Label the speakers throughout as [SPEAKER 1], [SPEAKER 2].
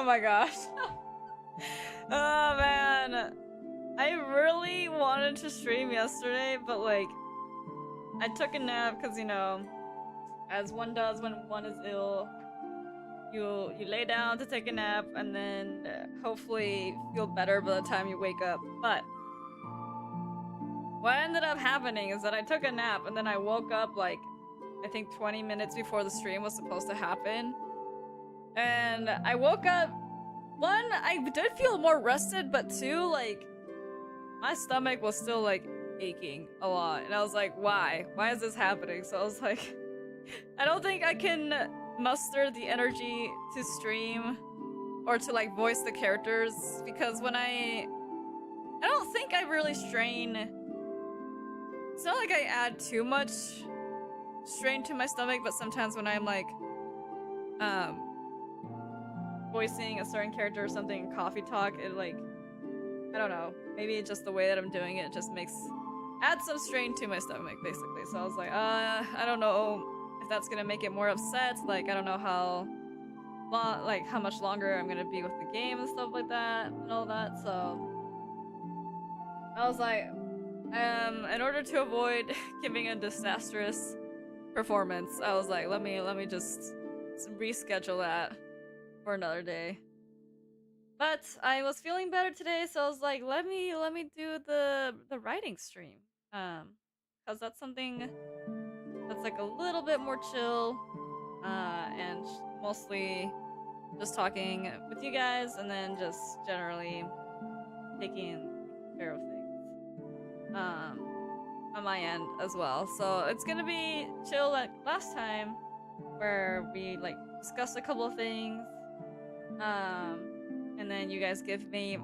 [SPEAKER 1] Oh my gosh. Oh man. I really wanted to stream yesterday, but like, I took a nap because, you know, as one does when one is ill, you lay down to take a nap and then hopefully feel better by the time you wake up. But what ended up happening is that I took a nap and then I woke up like, I think 20 minutes before the stream was supposed to happen. And I woke up, one, I did feel more rested, but two, like, my stomach was still like aching a lot. And I was like, why? Why is this happening? So I was like, I don't think I can muster the energy to stream or to like voice the characters, because when I don't think I really strain. It's not like I add too much strain to my stomach, but sometimes when I'm like voicing a certain character or something in coffee talk, it like, I don't know, maybe it's just the way that I'm doing it just adds some strain to my stomach basically. So I was like, I don't know if that's gonna make it more upset. Like, I don't know how much longer I'm gonna be with the game and stuff like that and all that. So I was like, in order to avoid giving a disastrous performance, I was like, let me just reschedule that for another day. But I was feeling better today, so I was like, let me do the writing stream, cause that's something that's like a little bit more chill, and mostly just talking with you guys, and then just generally taking care of things, on my end as well. So it's gonna be chill like last time, where we like discussed a couple of things, and then you guys give me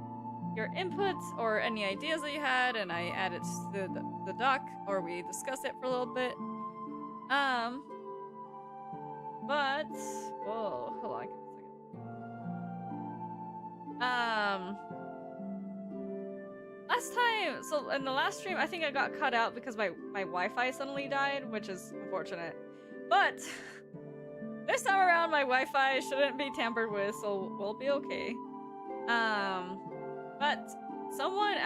[SPEAKER 1] your inputs or any ideas that you had, and I add it to the doc, or we discuss it for a little bit. But whoa, hold on, give me a second. Last time, so in the last stream, I think I got cut out because my Wi-Fi suddenly died, which is unfortunate. But this time around, my Wi-Fi shouldn't be tampered with, so we'll be okay. But someone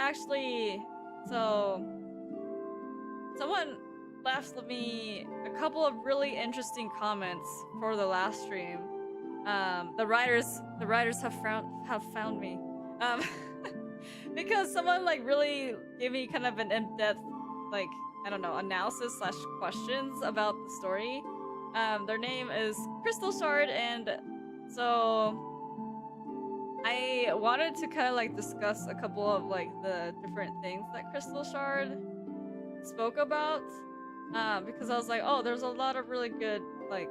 [SPEAKER 1] left me a couple of really interesting comments for the last stream. The writers have found me. Because someone like really gave me kind of an in-depth, like, I don't know, analysis / questions about the story. Their name is Crystal Shard, and so I wanted to kind of like discuss a couple of like the different things that Crystal Shard spoke about, because I was like, oh, there's a lot of really good like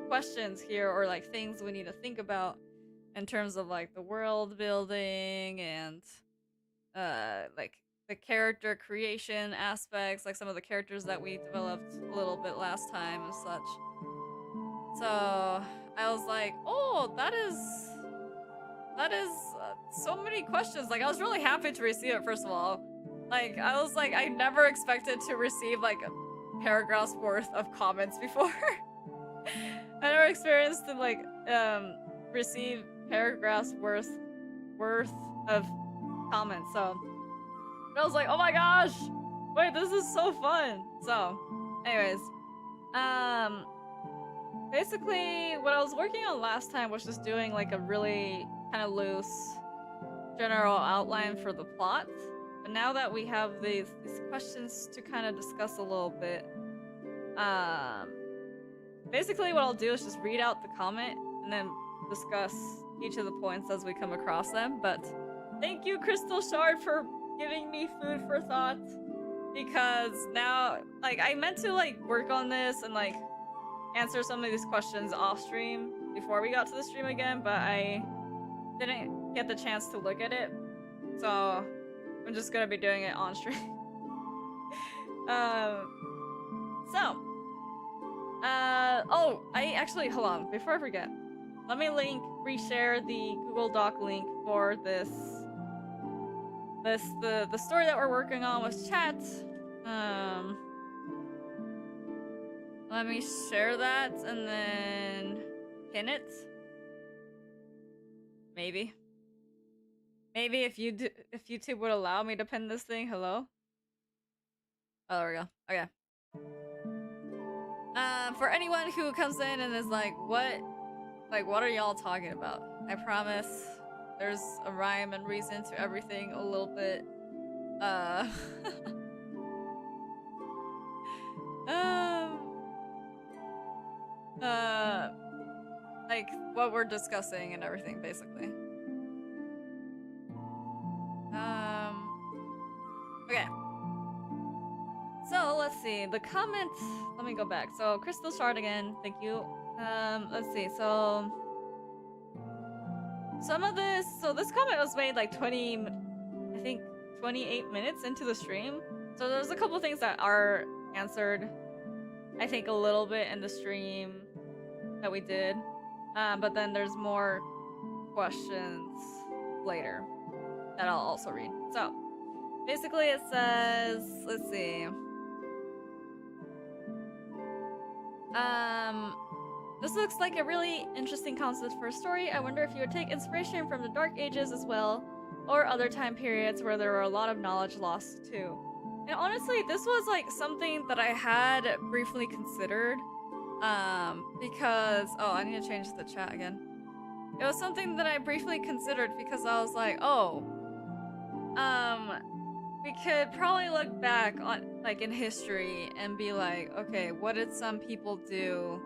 [SPEAKER 1] questions here, or like things we need to think about in terms of like the world building and like the character creation aspects, like some of the characters that we developed a little bit last time and such. So I was like, oh, that is so many questions. Like, I was really happy to receive it, first of all. Like, I was like, I never expected to receive like a paragraph's worth of comments before. I never experienced to like receive paragraphs worth of comments. So I was like, oh my gosh, wait, this is so fun. So anyways, basically what I was working on last time was just doing like a really kind of loose general outline for the plot. But now that we have these questions to kind of discuss a little bit, basically what I'll do is just read out the comment and then discuss each of the points as we come across them. But thank you, Crystal Shard, for giving me food for thought, because now, like, I meant to like work on this and like answer some of these questions off stream before we got to the stream again, but I didn't get the chance to look at it, so I'm just gonna be doing it on stream. Oh, I actually, hold on, before I forget, let me reshare the Google Doc link for the story that we're working on with chat. Let me share that and then pin it. Maybe. Maybe if YouTube would allow me to pin this thing. Hello? Oh, there we go. Okay. For anyone who comes in and is like, what are y'all talking about? I promise there's a rhyme and reason to everything a little bit. Like what we're discussing and everything, basically. Okay. So let's see the comments. Let me go back. So Crystal Shard again. Thank you. Let's see. So some of this. So this comment was made like 28 minutes into the stream. So there's a couple things that are answered, I think, a little bit in the stream that we did. But then there's more questions later that I'll also read. So basically it says, let's see. This looks like a really interesting concept for a story. I wonder if you would take inspiration from the Dark Ages as well, or other time periods where there were a lot of knowledge lost too. And honestly, this was like something that I had briefly considered. Because I need to change the chat again. It was something that I briefly considered because I was like, we could probably look back on like in history and be like, okay, what did some people do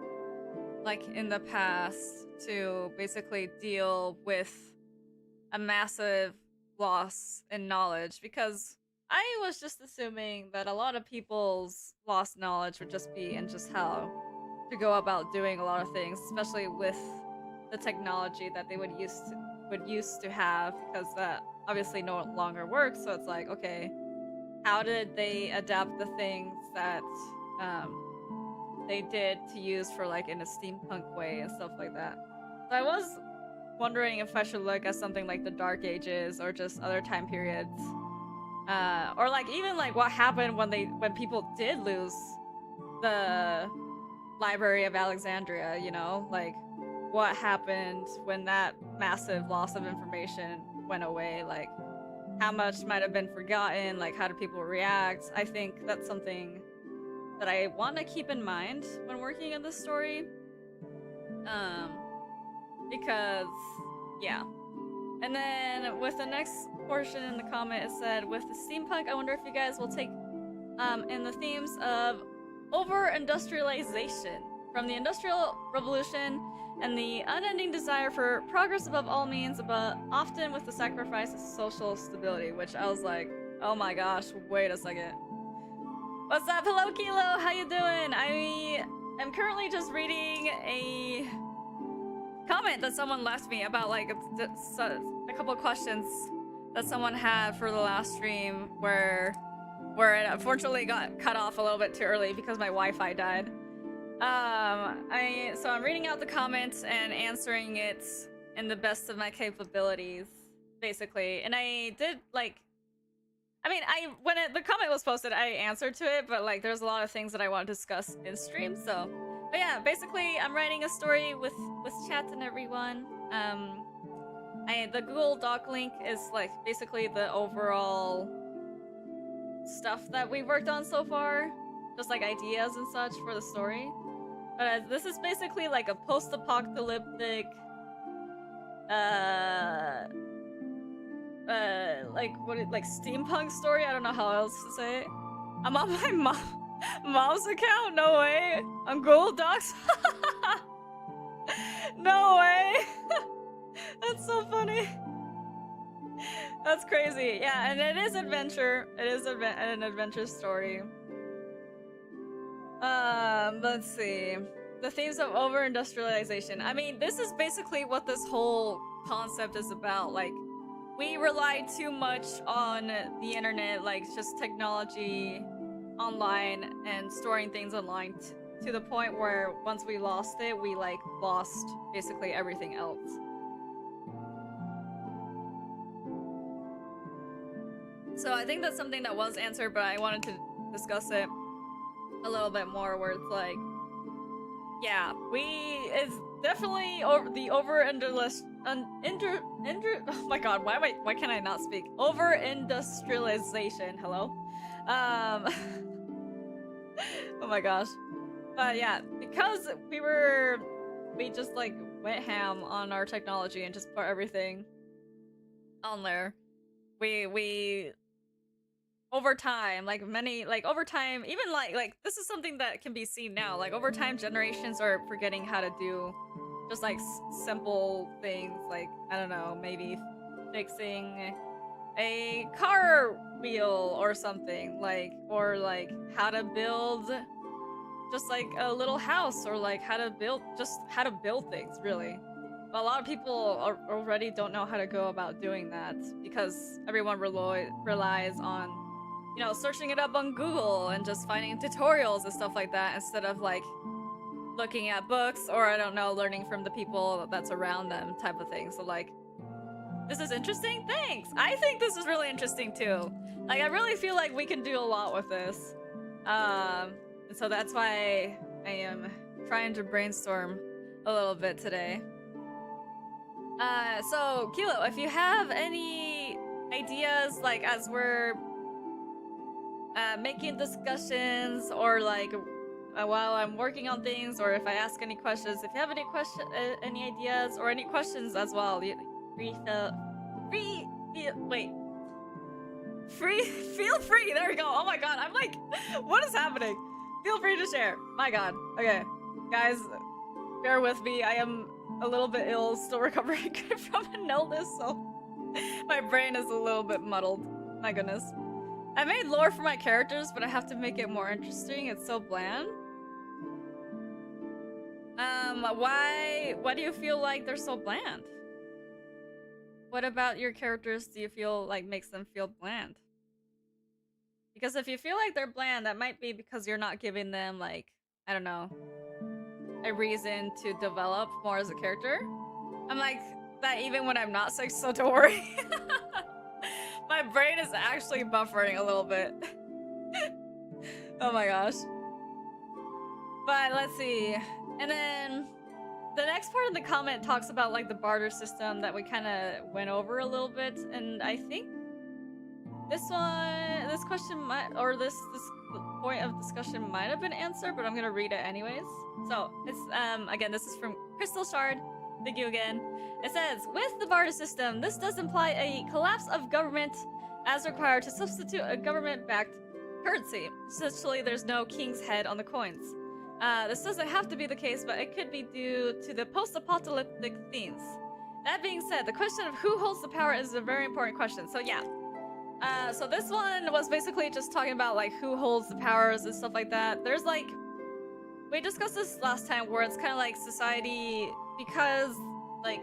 [SPEAKER 1] like in the past to basically deal with a massive loss in knowledge? Because I was just assuming that a lot of people's lost knowledge would just be in just how to go about doing a lot of things, especially with the technology that they would used to have, because that obviously no longer works. So it's like, okay, how did they adapt the things that they did to use for like in a steampunk way and stuff like that? So I was wondering if I should look at something like the Dark Ages or just other time periods, or like even like what happened when people did lose the Library of Alexandria, you know, like what happened when that massive loss of information went away, like how much might have been forgotten, like how do people react. I think that's something that I want to keep in mind when working in this story, because yeah. And then with the next portion in the comment, it said, with the steampunk, I wonder if you guys will take in the themes of over-industrialization from the Industrial Revolution and the unending desire for progress above all means, but often with the sacrifice of social stability, which I was like, oh my gosh, wait a second. What's up? Hello, Kilo! How you doing? I am currently just reading a comment that someone left me about like a couple of questions that someone had for the last stream where it unfortunately got cut off a little bit too early because my Wi-Fi died. So I'm reading out the comments and answering it in the best of my capabilities, basically. And I did like, I mean, when the comment was posted, I answered to it, but like there's a lot of things that I want to discuss in stream. So, but yeah, basically I'm writing a story with chat and everyone. The Google Doc link is like basically the overall stuff that we've worked on so far, just like ideas and such for the story. But this is basically like a post-apocalyptic like steampunk story. I don't know how else to say it. I'm on my mom's account. No way. On Google Docs. No way. That's so funny. That's crazy. Yeah, and it is adventure. It is an adventure story. Let's see. The themes of over-industrialization. I mean, this is basically what this whole concept is about. Like, we rely too much on the internet, like just technology online and storing things online to the point where once we lost it, we like lost basically everything else. So I think that's something that was answered, but I wanted to discuss it a little bit more, where it's like, yeah, it's definitely the oh my god, why can't I not speak? Over industrialization. Hello. Oh my gosh. But yeah, because we just like went ham on our technology and just put everything on there. We over time, even like this is something that can be seen now. Like over time, generations are forgetting how to do just like simple things, like I don't know, maybe fixing a car wheel or something, like, or like how to build just like a little house, or like how to build things, really. But a lot of people already don't know how to go about doing that because everyone relies on, you know, searching it up on Google and just finding tutorials and stuff like that instead of like looking at books, or I don't know, learning from the people that's around them type of thing. So like, this is interesting? Thanks! I think this is really interesting too. Like, I really feel like we can do a lot with this. And so that's why I am trying to brainstorm a little bit today. So Kilo, if you have any ideas, like as we're making discussions, or like while I'm working on things, or if I ask any questions, if you have any ideas or any questions as well, feel free. There we go. Oh my god, I'm like, what is happening? Feel free to share. My god. Okay, guys, bear with me. I am a little bit ill, still recovering from an illness, so my brain is a little bit muddled. My goodness. I made lore for my characters, but I have to make it more interesting. It's so bland. Why do you feel like they're so bland? What about your characters do you feel like makes them feel bland? Because if you feel like they're bland, that might be because you're not giving them, like, I don't know, a reason to develop more as a character. I'm like that even when I'm not sick, so don't worry. My brain is actually buffering a little bit. Oh my gosh. But let's see. And then the next part of the comment talks about like the barter system that we kind of went over a little bit, and I think this question might, or this point of discussion might have been answered, but I'm gonna read it anyways. So it's again, this is from Crystal Shard. Thank you again. It says, with the barter system, this does imply a collapse of government as required to substitute a government-backed currency. Essentially, there's no king's head on the coins. This doesn't have to be the case, but it could be due to the post-apocalyptic themes. That being said, the question of who holds the power is a very important question. So yeah. So this one was basically just talking about like who holds the powers and stuff like that. There's like, we discussed this last time, where it's kind of like society, because like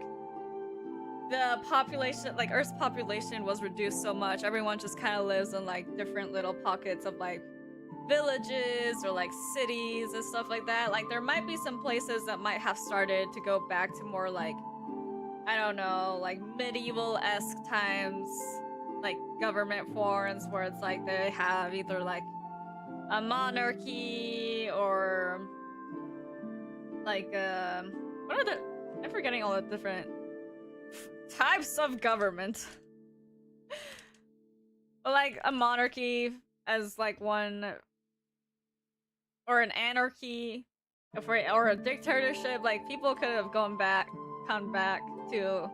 [SPEAKER 1] the population, like Earth's population was reduced so much, everyone just kind of lives in like different little pockets of like villages or like cities and stuff like that. Like there might be some places that might have started to go back to more like, I don't know, like medieval-esque times, like government forms, where it's like they have either like a monarchy or like what are the, I'm forgetting all the different types of government. But like a monarchy as like one, or an anarchy, or a dictatorship. Like people could have come back to,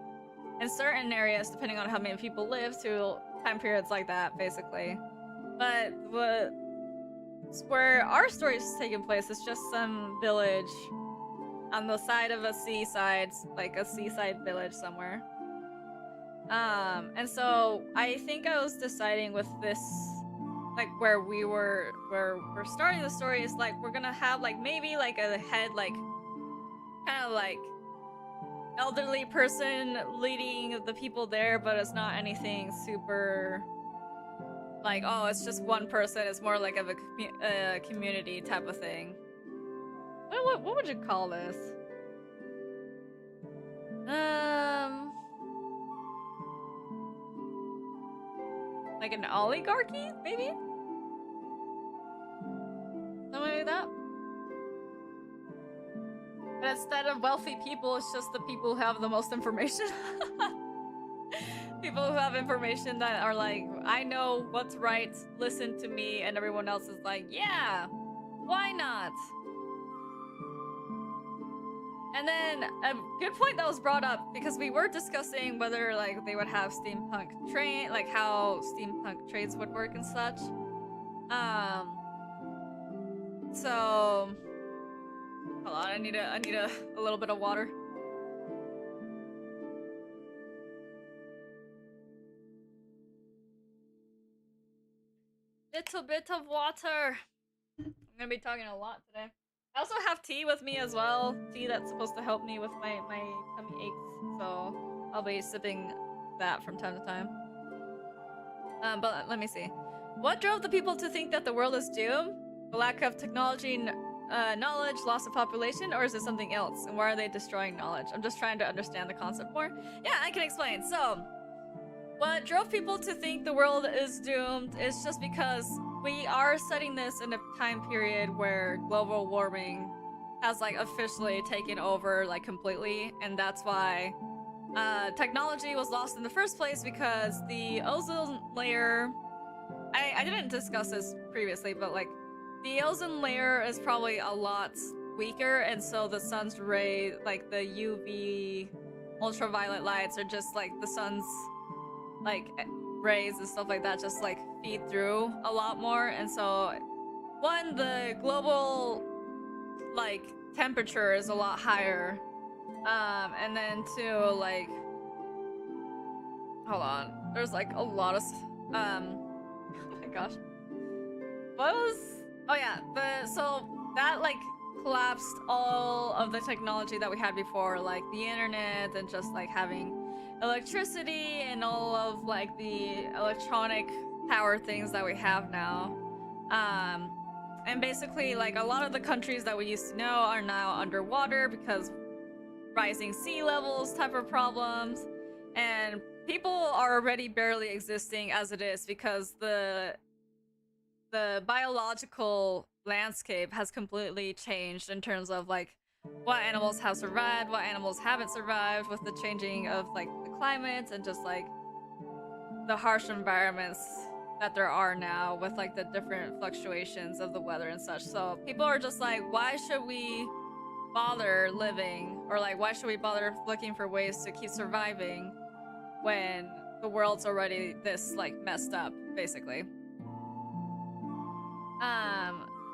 [SPEAKER 1] in certain areas, depending on how many people live, to time periods like that, basically. But where our story is taking place is just some village on the side of a seaside, like a seaside village somewhere. And so I think I was deciding with this, like where we're starting the story is like we're gonna have like maybe like a head, like kind of like elderly person leading the people there, but it's not anything super like, oh, it's just one person. It's more like of a community type of thing. What would you call this? Like an oligarchy, maybe? Something like that? But it's instead of wealthy people, it's just the people who have the most information. People who have information that are like, I know what's right, listen to me, and everyone else is like, yeah, why not? And then a good point that was brought up, because we were discussing whether like they would have steampunk train, like how steampunk trades would work and such. So hold on, I need a little bit of water. Little bit of water. I'm gonna be talking a lot today. I also have tea with me as well. Tea that's supposed to help me with my tummy aches. So I'll be sipping that from time to time. But let me see. What drove the people to think that the world is doomed? The lack of technology, knowledge, loss of population, or is it something else? And why are they destroying knowledge? I'm just trying to understand the concept more. Yeah, I can explain. So, what drove people to think the world is doomed is just because we are setting this in a time period where global warming has like officially taken over like completely, and that's why technology was lost in the first place, because the ozone layer, I didn't discuss this previously, but like the ozone layer is probably a lot weaker, and so the sun's ray, like the UV ultraviolet lights, are just like the sun's like rays and stuff like that just like feed through a lot more. And so one, the global like temperature is a lot higher, and then two, like, hold on, there's like a lot of oh my gosh, what was, oh yeah, so that like collapsed all of the technology that we had before, like the internet and just like having electricity and all of like the electronic power things that we have now. And basically like a lot of the countries that we used to know are now underwater because rising sea levels type of problems, and people are already barely existing as it is because the biological landscape has completely changed in terms of like what animals have survived, what animals haven't survived with the changing of like the climate and just like the harsh environments that there are now with like the different fluctuations of the weather and such. So people are just like, why should we bother living, or like why should we bother looking for ways to keep surviving when the world's already this like messed up, basically.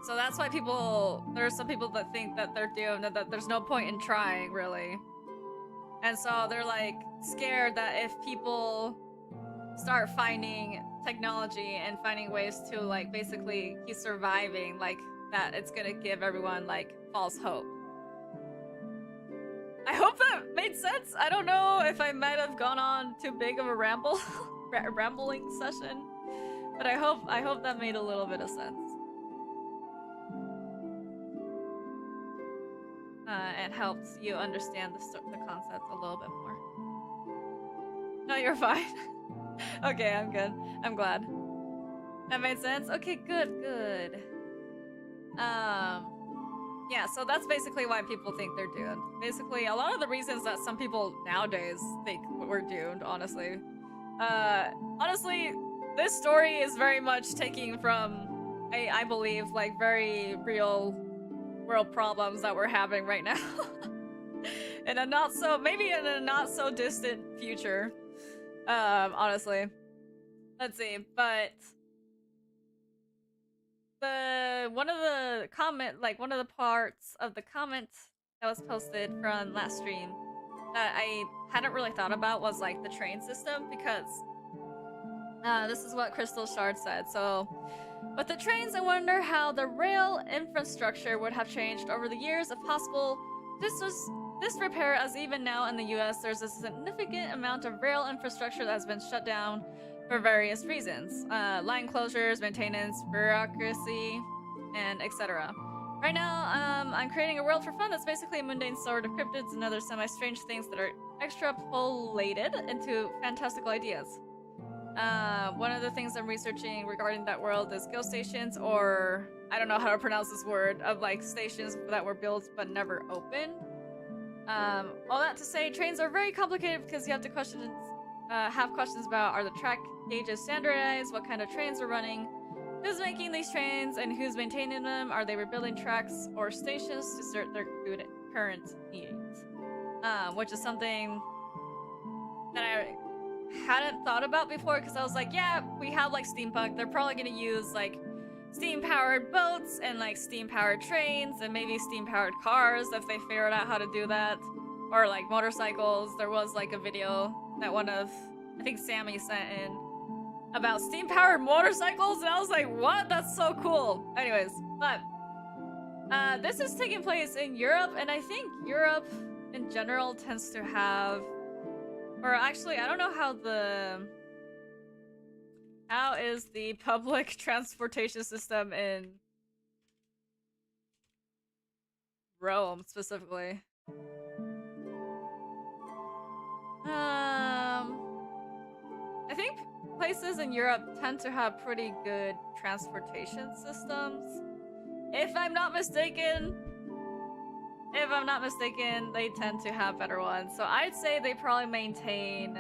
[SPEAKER 1] So that's why there are some people that think that they're doomed and that there's no point in trying, really. And so they're like scared that if people start finding technology and finding ways to like basically keep surviving, like that it's gonna give everyone like false hope. I hope that made sense. I don't know if I might have gone on too big of a rambling session, but I hope that made a little bit of sense. And helped you understand the concept a little bit more. No, you're fine. Okay, I'm good. I'm glad. That made sense? Okay, good. Yeah, so that's basically why people think they're doomed. Basically, a lot of the reasons that some people nowadays think we're doomed, honestly. Honestly, this story is very much taking from, I believe, like very real world problems that we're having right now. In a maybe in a not so distant future. Honestly. Let's see, but one of the parts of the comment that was posted from last stream that I hadn't really thought about was like the train system, because this is what Crystal Shard said. So, with the trains, I wonder how the rail infrastructure would have changed over the years if possible. Disrepair, as even now in the US, there's a significant amount of rail infrastructure that has been shut down for various reasons. Line closures, maintenance, bureaucracy, and etc. Right now, I'm creating a world for fun that's basically a mundane sort of cryptids and other semi-strange things that are extrapolated into fantastical ideas. One of the things I'm researching regarding that world is ghost stations, or I don't know how to pronounce this word, of like stations that were built but never opened. All that to say, trains are very complicated because you have to have questions about, are the track gauges standardized, what kind of trains are running, who's making these trains, and who's maintaining them, are they rebuilding tracks or stations to serve their current needs? Which is something that I hadn't thought about before, because I was like, yeah, we have like steampunk, they're probably gonna use like steam-powered boats and like steam-powered trains and maybe steam-powered cars if they figured out how to do that, or like motorcycles. There was like a video that I think Sammy sent in about steam-powered motorcycles, and I was like, what? That's so cool. Anyways, but this is taking place in Europe, and I think Europe in general tends to have, or actually, I don't know how is the public transportation system in Rome specifically? I think places in Europe tend to have pretty good transportation systems. If I'm not mistaken, they tend to have better ones. So I'd say they probably maintain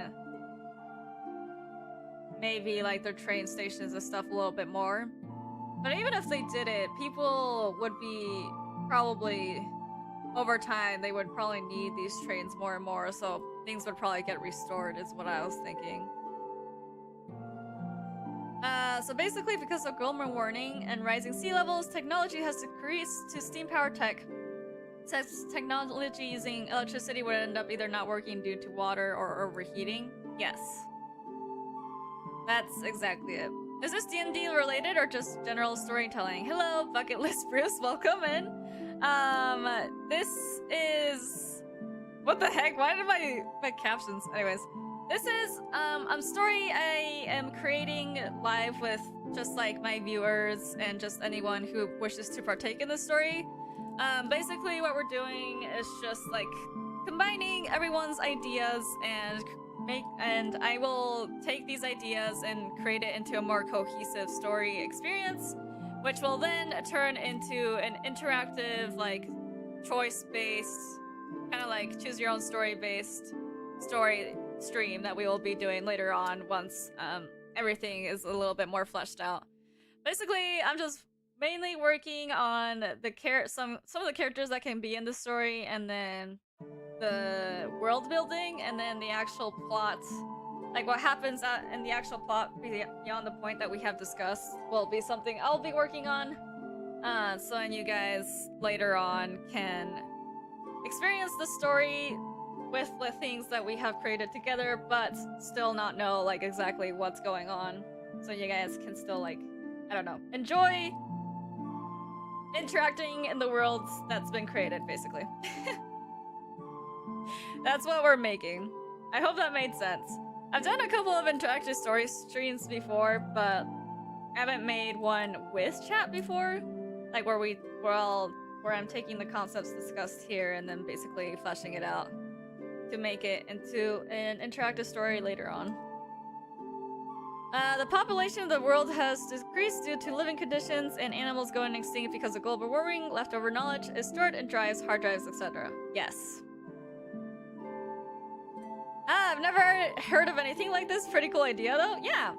[SPEAKER 1] maybe like their train stations and stuff a little bit more. But even if they did it, people would be probably, over time, they would probably need these trains more and more, so things would probably get restored is what I was thinking. So basically, because of global warming and rising sea levels, technology has decreased to steam-powered tech. Technology using electricity would end up either not working due to water or overheating. Yes. That's exactly it. Is this D&D related or just general storytelling? Hello, Bucket List Bruce, welcome in. This is... What the heck? Why did my captions? Anyways, this is a story I am creating live with just like my viewers and just anyone who wishes to partake in this story. Basically what we're doing is just like combining everyone's ideas and I will take these ideas and create it into a more cohesive story experience, which will then turn into an interactive, like, choice-based, kind of like choose your own story-based story stream that we will be doing later on once everything is a little bit more fleshed out. Basically, I'm just mainly working on some of the characters that can be in the story, and then the world building, and then the actual plot, like what happens in the actual plot beyond the point that we have discussed, will be something I'll be working on, so then you guys later on can experience the story with the things that we have created together, but still not know like exactly what's going on, so you guys can still, like, I don't know, enjoy interacting in the world that's been created, basically. That's what we're making. I hope that made sense. I've done a couple of interactive story streams before, but I haven't made one with chat before. Like where I'm taking the concepts discussed here and then basically fleshing it out to make it into an interactive story later on. The population of the world has decreased due to living conditions and animals going extinct because of global warming. Leftover knowledge is stored in drives, hard drives, etc. Yes. I've never heard of anything like this. Pretty cool idea, though. Yeah.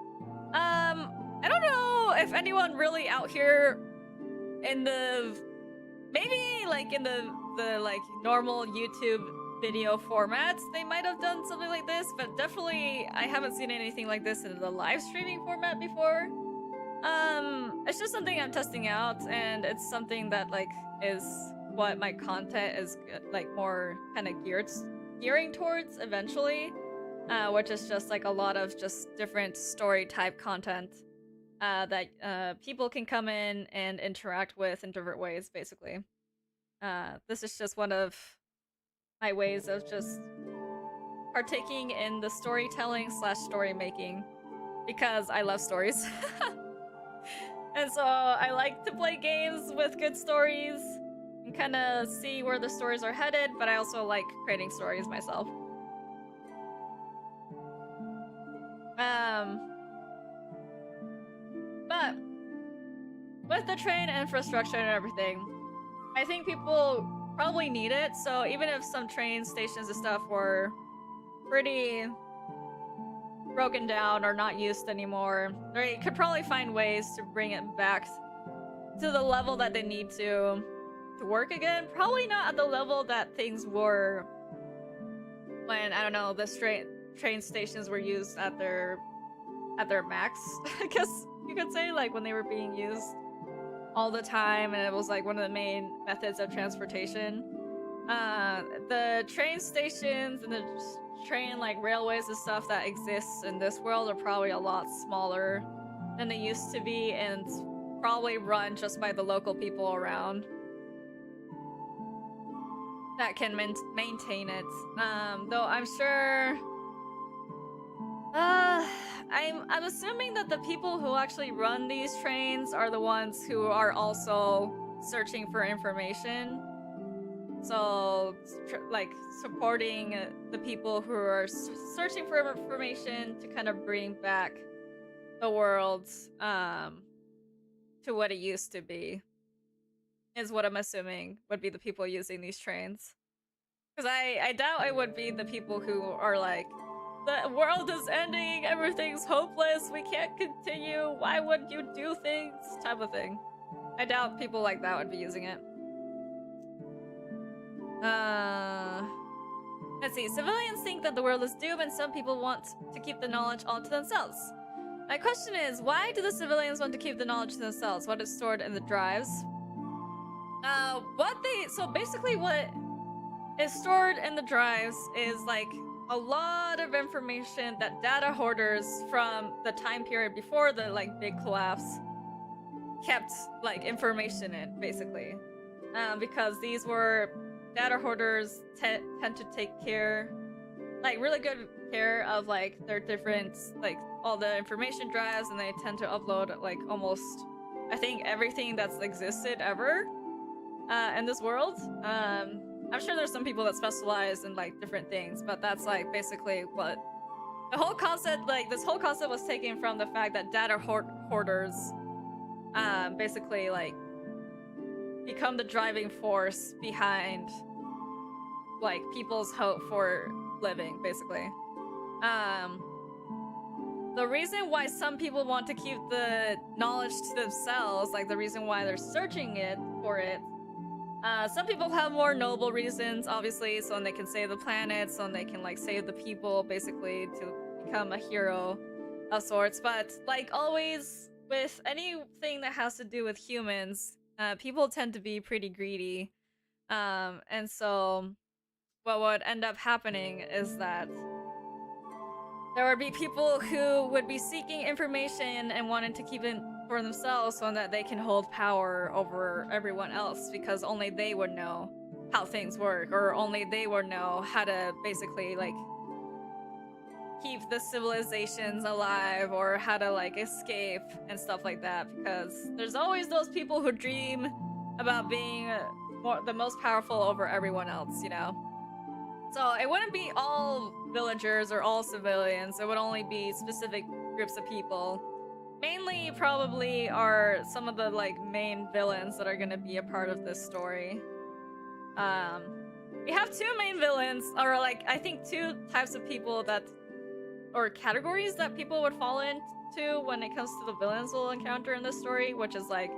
[SPEAKER 1] I don't know if anyone really out here in the... Maybe, like, in the like, normal YouTube video formats, they might have done something like this, but definitely I haven't seen anything like this in the live streaming format before. It's just something I'm testing out, and it's something that, like, is what my content is, like, more kind of gearing towards eventually, which is just like a lot of just different story type content that people can come in and interact with in different ways, basically. This is just one of my ways of just partaking in the storytelling / story making, because I love stories. And so I like to play games with good stories and kind of see where the stories are headed, but I also like creating stories myself. But with the train infrastructure and everything, I think people probably need it. So even if some train stations and stuff were pretty broken down or not used anymore, they could probably find ways to bring it back to the level that they need to work again. Probably not at the level that things were when, I don't know, the train stations were used at their max, I guess you could say, like when they were being used all the time and it was like one of the main methods of transportation. The train stations and the train like railways and stuff that exists in this world are probably a lot smaller than they used to be and probably run just by the local people around that can maintain it. Though I'm sure I'm assuming that the people who actually run these trains are the ones who are also searching for information. So, like, supporting the people who are searching for information to kind of bring back the world to what it used to be, is what I'm assuming would be the people using these trains. Because I doubt it would be the people who are like, the world is ending, everything's hopeless, we can't continue, why would you do things, type of thing. I doubt people like that would be using it. Let's see. Civilians think that the world is doomed and some people want to keep the knowledge all to themselves. My question is, why do the civilians want to keep the knowledge to themselves? What is stored in the drives? So basically what is stored in the drives is like a lot of information that data hoarders from the time period before the like big collapse kept like information in, basically. Because these were data hoarders tend to take care, like really good care of like their different, like all the information drives, and they tend to upload like almost, I think, everything that's existed ever in this world. I'm sure there's some people that specialize in like different things, but that's like basically what the whole concept, like this whole concept was taken from the fact that data hoarders basically like become the driving force behind like people's hope for living, basically. The reason why some people want to keep the knowledge to themselves, like the reason why they're searching for it, some people have more noble reasons, obviously, so they can save the planet, so they can like save the people, basically, to become a hero of sorts. But like always with anything that has to do with humans, people tend to be pretty greedy, and so what would end up happening is that there would be people who would be seeking information and wanting to keep it for themselves so that they can hold power over everyone else, because only they would know how things work, or only they would know how to basically like keep the civilizations alive, or how to like escape and stuff like that, because there's always those people who dream about being the most powerful over everyone else, you know? So it wouldn't be all villagers or all civilians, it would only be specific groups of people. Mainly probably are some of the like main villains that are gonna be a part of this story. We have two main villains, or like I think two types of people that, or categories that people would fall into when it comes to the villains we'll encounter in this story, which is like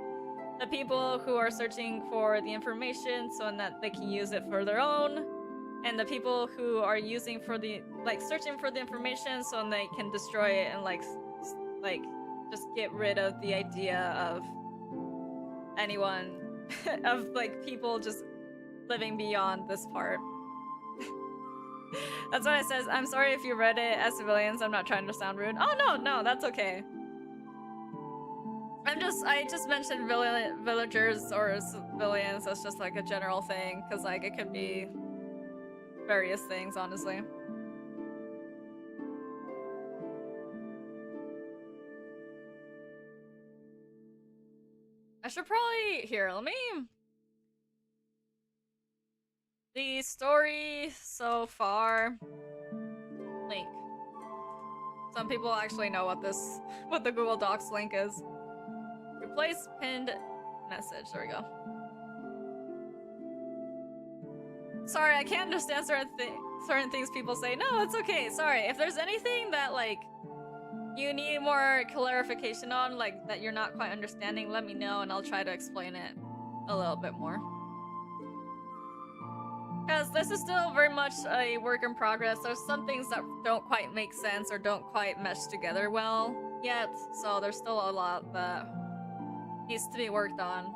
[SPEAKER 1] the people who are searching for the information so that they can use it for their own, and the people who are using for the like searching for the information so they can destroy it and like just get rid of the idea of anyone of like people just living beyond this part. That's what it says. I'm sorry if you read it as civilians. I'm not trying to sound rude. Oh no, that's okay. I just mentioned villagers or civilians as just like a general thing, because like it could be various things, honestly. I should probably, here, let me... The story so far... Link. Some people actually know what the Google Docs link is. Replace pinned message, there we go. sorry, I can't understand certain things people say. No, it's okay. Sorry. If there's anything that like you need more clarification on, like that you're not quite understanding, let me know and I'll try to explain it a little bit more. Because this is still very much a work in progress. There's some things that don't quite make sense or don't quite mesh together well yet. So there's still a lot that needs to be worked on.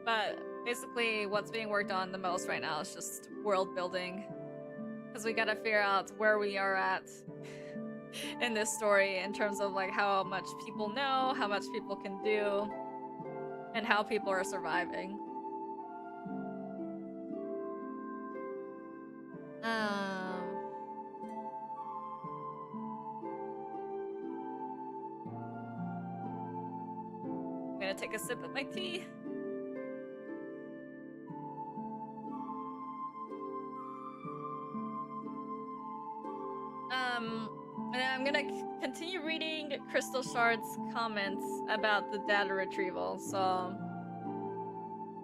[SPEAKER 1] But basically what's being worked on the most right now is just world building. Because we gotta figure out where we are at in this story in terms of like how much people know, how much people can do, and how people are surviving. I'm gonna take a sip of my tea. And I'm gonna continue reading Crystal Shard's comments about the data retrieval, so...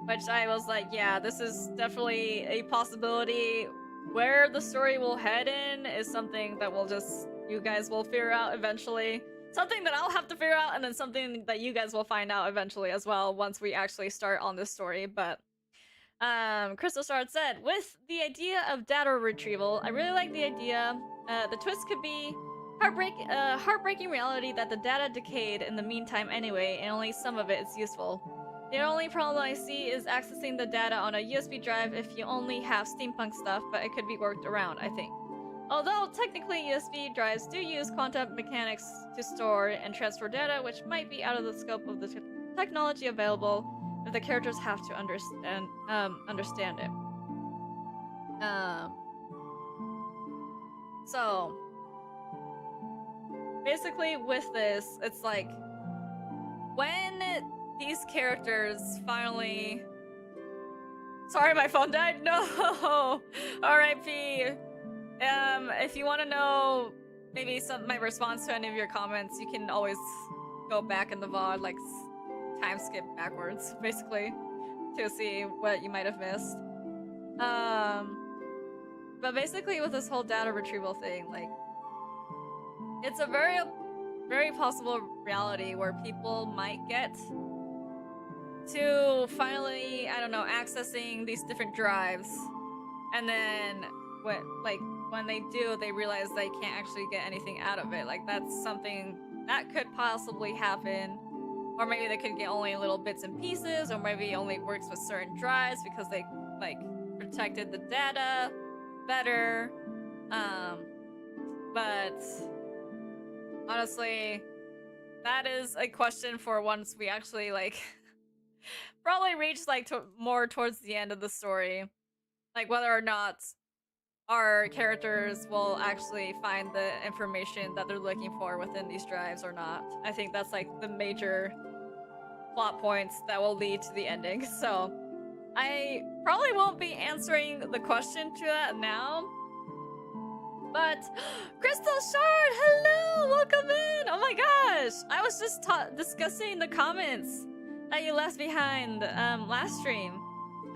[SPEAKER 1] Which I was like, yeah, this is definitely a possibility. Where the story will head in is something that you guys will figure out eventually. Something that I'll have to figure out, and then something that you guys will find out eventually as well once we actually start on this story, but... Crystal Shard said, with the idea of data retrieval, I really like the idea. The twist could be heartbreaking reality that the data decayed in the meantime anyway, and only some of it is useful. The only problem I see is accessing the data on a USB drive if you only have steampunk stuff, but it could be worked around, I think. Although, technically, USB drives do use quantum mechanics to store and transfer data, which might be out of the scope of the technology available if the characters have to understand it. So, basically with this, it's like, when these characters finally... Sorry, my phone died? No! R.I.P. If you want to know maybe my response to any of your comments, you can always go back in the VOD, like time skip backwards, basically, to see what you might have missed. But basically with this whole data retrieval thing, like, it's a very, very possible reality where people might get to finally, I don't know, accessing these different drives, and then when they do, they realize they can't actually get anything out of it. Like, that's something that could possibly happen. Or maybe they could get only little bits and pieces, or maybe it only works with certain drives because they, like, protected the data better. But honestly, that is a question for once we actually, like, probably reach, like, more towards the end of the story. Like, whether or not our characters will actually find the information that they're looking for within these drives or not. I think that's, like, the major plot points that will lead to the ending. So I probably won't be answering the question to that now. But Crystal Shard, hello, welcome in. Oh my gosh, I was just discussing the comments that you left behind last stream.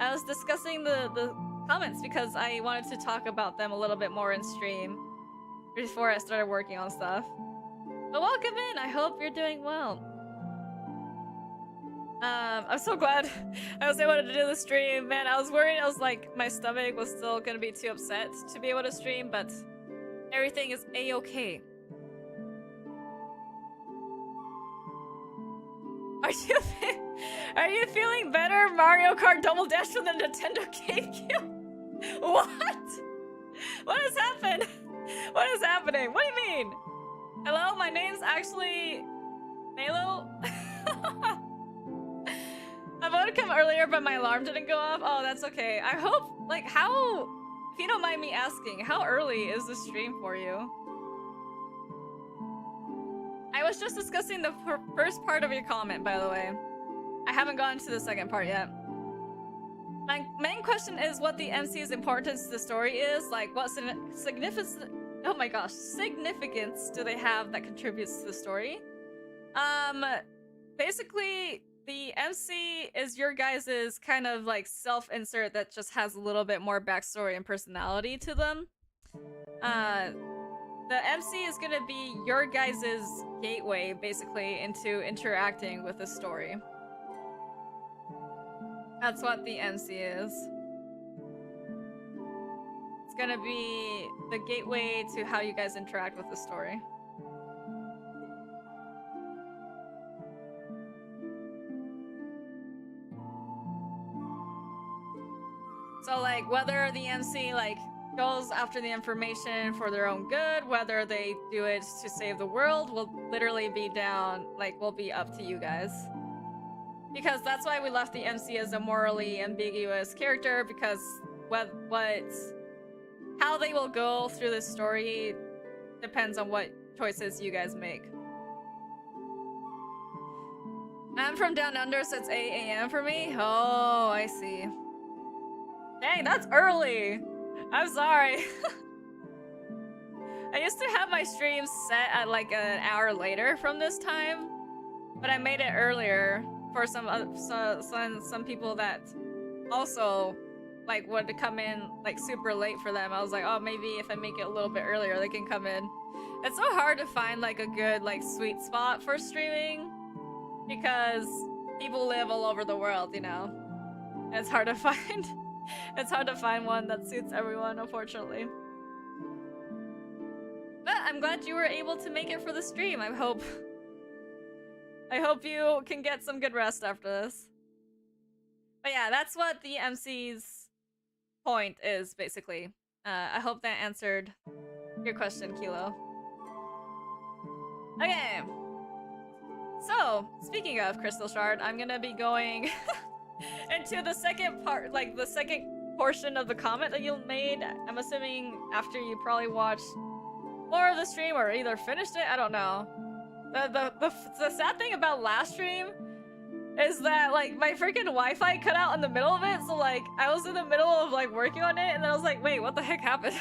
[SPEAKER 1] I was discussing the comments because I wanted to talk about them a little bit more in stream before I started working on stuff. But welcome in, I hope you're doing well. I'm so glad I was able to do the stream. Man, I was worried, I was like, my stomach was still gonna be too upset to be able to stream, but everything is a-okay. Are you feeling better? Mario Kart Double Dash from the Nintendo GameCube? What? What has happened? What is happening? What do you mean? Hello, my name's actually Maelo. I wanted to come earlier, but my alarm didn't go off. Oh, that's okay. I hope, like, how, if you don't mind me asking, how early is the stream for you? I was just discussing the first part of your comment, by the way. I haven't gotten to the second part yet. My main question is what the MC's importance to the story is. Like, what significance do they have that contributes to the story? Basically, the MC is your guys' kind of like self-insert that just has a little bit more backstory and personality to them. The MC is gonna be your guys' gateway, basically, into interacting with the story. That's what the MC is. It's gonna be the gateway to how you guys interact with the story. So, like, whether the MC, like, goes after the information for their own good, whether they do it to save the world, will literally be down, like, will be up to you guys. Because that's why we left the MC as a morally ambiguous character, because how they will go through this story depends on what choices you guys make. I'm from down under, so it's 8 a.m. for me? Oh, I see. Dang, that's early! I'm sorry. I used to have my streams set at like an hour later from this time, but I made it earlier for some people that also like would come in like super late for them. I was like, oh, maybe if I make it a little bit earlier, they can come in. It's so hard to find like a good like sweet spot for streaming because people live all over the world, you know. And it's hard to find. It's hard to find one that suits everyone, unfortunately. But I'm glad you were able to make it for the stream. I hope you can get some good rest after this. But yeah, that's what the MC's point is, basically. I hope that answered your question, Kilo. Okay. So, speaking of Crystal Shard, I'm gonna be going into the second part, like the second portion of the comment that you made. I'm assuming after you probably watched more of the stream or either finished it, I don't know. The sad thing about last stream is that like my freaking Wi-Fi cut out in the middle of it, so like I was in the middle of like working on it and then I was like, wait, what the heck happened?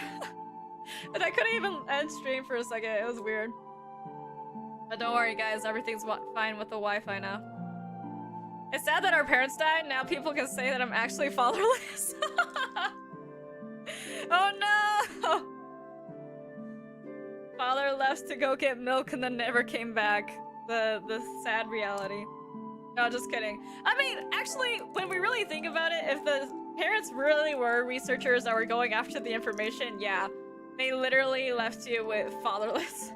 [SPEAKER 1] And I couldn't even end stream for a second. It was weird. But don't worry guys, everything's fine with the Wi-Fi now. It's sad that our parents died. Now people can say that I'm actually fatherless. Oh no! Father left to go get milk and then never came back. The sad reality. No, just kidding. I mean, actually, when we really think about it, if the parents really were researchers that were going after the information, yeah, they literally left you with fatherless.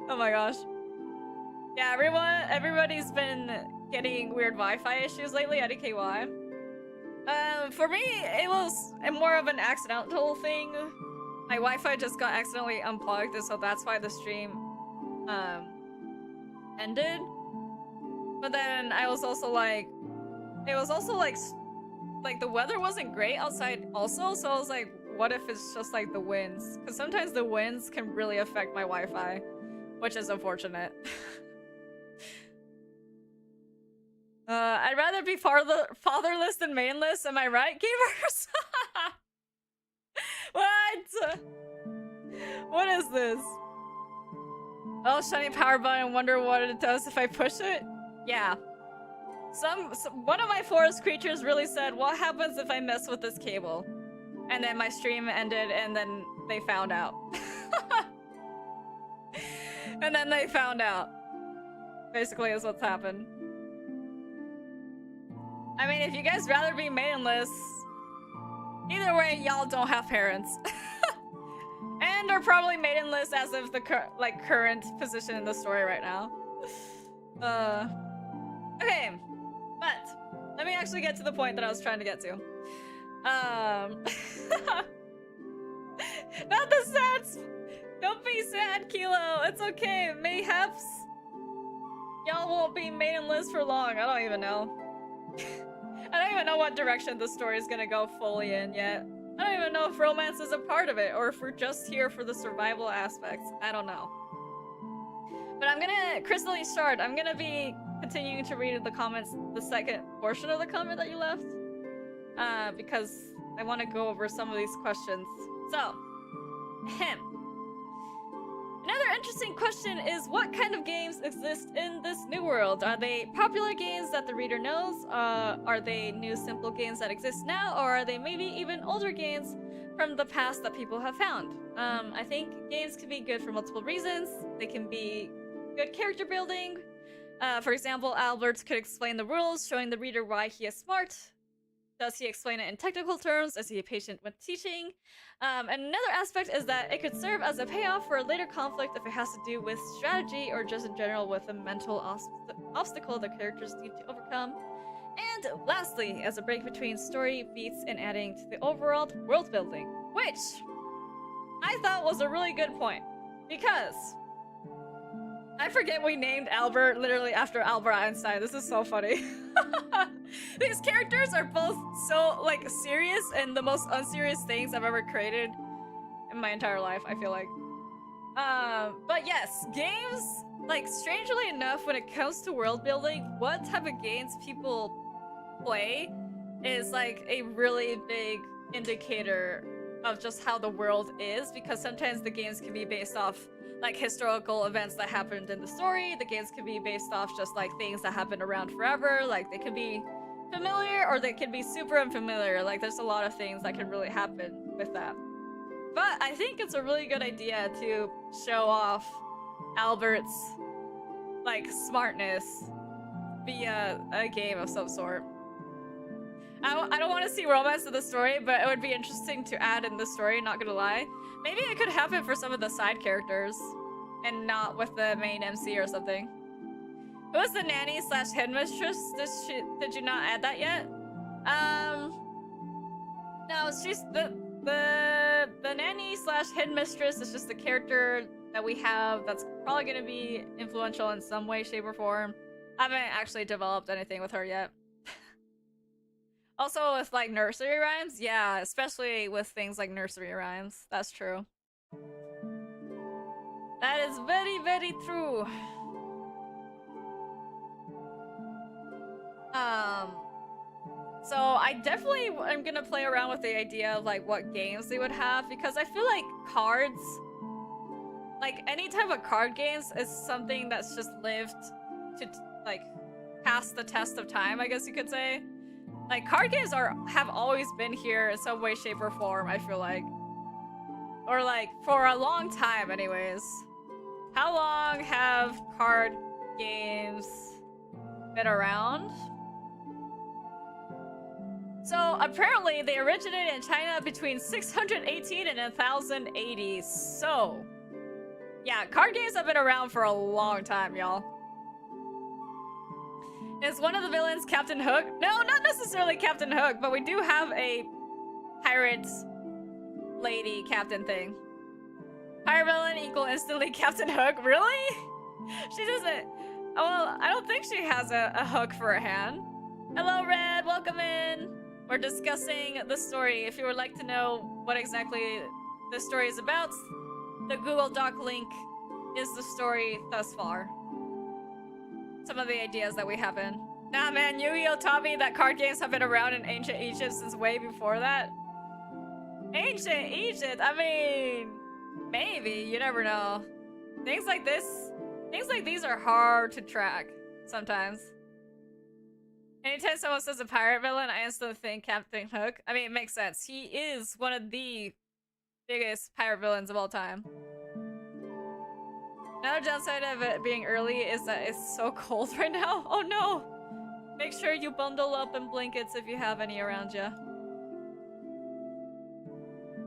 [SPEAKER 1] Oh my gosh. Yeah, everybody's been getting weird Wi-Fi issues lately. I don't know why. For me, it was more of an accidental thing. My Wi-Fi just got accidentally unplugged, and so that's why the stream ended. But then I was also like, it was also like the weather wasn't great outside also, so I was like, what if it's just like the winds? Because sometimes the winds can really affect my Wi-Fi, which is unfortunate. I'd rather be fatherless than mainless, am I right, gamers? What? What is this? Oh, shiny power button, wonder what it does if I push it? Yeah. One of my forest creatures really said, what happens if I mess with this cable? And then my stream ended and then they found out. And then they found out. Basically is what's happened. I mean, if you guys rather be maidenless, either way, y'all don't have parents. And are probably maidenless as of the current position in the story right now. Okay, but let me actually get to the point that I was trying to get to. Not the sad. Don't be sad, Kilo. It's okay. Mayhaps y'all won't be maidenless for long. I don't even know. I don't even know what direction the story is gonna go fully in yet. I don't even know if romance is a part of it or if we're just here for the survival aspects. I don't know. But I'm gonna, Crystal Shard, I'm gonna be continuing to read the comments, the second portion of the comment that you left. Because I want to go over some of these questions. So, Another interesting question is, what kind of games exist in this new world? Are they popular games that the reader knows? Are they new simple games that exist now? Or are they maybe even older games from the past that people have found? I think games can be good for multiple reasons. They can be good character building. For example, Albert could explain the rules, showing the reader why he is smart. Does he explain it in technical terms? Is he patient with teaching? And another aspect is that it could serve as a payoff for a later conflict if it has to do with strategy or just in general with a mental obstacle the characters need to overcome. And lastly, as a break between story beats and adding to the overall world building, which I thought was a really good point, because I forget we named Albert literally after Albert Einstein. This is so funny. These characters are both so, like, serious and the most unserious things I've ever created in my entire life, I feel like. But yes, games, like, strangely enough, when it comes to world building, what type of games people play is, like, a really big indicator of just how the world is, because sometimes the games can be based off like historical events that happened in the story. The games can be based off just like things that happened around forever. Like they can be familiar or they can be super unfamiliar. Like there's a lot of things that can really happen with that. But I think it's a really good idea to show off Albert's like smartness via a game of some sort. I don't want to see romance in the story, but it would be interesting to add in the story, not gonna lie. Maybe it could happen for some of the side characters, and not with the main MC or something. Who is the nanny slash headmistress? Did you not add that yet? No, she's the nanny slash headmistress is just the character that we have that's probably gonna be influential in some way, shape, or form. I haven't actually developed anything with her yet. Also with like nursery rhymes, yeah, especially with things like nursery rhymes. That's true. That is very, very true. So I definitely am gonna play around with the idea of like what games they would have, because I feel like cards, like any type of card games, is something that's just lived to like pass the test of time, I guess you could say. Like, card games have always been here in some way, shape, or form, I feel like. Or, like, for a long time, anyways. How long have card games been around? So, apparently, they originated in China between 618 and 1080. So, yeah, card games have been around for a long time, y'all. Is one of the villains Captain Hook? No, not necessarily Captain Hook, but we do have a pirate lady captain thing. Pirate villain equal instantly Captain Hook? Really? She doesn't... Well, I don't think she has a hook for a hand. Hello, Red. Welcome in. We're discussing the story. If you would like to know what exactly the story is about, the Google Doc link is the story thus far. Some of the ideas that we have in. Nah, man, Yu-Gi-Oh taught me that card games have been around in ancient Egypt since way before that. Ancient Egypt? I mean, maybe. You never know. Things like these are hard to track sometimes. Anytime someone says a pirate villain, I instantly think Captain Hook. I mean, it makes sense. He is one of the biggest pirate villains of all time. Another downside of it being early is that it's so cold right now. Oh no! Make sure you bundle up in blankets if you have any around you.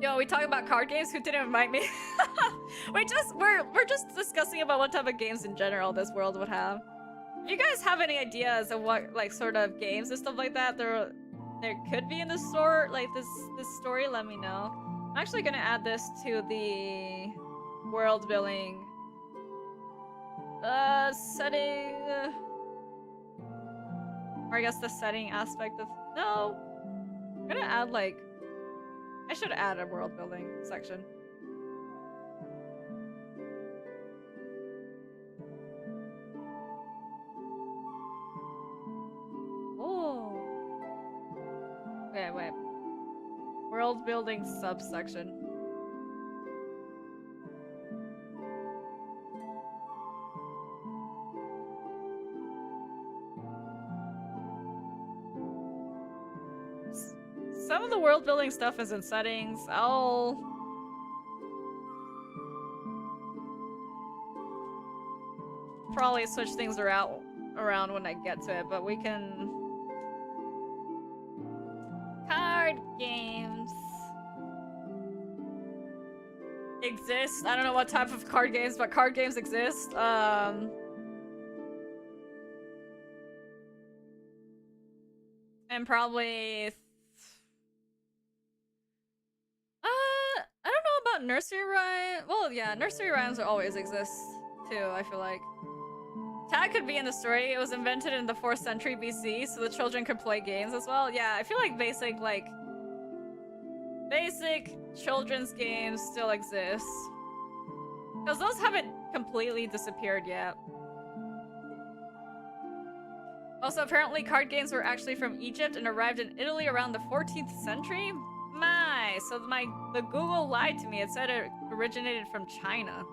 [SPEAKER 1] Yo, we talking about card games? Who didn't invite me? we're just discussing about what type of games in general this world would have. If you guys have any ideas of what like sort of games and stuff like that there could be in the store, like this story, let me know. I'm actually gonna add this to the world building setting, or I guess the setting aspect of, no, I'm gonna add like, I should add a world building section. Oh, wait, world building subsection. some of the world building stuff is in settings. I'll probably switch things around when I get to it, but we can... Card games exist. I don't know what type of card games, but card games exist. And probably... I don't know about nursery rhymes. Well, yeah, nursery rhymes will always exist, too, I feel like. Tag could be in the story. It was invented in the 4th century BC, so the children could play games as well. Yeah, I feel like basic children's games still exist. Because those haven't completely disappeared yet. Also, apparently card games were actually from Egypt and arrived in Italy around the 14th century? My, so the Google lied to me. It said it originated from China.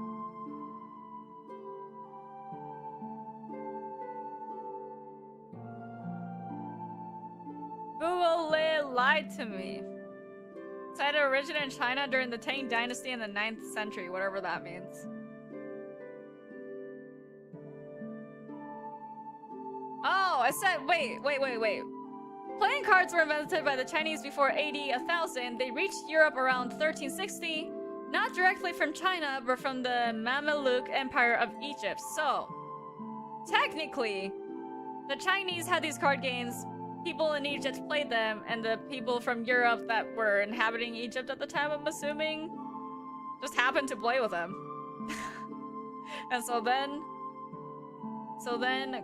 [SPEAKER 1] Google lied to me. It said it originated in China during the Tang Dynasty in the 9th century, whatever that means. Oh, I said, wait. Playing cards were invented by the Chinese before AD 1000. They reached Europe around 1360, not directly from China, but from the Mameluke Empire of Egypt. So, technically, the Chinese had these card games, people in Egypt played them, and the people from Europe that were inhabiting Egypt at the time, I'm assuming, just happened to play with them. And so then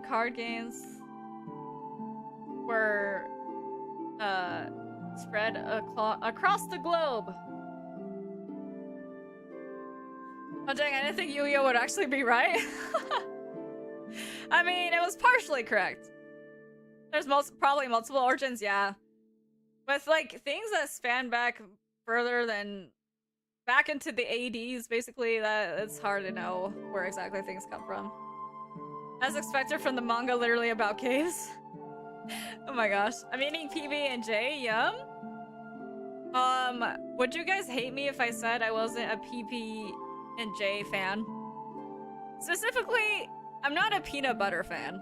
[SPEAKER 1] card games were spread across the globe. Oh dang, I didn't think Yu-Gi-Oh would actually be right. I mean, it was partially correct. There's probably multiple origins, yeah. With like things that span back further than back into the ADs, basically, that it's hard to know where exactly things come from. As expected from the manga literally about caves. Oh my gosh. I'm eating PB and J, yum. Would you guys hate me if I said I wasn't a PB and J fan? Specifically, I'm not a peanut butter fan.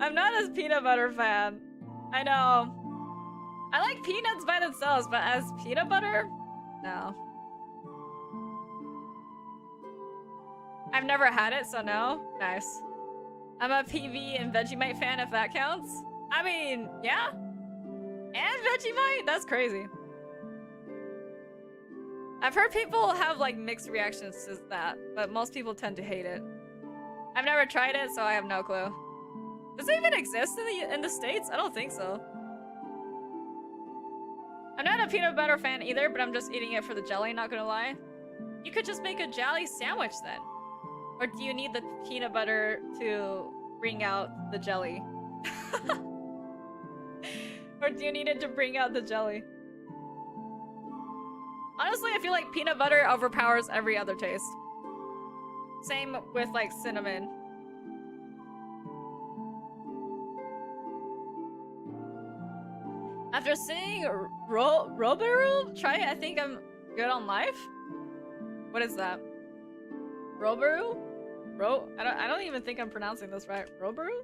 [SPEAKER 1] I'm not a peanut butter fan. I know. I like peanuts by themselves, but as peanut butter? No. I've never had it, so no. Nice. I'm a PV and Vegemite fan, if that counts. I mean, yeah. And Vegemite? That's crazy. I've heard people have like mixed reactions to that, but most people tend to hate it. I've never tried it, so I have no clue. Does it even exist in the States? I don't think so. I'm not a peanut butter fan either, but I'm just eating it for the jelly, not gonna lie. You could just make a jelly sandwich then. Or do you need the peanut butter to bring out the jelly? Or do you need it to bring out the jelly? Honestly, I feel like peanut butter overpowers every other taste. Same with like cinnamon. After seeing Robaru, try it. I think I'm good on life. What is that? Robaru? I don't even think I'm pronouncing this right. Robaru?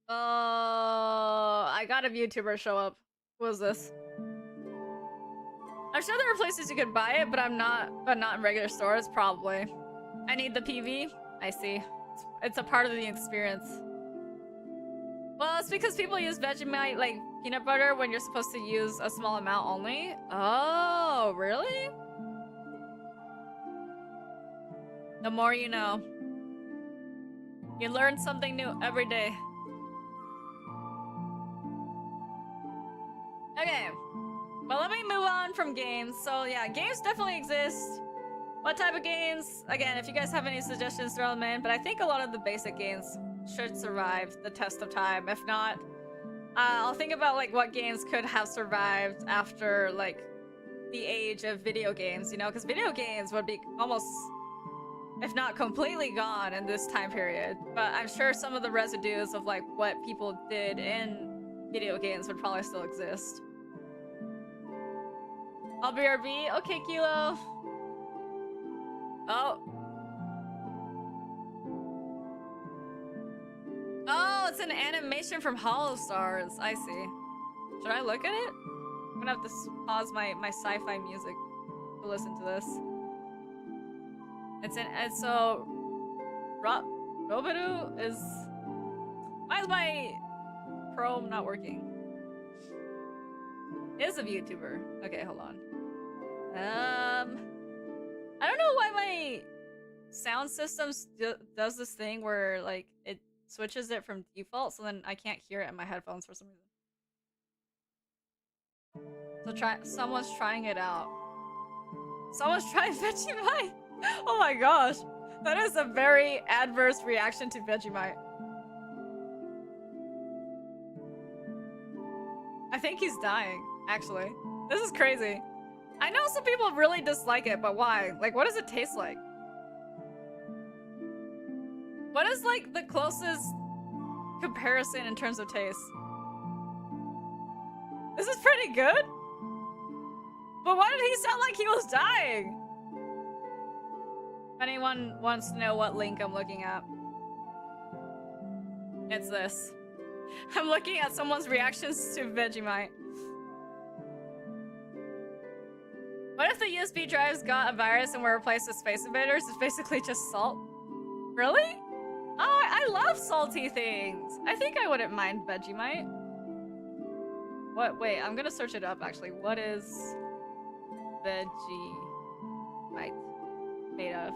[SPEAKER 1] I got a VTuber show up. What was this? I'm sure there are places you could buy it, but not in regular stores, probably. I need the PV. I see. It's a part of the experience. Well, it's because people use Vegemite like peanut butter when you're supposed to use a small amount only. Oh, really? The more you know. You learn something new every day. Okay. Well, let me move on from games. So yeah, games definitely exist. What type of games? Again, if you guys have any suggestions, throw them in. But I think a lot of the basic games should survive the test of time. If not, I'll think about like what games could have survived after like the age of video games, you know? Because video games would be almost if not completely gone in this time period. But I'm sure some of the residues of like what people did in video games would probably still exist. I'll BRB. Okay, Kilo. Oh. Oh, it's an animation from Hollow Stars. I see. Should I look at it? I'm gonna have to pause my sci-fi music to listen to this. It's so Roboru is. Why is my Chrome not working? Is a VTuber. Okay, hold on. I don't know why my sound system does this thing where like it switches it from default, so then I can't hear it in my headphones for some reason. So someone's trying it out. Someone's trying Vegemite. Oh my gosh, that is a very adverse reaction to Vegemite. I think he's dying, actually. This is crazy. I know some people really dislike it, but why? Like, what does it taste like? What is, like, the closest comparison in terms of taste? This is pretty good? But why did he sound like he was dying? If anyone wants to know what link I'm looking at, it's this. I'm looking at someone's reactions to Vegemite. What if the USB drives got a virus and were replaced with Space Invaders? It's basically just salt. Really? Oh, I love salty things. I think I wouldn't mind Vegemite. What? Wait, I'm gonna search it up actually. What is Vegemite made of?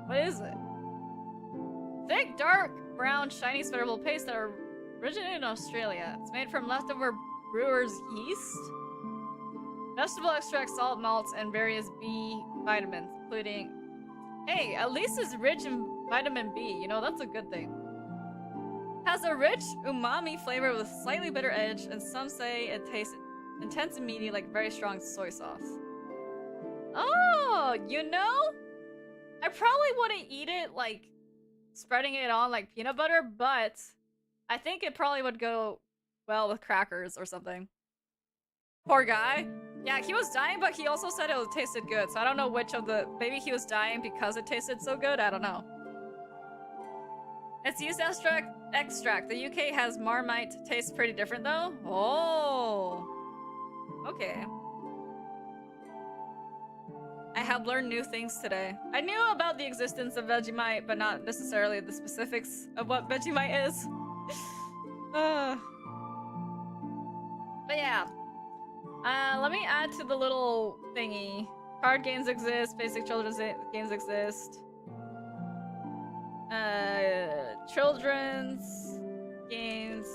[SPEAKER 1] What is it? Thick, dark, brown, shiny, spreadable paste that originated in Australia. It's made from leftover brewer's yeast, vegetable extract, salt, malts, and various B vitamins, including... Hey, at least it's rich in vitamin B. You know, that's a good thing. Has a rich umami flavor with slightly bitter edge, and some say it tastes intense and meaty like very strong soy sauce. Oh, you know? I probably wouldn't eat it like spreading it on like peanut butter, but I think it probably would go well with crackers or something. Poor guy. Yeah, he was dying, but he also said it tasted good, so I don't know which of the... Maybe he was dying because it tasted so good? I don't know. It's yeast extract. The UK has Marmite. Tastes pretty different, though. Oh. Okay. I have learned new things today. I knew about the existence of Vegemite, but not necessarily the specifics of what Vegemite is. But yeah. Let me add to the little thingy. Card games exist, basic children's games exist. Children's games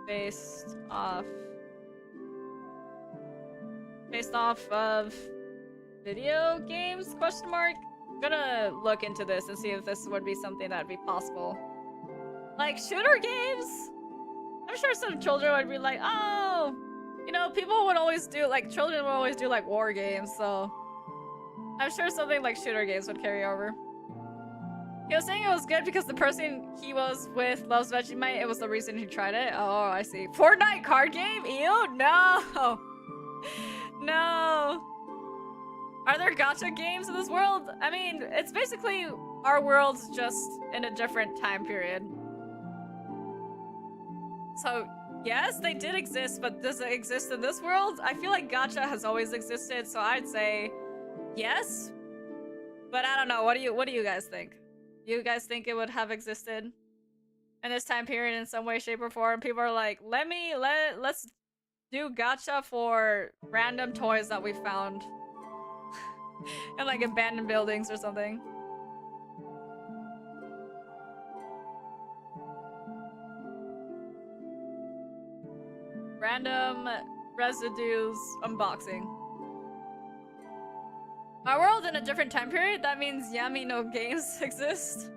[SPEAKER 1] based off of video games, question mark? I'm gonna look into this and see if this would be something that'd be possible. Like shooter games? I'm sure some children would be like, oh, you know, people would always do, like, children would always do, like, war games, so... I'm sure something like shooter games would carry over. He was saying it was good because the person he was with loves Vegemite. It was the reason he tried it. Oh, I see. Fortnite card game? Ew, no! No! Are there gacha games in this world? I mean, it's basically our world's just in a different time period. So... yes, they did exist, but does it exist in this world? I feel like gacha has always existed, so I'd say yes. But I don't know. What do you guys think? Do you guys think it would have existed in this time period in some way, shape, or form? People are like, let's do gacha for random toys that we found in like abandoned buildings or something. Random residues unboxing. Our world in a different time period? That means Yami no games exist.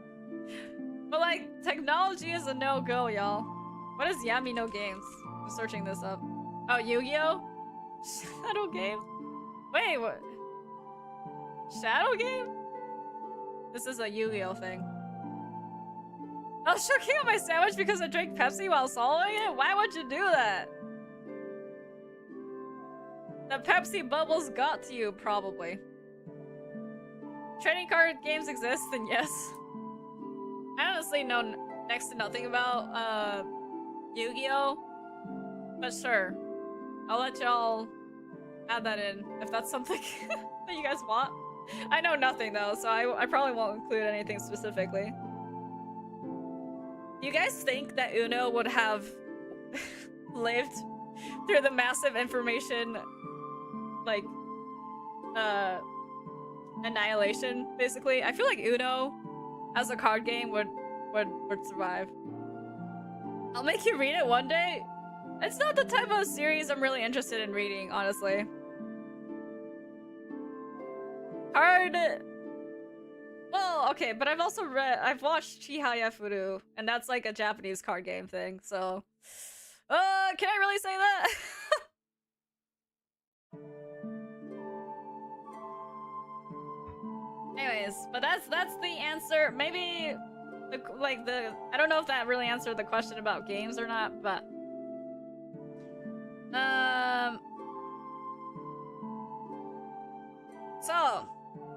[SPEAKER 1] But like, technology is a no-go, y'all. What is Yami no games? I'm searching this up. Oh, Yu-Gi-Oh? Shadow game? Wait, what? Shadow game? This is a Yu-Gi-Oh thing. I was choking on my sandwich because I drank Pepsi while swallowing it? Why would you do that? The Pepsi bubbles got to you, probably. Trading card games exist, then yes. I honestly know next to nothing about Yu-Gi-Oh! But sure. I'll let y'all add that in if that's something that you guys want. I know nothing though, so I probably won't include anything specifically. You guys think that Uno would have lived through the massive information, like, annihilation, basically? I feel like Uno, as a card game, would survive. I'll make you read it one day. It's not the type of series I'm really interested in reading, honestly. Hard. Well, okay, but I've also I've watched Chihaya Furu, and that's like a Japanese card game thing, so... can I really say that? Anyways, but that's the answer. Maybe, I don't know if that really answered the question about games or not, but... So,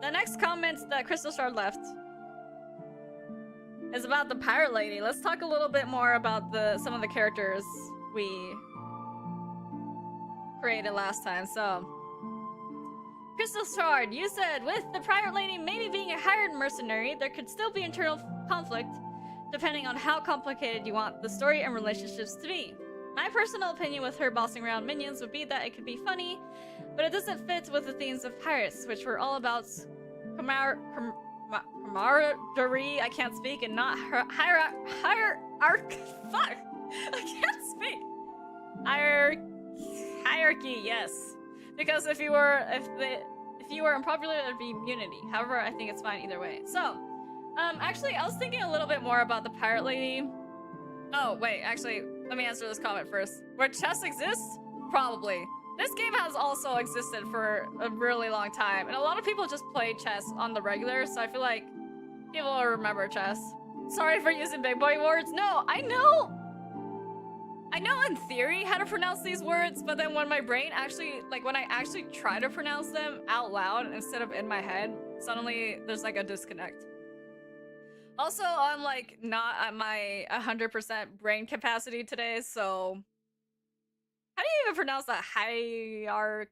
[SPEAKER 1] the next comment that Crystal Shard left is about the pirate lady. Let's talk a little bit more about some of the characters we created last time. So, Crystal Shard, you said with the pirate lady maybe being a hired mercenary, there could still be internal conflict depending on how complicated you want the story and relationships to be. My personal opinion with her bossing around minions would be that it could be funny, but it doesn't fit with the themes of pirates, which were all about camaraderie, I can't speak, and not fuck! I can't speak! Hierarchy, yes. Because if you were unpopular, there'd be immunity. However, I think it's fine either way. So, actually, I was thinking a little bit more about the pirate lady. Oh, wait, actually, let me answer this comment first. Where chess exists? Probably. This game has also existed for a really long time, and a lot of people just play chess on the regular, so I feel like people will remember chess. Sorry for using big boy words. No, I know in theory how to pronounce these words, but then when my brain actually, when I actually try to pronounce them out loud instead of in my head, suddenly there's like a disconnect. Also, I'm like not at my 100% brain capacity today, so how do you even pronounce that? Hierarchical.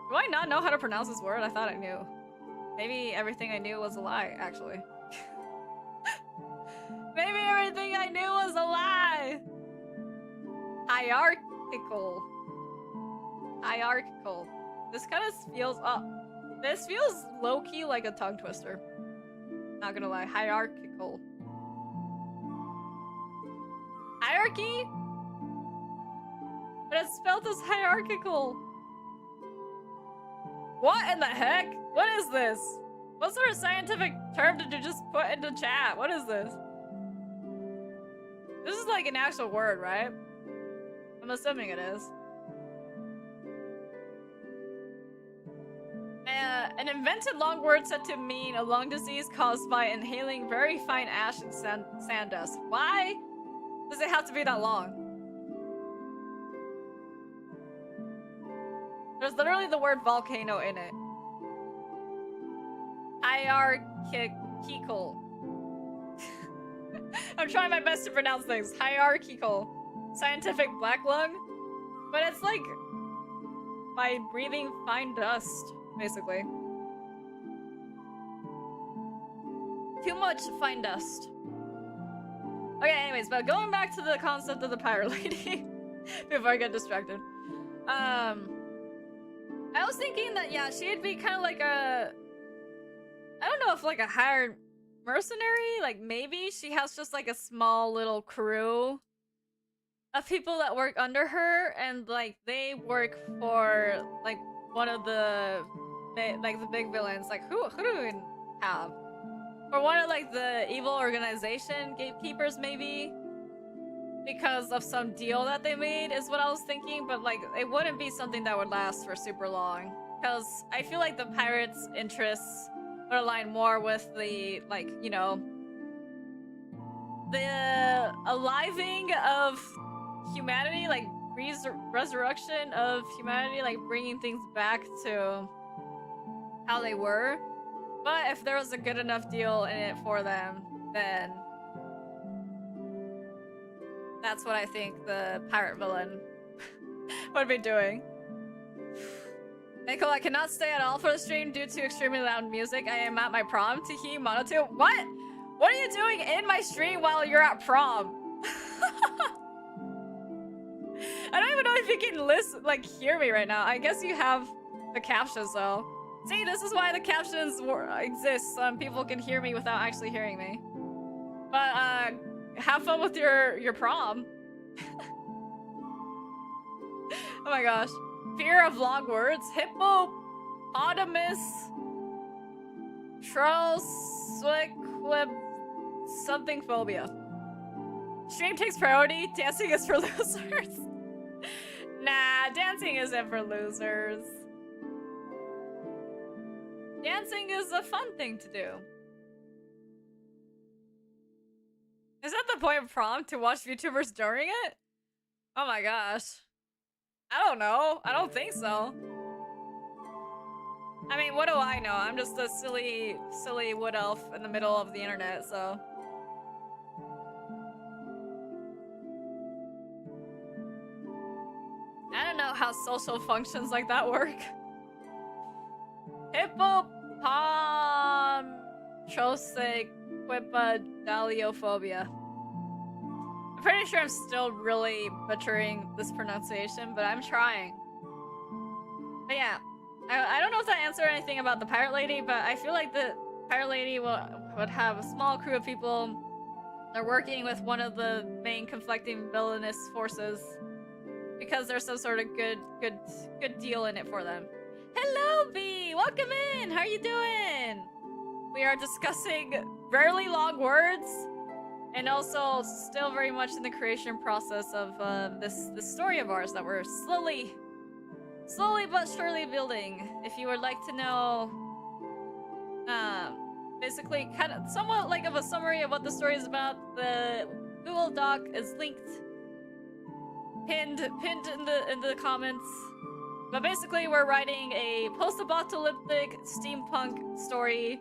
[SPEAKER 1] Do I not know how to pronounce this word? I thought I knew. Maybe everything I knew was a lie, actually. Maybe everything I knew was a lie! Hierarchical. Hierarchical. This kind of feels... this feels low-key like a tongue twister. Not gonna lie. Hierarchical. Hierarchy? But it's spelled as hierarchical. What in the heck? What is this? What sort of scientific term did you just put into chat? What is this? This is like an actual word, right? I'm assuming it is. An invented long word said to mean a lung disease caused by inhaling very fine ash and sand dust. Why does it have to be that long? There's literally the word volcano in it. Hierarchical. I'm trying my best to pronounce things. Hierarchical. Scientific black lung. But it's like by breathing fine dust, basically. Too much fine dust. Okay, anyways, but going back to the concept of the pirate lady before I get distracted. I was thinking that, yeah, she'd be kind of like a... I don't know if like a hired mercenary, like maybe she has just like a small little crew of people that work under her, and like they work for like one of the big villains. Like who do we have? Or one of like the evil organization gatekeepers, maybe, because of some deal that they made is what I was thinking. But like it wouldn't be something that would last for super long, because I feel like the pirates' interests would align more with the, like, you know, the aliving of humanity, like resurrection of humanity, like bringing things back to how they were. But if there was a good enough deal in it for them, then that's what I think the pirate villain would be doing. Nico, I cannot stay at all for the stream due to extremely loud music. I am at my prom. Teehee, Mono2. What? What are you doing in my stream while you're at prom? I don't even know if you can listen, like, hear me right now. I guess you have the captions, though. See, this is why the captions exist, so people can hear me without actually hearing me. But, have fun with your prom. Oh my gosh. Fear of long words. Hippopotamus. Troswiquib. Something phobia. Stream takes priority. Dancing is for losers. Nah, dancing isn't for losers. Dancing is a fun thing to do. Is that the point of prom? To watch VTubers during it? Oh my gosh. I don't know. I don't think so. I mean, what do I know? I'm just a silly wood elf in the middle of the internet, so. I don't know how social functions like that work. Hippopomtrosequipedaliophobia. I'm pretty sure I'm still really butchering this pronunciation, but I'm trying. But yeah, I don't know if that answered anything about the pirate lady, but I feel like the pirate lady would have a small crew of people. They're working with one of the main conflicting villainous forces because there's some sort of good deal in it for them. Hello, B! Welcome in! How are you doing? We are discussing rarely long words, and also still very much in the creation process of this story of ours that we're slowly but surely building. If you would like to know, basically kind of somewhat like of a summary of what the story is about, the Google Doc is linked, pinned in the comments. But basically, we're writing a post-apocalyptic steampunk story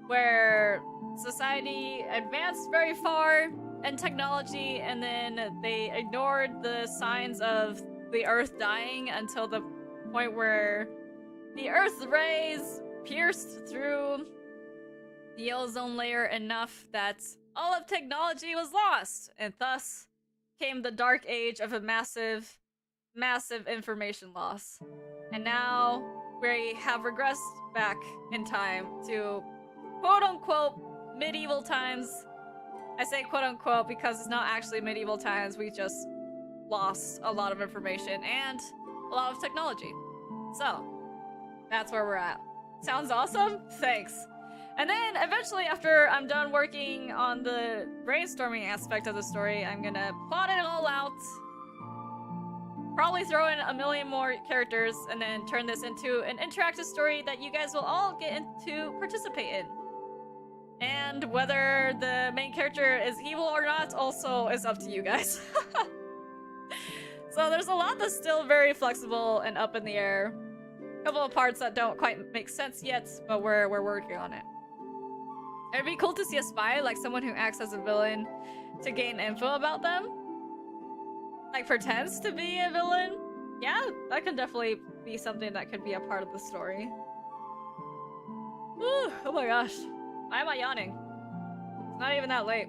[SPEAKER 1] where society advanced very far in technology, and then they ignored the signs of the Earth dying until the point where the Earth's rays pierced through the ozone layer enough that all of technology was lost, and thus came the dark age of a massive information loss. And now we have regressed back in time to quote-unquote medieval times. I say quote-unquote because it's not actually medieval times. We just lost a lot of information and a lot of technology. So that's where we're at. Sounds awesome? Thanks. And then eventually, after I'm done working on the brainstorming aspect of the story, I'm gonna plot it all out, probably throw in a million more characters, and then turn this into an interactive story that you guys will all get to participate in. And whether the main character is evil or not also is up to you guys. So there's a lot that's still very flexible and up in the air. A couple of parts that don't quite make sense yet, but we're working on it. It'd be cool to see a spy, like someone who acts as a villain to gain info about them. Like pretends to be a villain. Yeah, that could definitely be something that could be a part of the story. Whew, oh my gosh. Why am I yawning? It's not even that late.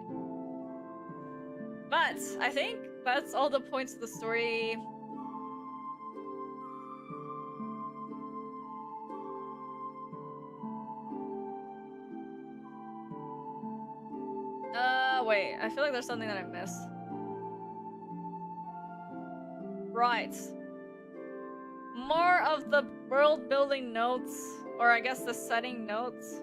[SPEAKER 1] But I think that's all the points of the story. Wait, I feel like there's something that I missed. Right. More of the world building notes, or I guess the setting notes.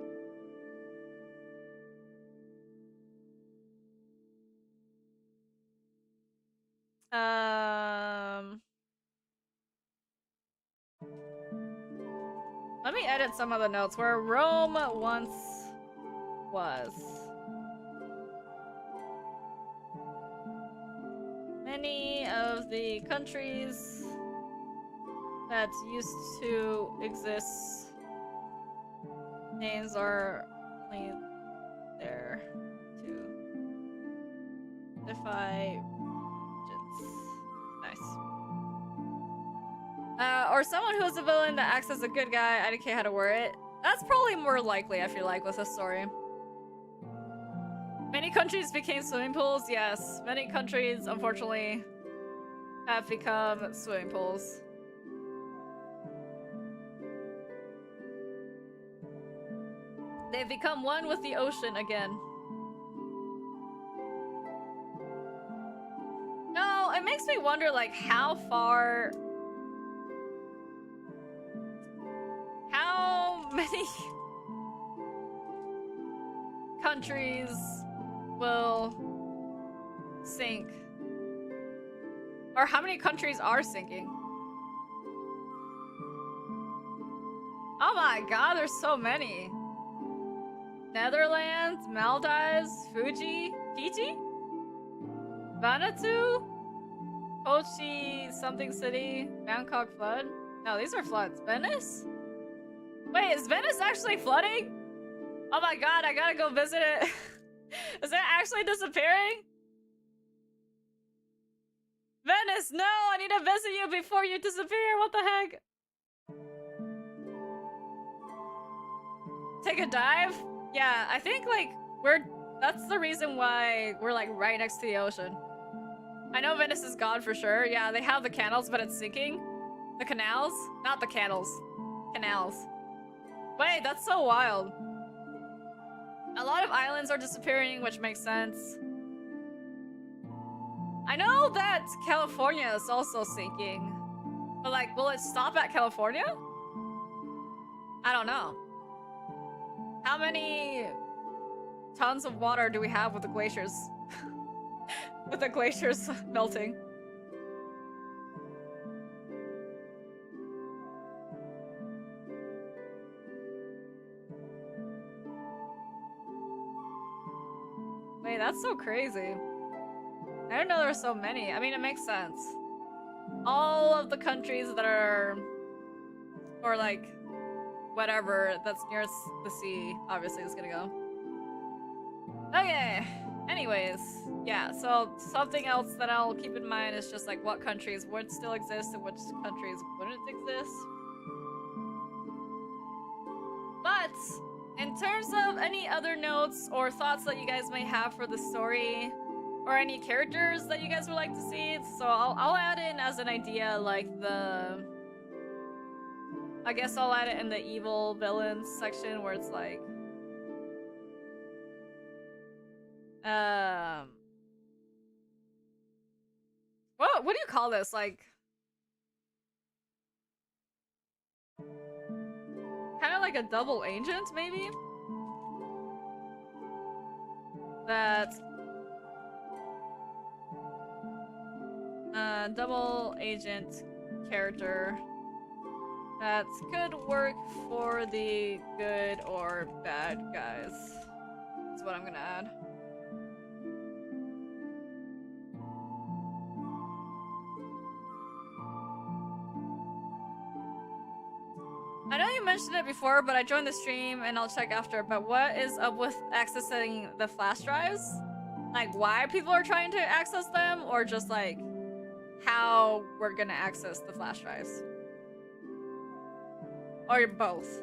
[SPEAKER 1] me edit some of the notes. Where Rome once was. Many of the countries that used to exist, names are only there to defy regions. Nice. Or someone who is a villain that acts as a good guy. IDK how to word it. That's probably more likely, I feel like, with this story. Many countries became swimming pools. Yes, many countries, unfortunately, have become swimming pools. They've become one with the ocean again. No, it makes me wonder, like, how far... How many countries will sink? Or how many countries are sinking? Oh my god, there's so many. Netherlands, Maldives, Fiji, Vanuatu, Kochi, something city, Bangkok flood. No, these are floods. Venice? Wait, is Venice actually flooding? Oh my god, I gotta go visit it. Is it actually disappearing? Venice, no, I need to visit you before you disappear. What the heck? Take a dive? Yeah, I think like that's the reason why we're like right next to the ocean. I know Venice is gone for sure. Yeah, they have the canals, but it's sinking. The canals? Not the canals. Canals. Wait, that's so wild. A lot of islands are disappearing, which makes sense. I know that California is also sinking. But like, will it stop at California? I don't know. How many tons of water do we have with the glaciers? With the glaciers melting. Wait, that's so crazy. I didn't know there were so many. I mean, it makes sense. All of the countries that are... Or like... whatever that's near the sea, obviously, is gonna go. Okay. Anyways, yeah, so something else that I'll keep in mind is just like what countries would still exist and which countries wouldn't exist. But in terms of any other notes or thoughts that you guys may have for the story, or any characters that you guys would like to see, so I'll add in as an idea like the... I guess I'll add it in the evil villains section where it's like... What do you call this? Like... Kind of like a double agent, maybe? That... double agent character... that could work for the good or bad guys. That's what I'm gonna add. I know you mentioned it before, but I joined the stream and I'll check after. But what is up with accessing the flash drives? Like, why people are trying to access them, or just like how we're gonna access the flash drives? Or both?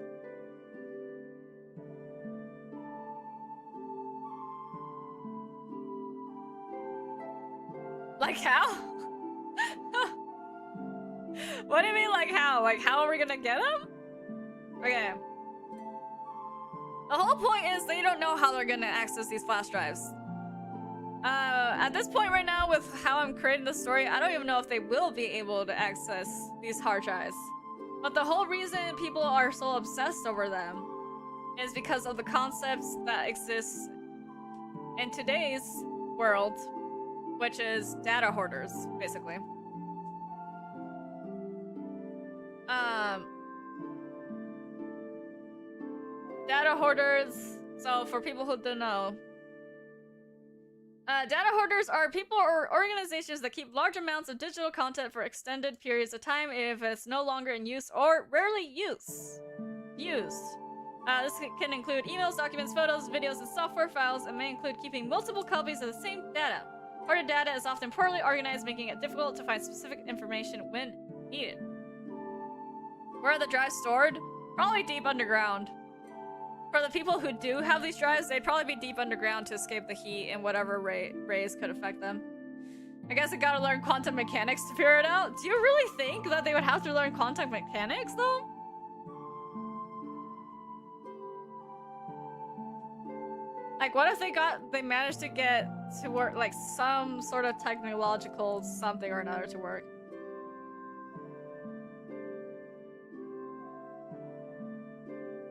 [SPEAKER 1] Like how? What do you mean like how? Like how are we gonna get them? Okay. The whole point is they don't know how they're gonna access these flash drives. At this point right now, with how I'm creating the story, I don't even know if they will be able to access these hard drives. But the whole reason people are so obsessed over them is because of the concepts that exist in today's world, which is data hoarders, basically. Data hoarders. So for people who don't know, data hoarders are people or organizations that keep large amounts of digital content for extended periods of time if it's no longer in use or rarely used. This can include emails, documents, photos, videos, and software files, and may include keeping multiple copies of the same data. Hoarded data is often poorly organized, making it difficult to find specific information when needed. Where are the drives stored? Probably deep underground. For the people who do have these drives, they'd probably be deep underground to escape the heat and whatever rays could affect them. I guess I gotta learn quantum mechanics to figure it out. Do you really think that they would have to learn quantum mechanics, though? Like, what if they managed to get to work, like, some sort of technological something or another to work?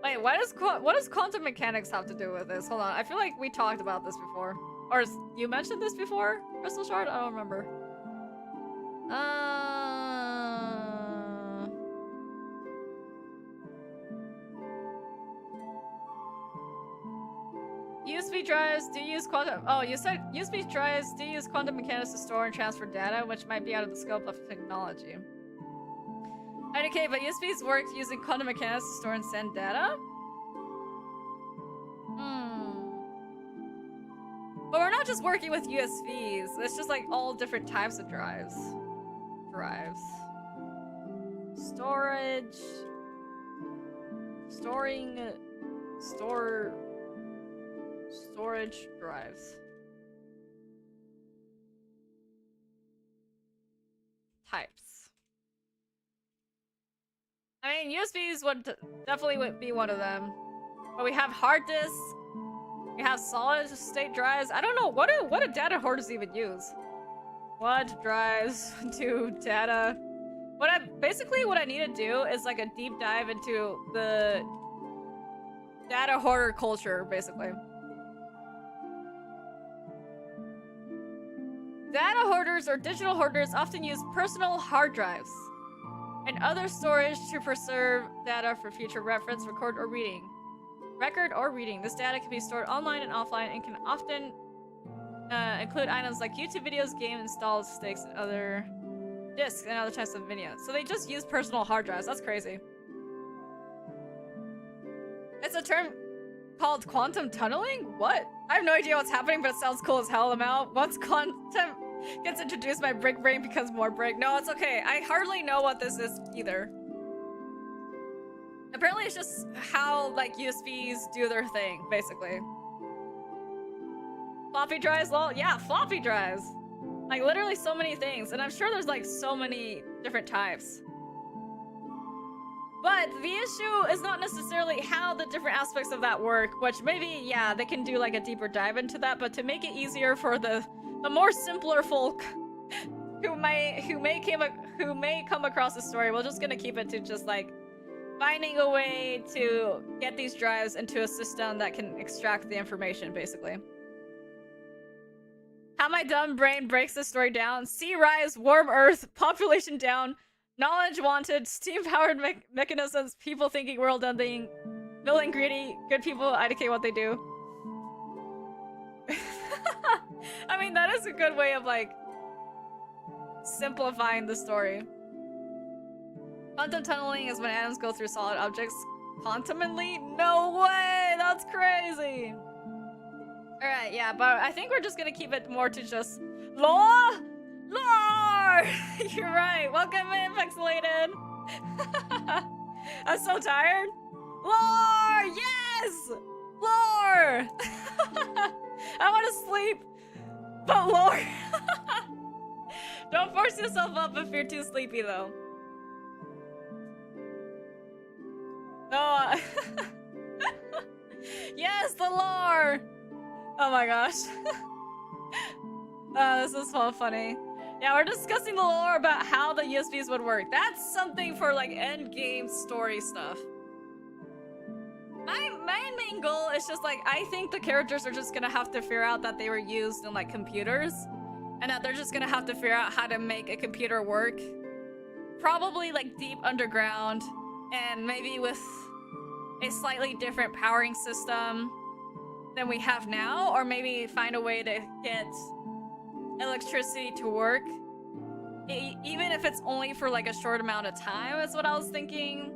[SPEAKER 1] Wait, what does quantum mechanics have to do with this? Hold on, I feel like we talked about this before. Or you mentioned this before, Crystal Shard? I don't remember. USB drives do use quantum. Oh, you said USB drives do use quantum mechanics to store and transfer data, which might be out of the scope of technology. Okay, but USBs work using quantum mechanics to store and send data? But we're not just working with USBs. It's just like all different types of drives. Storage. Storage drives. Types. I mean, USBs would definitely be one of them. But we have hard disks. We have solid state drives. I don't know, what do data hoarders even use? What drives to data? Basically what I need to do is like a deep dive into the data hoarder culture, basically. Data hoarders or digital hoarders often use personal hard drives and other storage to preserve data for future reference, record, or reading. This data can be stored online and offline and can often include items like YouTube videos, game installs, sticks, and other discs, and other types of videos. So they just use personal hard drives. That's crazy. It's a term called quantum tunneling? What? I have no idea what's happening, but it sounds cool as hell. Once quantum gets introduced, my brick brain becomes more brick. No, it's okay. I hardly know what this is either. Apparently it's just how, like, USBs do their thing, basically. Floppy drives? Well, yeah, floppy drives. Like, literally so many things. And I'm sure there's, like, so many different types. But the issue is not necessarily how the different aspects of that work, which maybe, yeah, they can do, like, a deeper dive into that, but to make it easier for the more simpler folk who may come across the story, we're just gonna keep it to just, like, finding a way to get these drives into a system that can extract the information, basically. How my dumb brain breaks this story down. Sea rise, warm earth, population down, knowledge wanted, steam-powered mechanisms, people thinking world ending, villain greedy, good people IDK what they do. I mean, that is a good way of, like, simplifying the story. Quantum tunneling is when atoms go through solid objects quantumly? No way! That's crazy! Alright, yeah, but I think we're just gonna keep it more to just lore! Lore! You're right. Welcome in, Pixelated! I'm so tired. Lore! Yes! Lore! I want to sleep, but lore! Don't force yourself up if you're too sleepy, though. No. Yes, the lore! Oh my gosh. This is so funny. Yeah, we're discussing the lore about how the USBs would work. That's something for, like, end-game story stuff. My main goal is just, like, I think the characters are just gonna have to figure out that they were used in, like, computers. And that they're just gonna have to figure out how to make a computer work. Probably, like, deep underground. And maybe with a slightly different powering system than we have now, or maybe find a way to get electricity to work, even if it's only for like a short amount of time, is what I was thinking.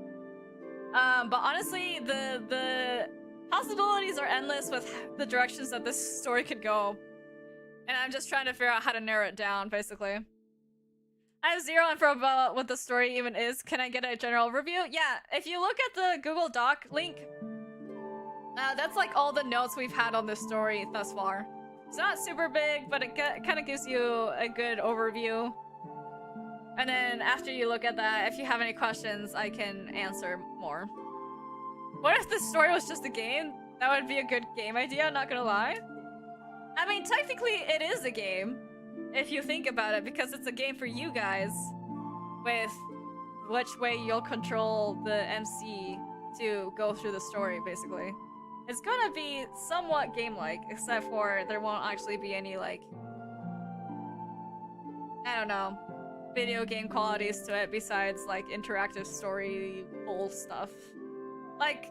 [SPEAKER 1] But honestly, the possibilities are endless with the directions that this story could go, and I'm just trying to figure out how to narrow it down, basically. I have zero info about what the story even is. Can I get a general overview? Yeah, if you look at the Google Doc link, that's like all the notes we've had on this story thus far. It's not super big, but it kind of gives you a good overview. And then after you look at that, if you have any questions, I can answer more. What if this story was just a game? That would be a good game idea, not gonna lie. I mean, technically it is a game, if you think about it, because it's a game for you guys with which way you'll control the MC to go through the story, basically. It's gonna be somewhat game-like, except for there won't actually be any, like, I don't know, video game qualities to it besides, like, interactive story-full stuff. Like,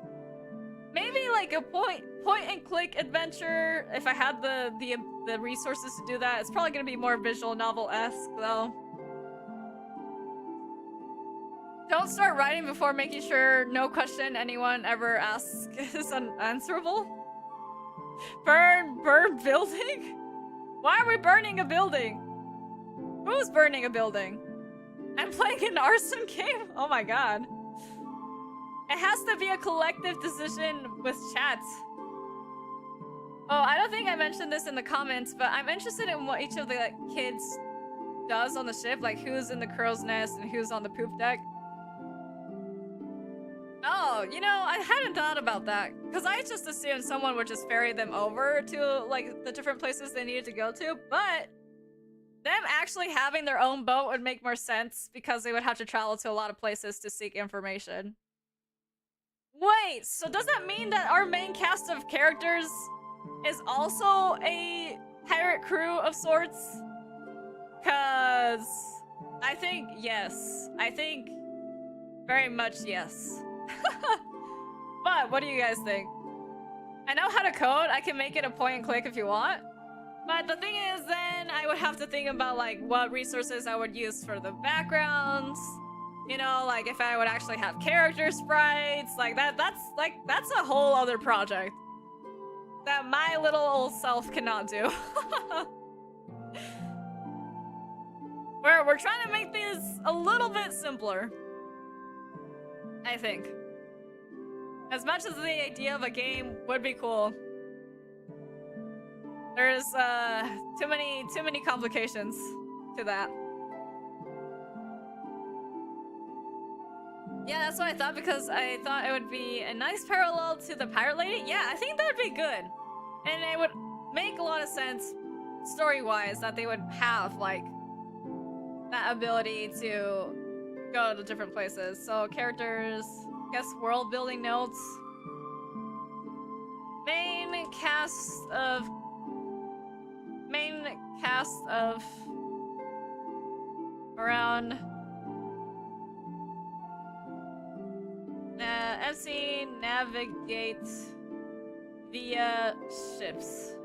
[SPEAKER 1] maybe, like, a point-and-click adventure, if I had the resources to do that. It's probably gonna be more visual novel-esque, though. Don't start writing before making sure no question anyone ever asks is unanswerable. Burn building? Why are we burning a building? Who's burning a building? I'm playing an arson game? Oh my god. It has to be a collective decision with chat. Oh, I don't think I mentioned this in the comments, but I'm interested in what each of the kids does on the ship, like who's in the crow's nest and who's on the poop deck. Oh, you know, I hadn't thought about that, because I just assumed someone would just ferry them over to, like, the different places they needed to go to, but them actually having their own boat would make more sense, because they would have to travel to a lot of places to seek information. Wait, so does that mean that our main cast of characters is also a pirate crew of sorts? Because I think yes. I think very much yes. But what do you guys think? I know how to code. I can make it a point and click if you want. But the thing is, then I would have to think about like what resources I would use for the backgrounds. You know, like if I would actually have character sprites, like that's a whole other project that my little old self cannot do. We're trying to make these a little bit simpler, I think. As much as the idea of a game would be cool, there's too many complications to that. Yeah, that's what I thought, because I thought it would be a nice parallel to the Pirate Lady. Yeah, I think that would be good. And it would make a lot of sense story-wise that they would have, like, that ability to go to different places. So, characters, I guess world-building notes. Main cast of around MC navigate via ships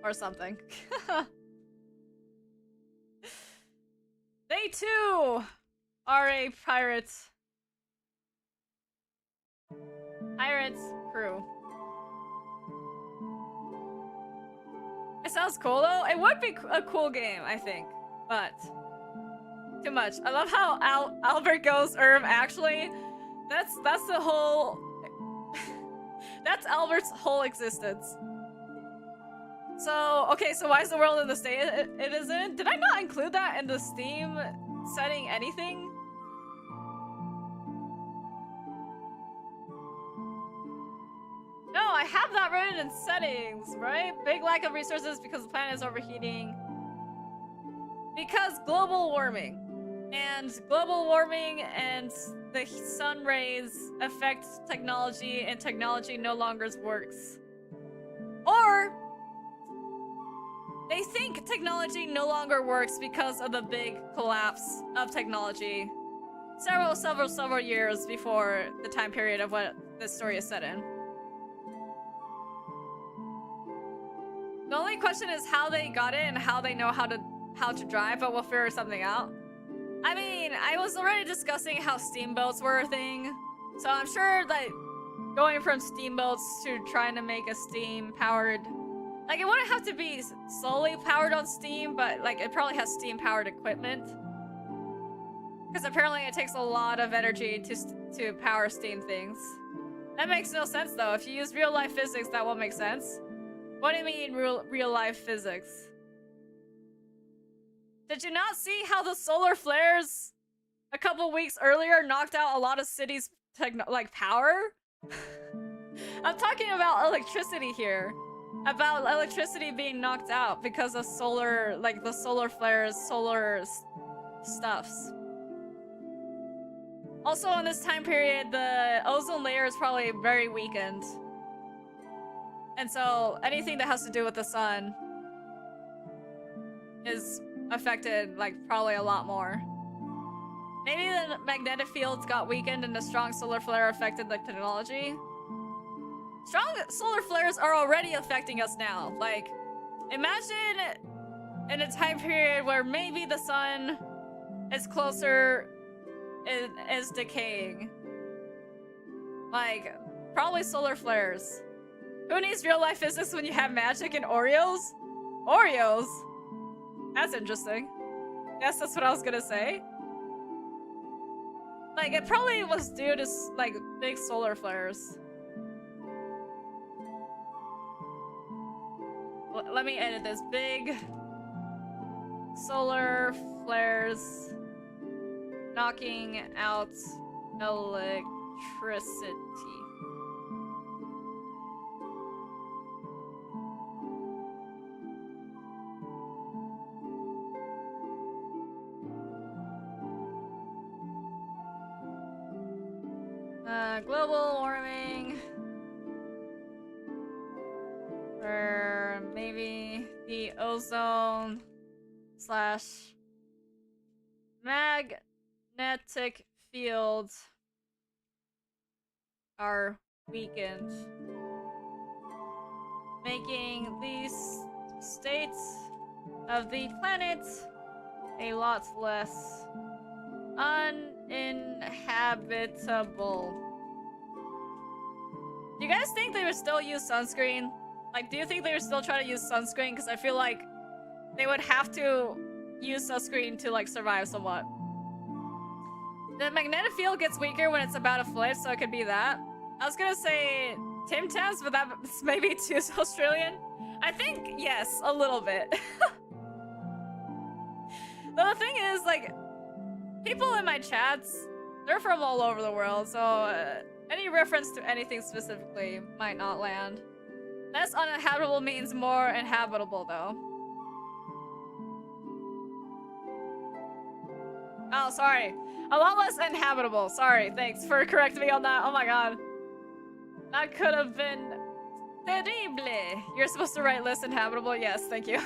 [SPEAKER 1] or something. They too are a pirate crew. It sounds cool though. It would be a cool game, I think, but too much. I love how Albert goes actually. That's the whole. That's Albert's whole existence. So okay, so why is the world in the state it is in? Did I not include that in the Steam setting anything? No, I have that written in settings, right? Big lack of resources because the planet is overheating. Because global warming. And global warming and the sun rays affect technology, and technology no longer works. Or they think technology no longer works because of the big collapse of technology. several years before the time period of what this story is set in. The only question is how they got it and how they know how to drive, but we'll figure something out. I mean, I was already discussing how steamboats were a thing, so I'm sure that going from steamboats to trying to make a steam-powered... Like, it wouldn't have to be solely powered on steam, but, like, it probably has steam-powered equipment. Because apparently it takes a lot of energy to power steam things. That makes no sense, though. If you use real-life physics, that won't make sense. What do you mean, real-life physics? Did you not see how the solar flares a couple weeks earlier knocked out a lot of cities' power? I'm talking about electricity here. About electricity being knocked out because of solar, like the solar flares, solar stuffs. Also, in this time period, the ozone layer is probably very weakened. And so, anything that has to do with the sun is affected, like, probably a lot more. Maybe the magnetic fields got weakened and the strong solar flare affected the technology. Strong solar flares are already affecting us now. Like, imagine in a time period where maybe the sun is closer, is decaying. Like, probably solar flares. Who needs real-life physics when you have magic and Oreos? Oreos? That's interesting. Yes, that's what I was gonna say. Like, it probably was due to, like, big solar flares. Let me edit this. Big solar flares knocking out electricity. Global warming. Or maybe the ozone / magnetic fields are weakened, making these states of the planet a lot less uninhabitable. Do you guys think they would still use sunscreen? Like, do you think they would still try to use sunscreen? Because I feel like they would have to use sunscreen to, like, survive somewhat. The magnetic field gets weaker when it's about to flip, so it could be that. I was gonna say Tim Tams, but that's maybe too Australian. I think, yes, a little bit. But the thing is, like, people in my chats, they're from all over the world, so any reference to anything specifically might not land. Less uninhabitable means more inhabitable, though. Oh, sorry. A lot less inhabitable. Sorry, thanks for correcting me on that. Oh my god. That could have been terrible. You're supposed to write less inhabitable? Yes, thank you.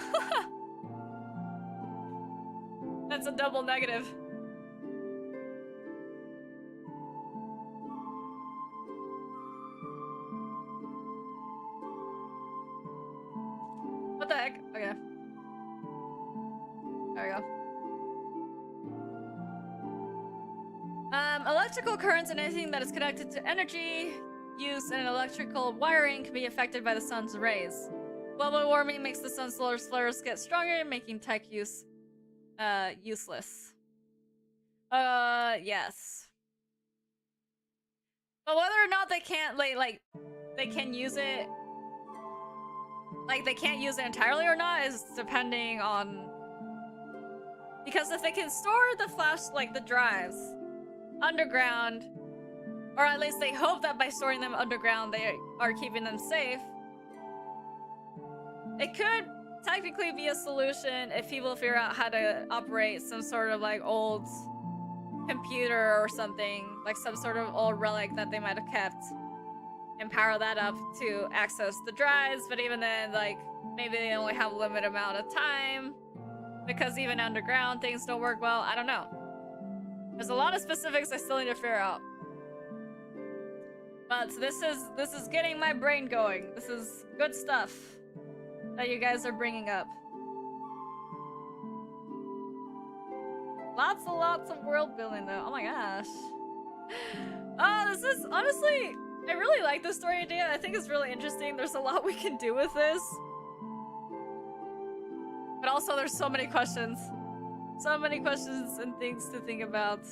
[SPEAKER 1] That's a double negative. What the heck? Okay. There we go. Electrical currents and anything that is connected to energy use in electrical wiring can be affected by the sun's rays. Global warming makes the sun's solar flares get stronger, making tech use useless. Yes. But whether or not they can't, like they can use it, like they can't use it entirely or not is depending on, because if they can store the flash, like the drives underground, or at least they hope that by storing them underground they are keeping them safe, it could technically be a solution if people figure out how to operate some sort of like old computer or something, like some sort of old relic that they might have kept, and power that up to access the drives. But even then, like, maybe they only have a limited amount of time because even underground things don't work well. I don't know. There's a lot of specifics I still need to figure out. But this is getting my brain going. This is good stuff that you guys are bringing up. Lots of world building though. Oh my gosh. Oh, this is honestly, I really like this story idea. I think it's really interesting. There's a lot we can do with this. But also there's so many questions. So many questions and things to think about.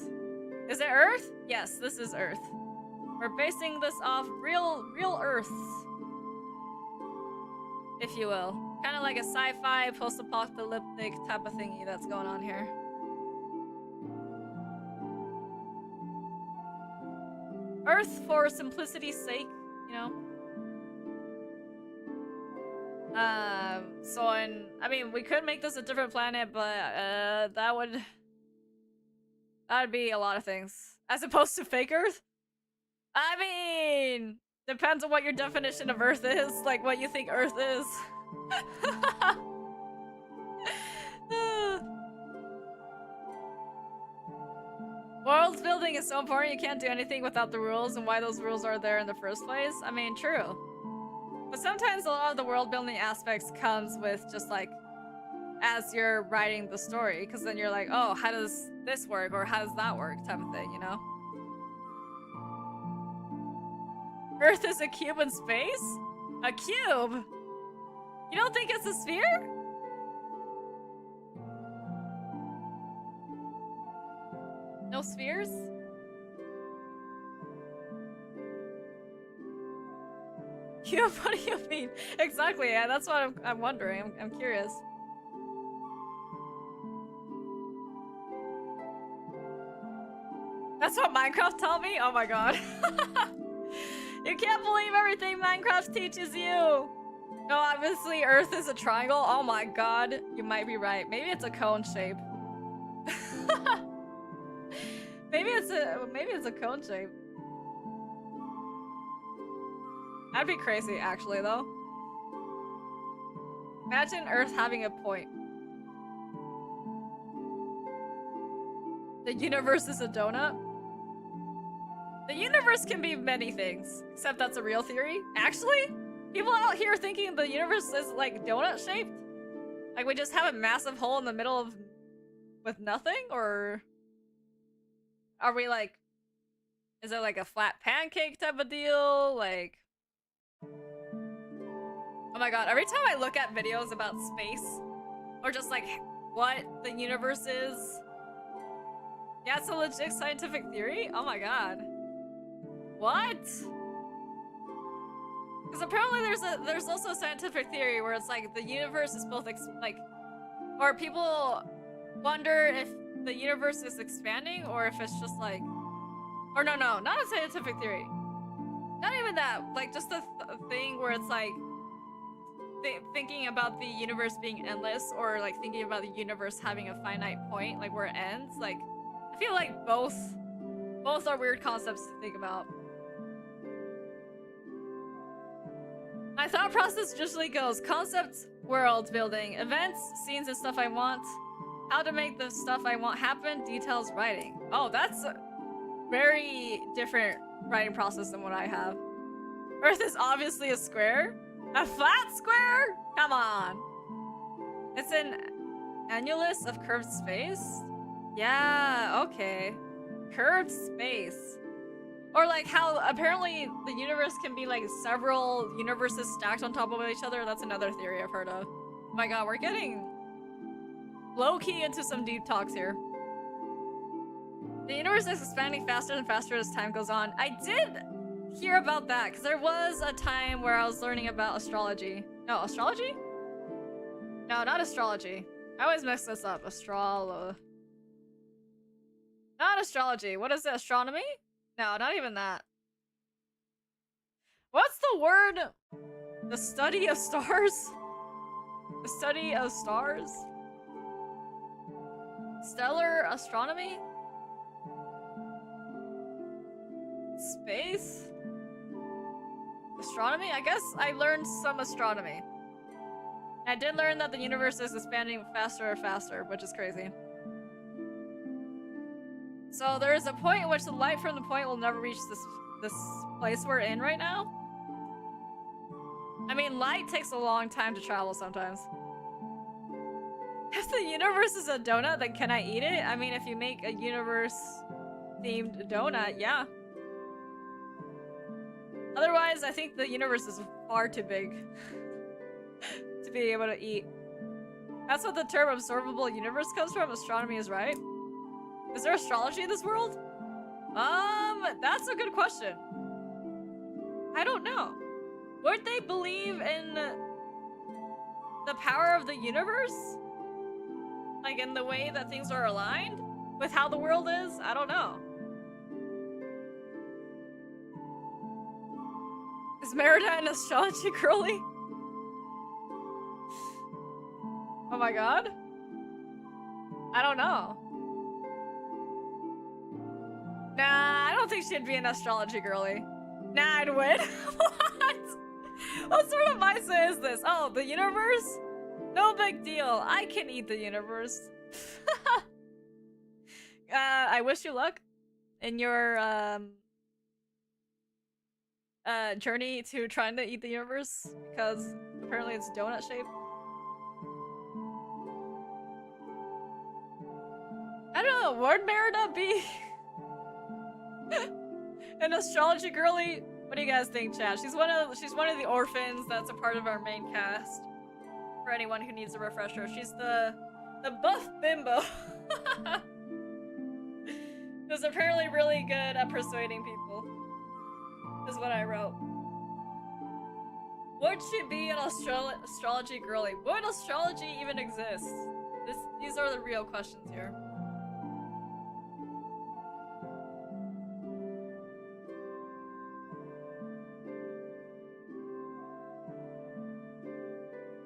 [SPEAKER 1] Is it Earth? Yes, this is Earth. We're basing this off real Earths, if you will. Kind of like a sci-fi, post-apocalyptic type of thingy that's going on here. Earth for simplicity's sake, you know? I mean, we could make this a different planet, but, that would be a lot of things. As opposed to fake Earth? I mean, depends on what your definition of Earth is, like what you think Earth is. World building is so important, you can't do anything without the rules and why those rules are there in the first place. I mean, true. But sometimes a lot of the world building aspects comes with just like, as you're writing the story, because then you're like, oh, how does this work or how does that work type of thing, you know? Earth is a cube in space? A cube? You don't think it's a sphere? No spheres? Cube? What do you mean? Exactly, yeah, that's what I'm wondering. I'm curious. That's what Minecraft taught me? Oh my god. You can't believe everything Minecraft teaches you! No, obviously Earth is a triangle. Oh my god, you might be right. Maybe it's a cone shape. Maybe it's a cone shape. That'd be crazy, actually, though. Imagine Earth having a point. The universe is a donut? The universe can be many things, except that's a real theory. Actually, people out here thinking the universe is like donut shaped? Like we just have a massive hole in the middle of with nothing? Or are we like, is it like a flat pancake type of deal? Like, oh my god, every time I look at videos about space or just like what the universe is, yeah, it's a legit scientific theory? Oh my god. What? Because apparently there's also a scientific theory where it's like the universe is both like, or people wonder if the universe is expanding or if it's just like, or no, not a scientific theory. Not even that, like just a thing where it's like thinking about the universe being endless or like thinking about the universe having a finite point, like where it ends. Like, I feel like both are weird concepts to think about. My thought process usually goes concept, world building, events, scenes and stuff I want, how to make the stuff I want happen, details, writing. Oh, that's a very different writing process than what I have. Earth is obviously a square. A flat square? Come on. It's an annulus of curved space? Yeah, okay. Curved space. Or like how apparently the universe can be like several universes stacked on top of each other. That's another theory I've heard of. Oh my god, we're getting low-key into some deep talks here. The universe is expanding faster and faster as time goes on. I did hear about that because there was a time where I was learning about astrology. No, astrology? No, not astrology. I always mix this up. Not astrology. What is it? Astronomy? No, not even that. What's the word? The study of stars? The study of stars? Stellar astronomy? Space? Astronomy? I guess I learned some astronomy. I did learn that the universe is expanding faster and faster, which is crazy. So there is a point in which the light from the point will never reach this place we're in right now. I mean, light takes a long time to travel sometimes. If the universe is a donut, then can I eat it? I mean, if you make a universe-themed donut, yeah. Otherwise, I think the universe is far too big to be able to eat. That's what the term observable universe comes from. Astronomy is right. Is there astrology in this world? That's a good question. I don't know. Would they believe in the power of the universe? Like in the way that things are aligned with how the world is? I don't know. Is Merida an astrology girly? Oh my god. I don't know. Nah, I don't think she'd be an astrology girly. Nah, I'd win. What? What sort of mindset is this? Oh, the universe? No big deal. I can eat the universe. I wish you luck in your journey to trying to eat the universe, because apparently it's donut shaped. I don't know, would Merida be an astrology girly? What do you guys think, chat? She's one of the orphans that's a part of our main cast. For anyone who needs a refresher, she's the buff bimbo. Who's apparently really good at persuading people. Is what I wrote. Would she be an astrology girly? Would astrology even exist? These are the real questions here.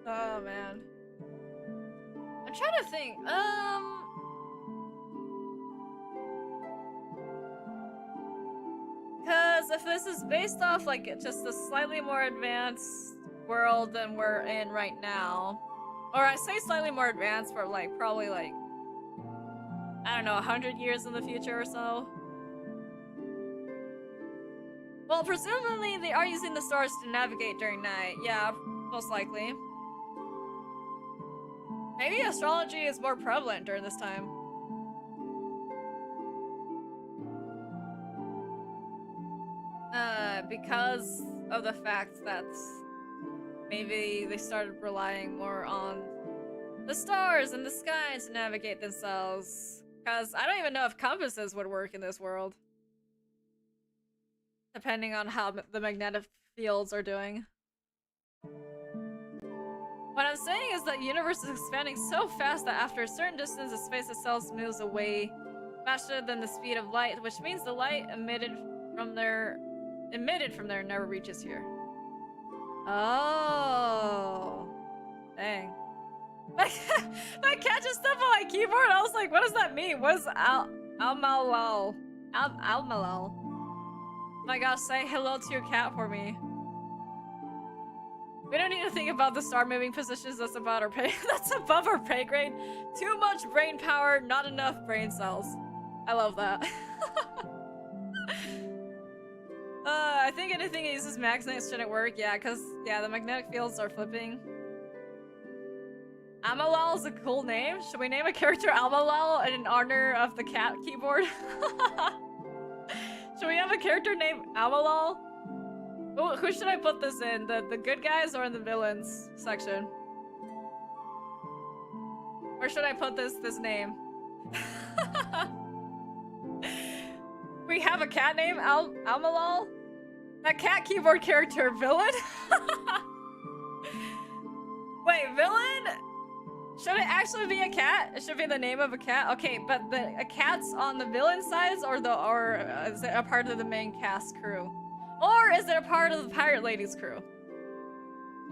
[SPEAKER 1] Oh man. I'm trying to think. Because if this is based off like just a slightly more advanced world than we're in right now, or I say slightly more advanced for like probably like, I don't know, 100 years in the future or so. Well, presumably they are using the stars to navigate during night. Yeah, most likely. Maybe astrology is more prevalent during this time. Because of the fact that maybe they started relying more on the stars and the sky to navigate themselves. Because I don't even know if compasses would work in this world. Depending on how the magnetic fields are doing. What I'm saying is that the universe is expanding so fast that after a certain distance, the space itself moves away faster than the speed of light, which means the light emitted from there never reaches here. Oh, dang! My cat just stepped on my keyboard. I was like, "What does that mean? What is Almalal? Almalal? Oh my gosh, say hello to your cat for me." We don't need to think about the star moving positions. That's about our pay. That's above our pay grade. Too much brain power, not enough brain cells. I love that. I think anything that uses magnets shouldn't work. Yeah, cause yeah, the magnetic fields are flipping. Amalal is a cool name. Should we name a character Amalal in honor of the cat keyboard? Should we have a character named Amalal? Who should I put this in? The good guys or in the villains section? Where should I put this name? We have a cat named Almalal? That cat keyboard character villain? Wait, villain? Should it actually be a cat? It should be the name of a cat? Okay, but a cat's on the villain sides or is it a part of the main cast crew? Or is it a part of the Pirate Lady's crew?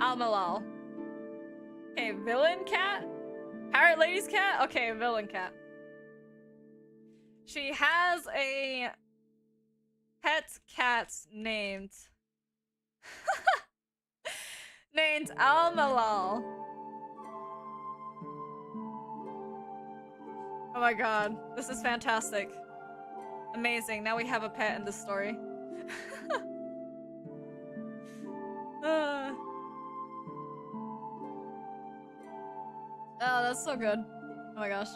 [SPEAKER 1] Almalal. Okay, villain cat? Pirate Lady's cat? Okay, villain cat. She has a pet cat named... named Almalal. Oh my god, this is fantastic. Amazing. Now we have a pet in this story. Oh, that's so good. Oh my gosh.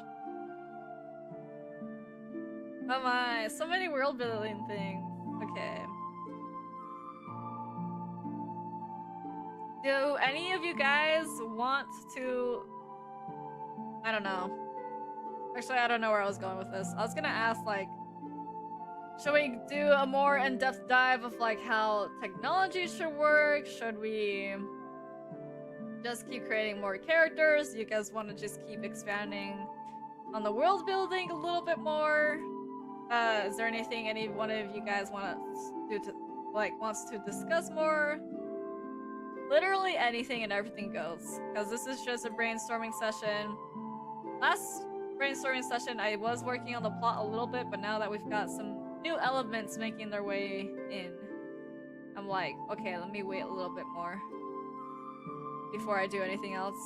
[SPEAKER 1] Oh my, so many world building things. Okay. Do any of you guys want to... I don't know. Actually, I don't know where I was going with this. I was gonna ask, like, should we do a more in-depth dive of, like, how technology should work? Should we just keep creating more characters? Do you guys want to just keep expanding on the world building a little bit more? Is there anything any one of you guys want to do wants to discuss more? Literally anything and everything goes, because this is just a brainstorming session. Last brainstorming session, I was working on the plot a little bit, but now that we've got some new elements making their way in, I'm like, okay, let me wait a little bit more before I do anything else.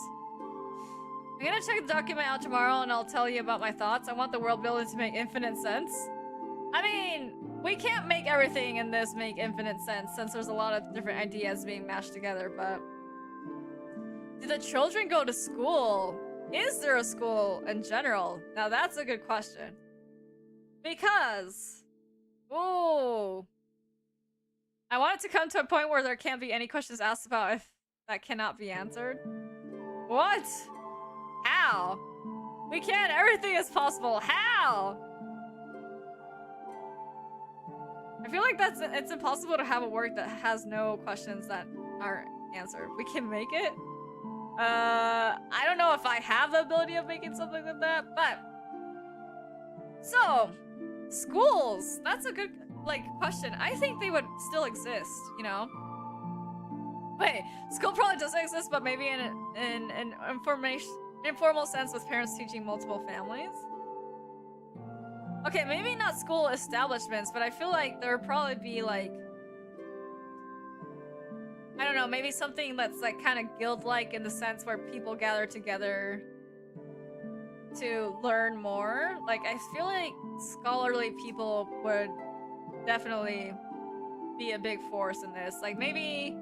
[SPEAKER 1] I'm gonna check the document out tomorrow and I'll tell you about my thoughts. I want the world building to make infinite sense. I mean, we can't make everything in this make infinite sense since there's a lot of different ideas being mashed together, but... Do the children go to school? Is there a school in general? Now that's a good question. Because... Ooh... I want it to come to a point where there can't be any questions asked about if that cannot be answered. What? How? We can't. Everything is possible. How? I feel like it's impossible to have a work that has no questions that aren't answered. We can make it. I don't know if I have the ability of making something like that, but... So, schools. That's a good, like, question. I think they would still exist, you know? Wait, school probably doesn't exist, but maybe in an informal sense with parents teaching multiple families? Okay, maybe not school establishments, but I feel like there would probably be, like... I don't know, maybe something that's, like, kind of guild-like in the sense where people gather together to learn more. Like, I feel like scholarly people would definitely be a big force in this. Like, maybe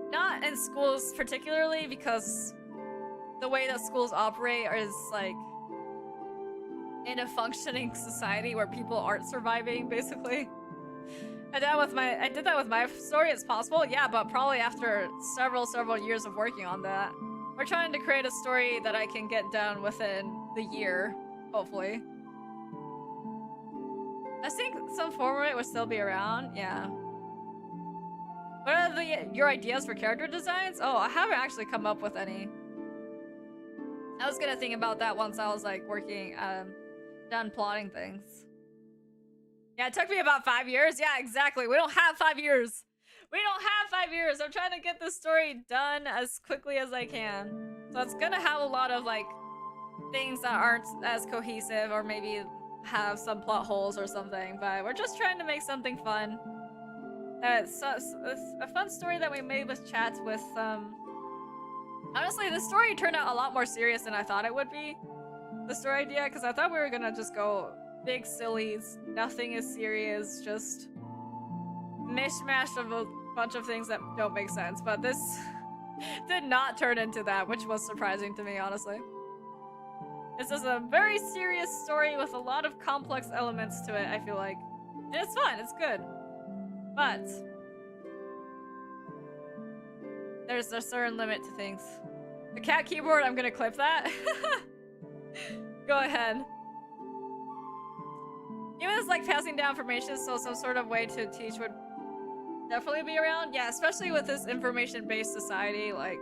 [SPEAKER 1] not in schools particularly, because the way that schools operate is, like, in a functioning society where people aren't surviving, basically. I did that with my story. It's possible, yeah, but probably after several years of working on that. We're trying to create a story that I can get done within the year, hopefully. I think some form of it would still be around, yeah. What are your ideas for character designs? Oh, I haven't actually come up with any. I was gonna think about that once I was, like, working, done plotting things. Yeah, it took me about 5 years. Yeah, exactly. We don't have 5 years. We don't have 5 years. I'm trying to get this story done as quickly as I can. So it's gonna have a lot of, like, things that aren't as cohesive or maybe have some plot holes or something. But we're just trying to make something fun. It's a fun story that we made with chats with, Honestly, the story turned out a lot more serious than I thought it would be. The story idea, because I thought we were gonna just go big sillies, nothing is serious, just mishmash of a bunch of things that don't make sense, but this did not turn into that, which was surprising to me, honestly. This is a very serious story with a lot of complex elements to it, I feel like. And it's fun, it's good. But there's a certain limit to things. The cat keyboard, I'm gonna clip that. Go ahead. Even as, like, passing down information, so some sort of way to teach would definitely be around. Yeah, especially with this information-based society, like,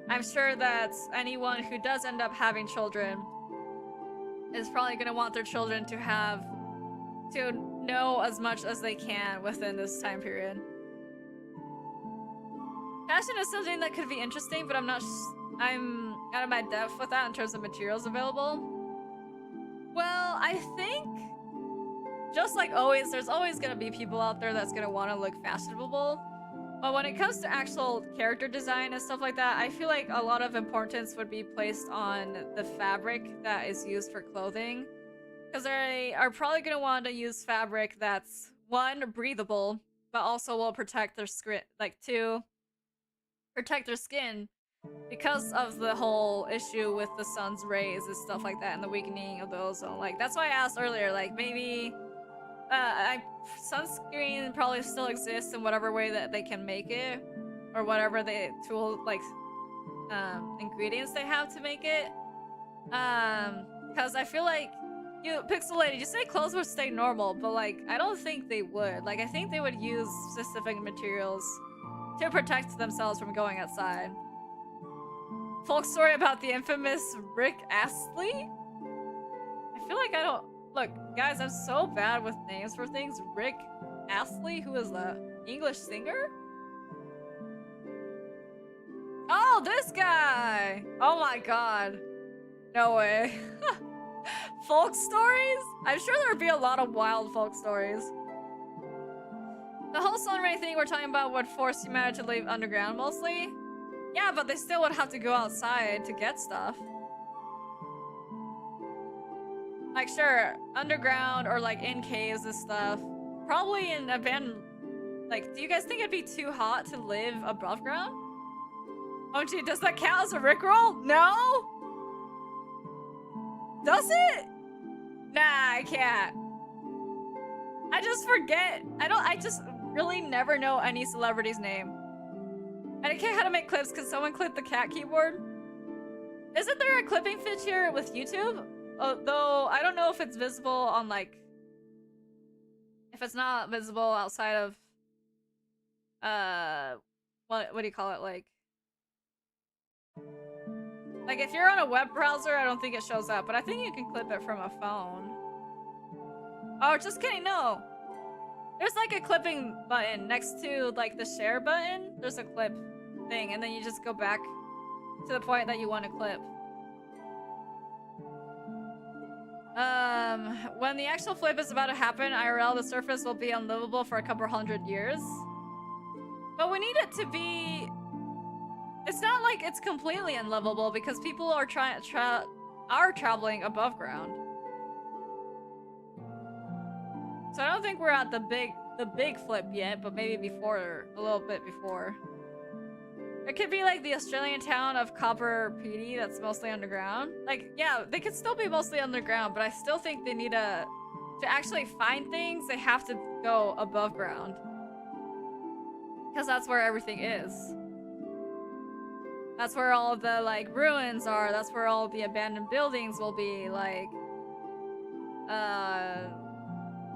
[SPEAKER 1] I'm sure that anyone who does end up having children is probably gonna want their children to know as much as they can within this time period. Fashion is something that could be interesting, but I'm out of my depth with that in terms of materials available. Well, I think, just like always, there's always gonna be people out there that's gonna want to look fashionable. But when it comes to actual character design and stuff like that, I feel like a lot of importance would be placed on the fabric that is used for clothing. Because they are probably going to want to use fabric that's, one, breathable, but also will protect their skin, like, two, protect their skin because of the whole issue with the sun's rays and stuff like that and the weakening of the ozone. Like, that's why I asked earlier, like, maybe sunscreen probably still exists in whatever way that they can make it, or whatever the tool, like, ingredients they have to make it. Because I feel like, Pixel Lady, you say clothes would stay normal, but, like, I don't think they would. Like, I think they would use specific materials to protect themselves from going outside. Folk story about the infamous Rick Astley? I feel like I don't... Look, guys, I'm so bad with names for things. Rick Astley, who is a English singer? Oh, this guy! Oh my god. No way. Folk stories? I'm sure there would be a lot of wild folk stories. The whole sun ray thing we're talking about would force humanity to live underground mostly. Yeah, but they still would have to go outside to get stuff. Like, sure, underground or like in caves and stuff. Probably in abandoned... Like, do you guys think it'd be too hot to live above ground? Oh gee, does that count as a rickroll? No? Does it? Nah, I can't. I just forget. I just really never know any celebrity's name. And I can't how to make clips. Can someone clip the cat keyboard? Isn't there a clipping feature with YouTube? Though I don't know if it's visible on, like, if it's not visible outside of what do you call it, like if you're on a web browser, I don't think it shows up, but I think you can clip it from a phone. Oh, just kidding, no. There's like a clipping button next to like the share button. There's a clip thing, and then you just go back to the point that you want to clip. When the actual flip is about to happen, IRL, the surface will be unlivable for a couple hundred years. But we need it to be... It's not like it's completely unlivable because people are traveling above ground. So I don't think we're at the big flip yet, but maybe before, a little bit before. It could be like the Australian town of Copper PD that's mostly underground. Like, yeah, they could still be mostly underground, but I still think they need to actually find things, they have to go above ground. Because that's where everything is. That's where all the, like, ruins are. That's where all the abandoned buildings will be, like,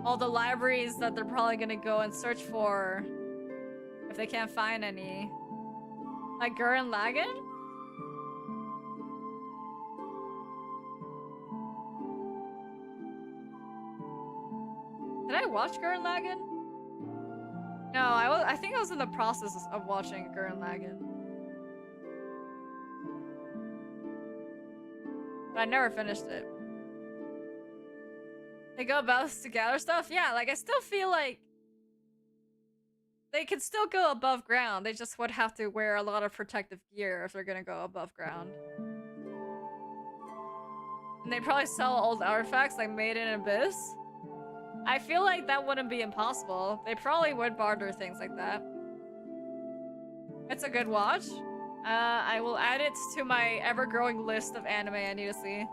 [SPEAKER 1] all the libraries that they're probably gonna go and search for if they can't find any. Like Gurren Lagann? Did I watch Gurren Lagann? No, I think I was in the process of watching Gurren Lagann. But I never finished it. They go about to gather stuff? Yeah, like I still feel like they could still go above ground. They just would have to wear a lot of protective gear if they're gonna go above ground. And they probably sell old artifacts like Made in Abyss. I feel like that wouldn't be impossible. They probably would barter things like that. It's a good watch. I will add it to my ever-growing list of anime I need to see.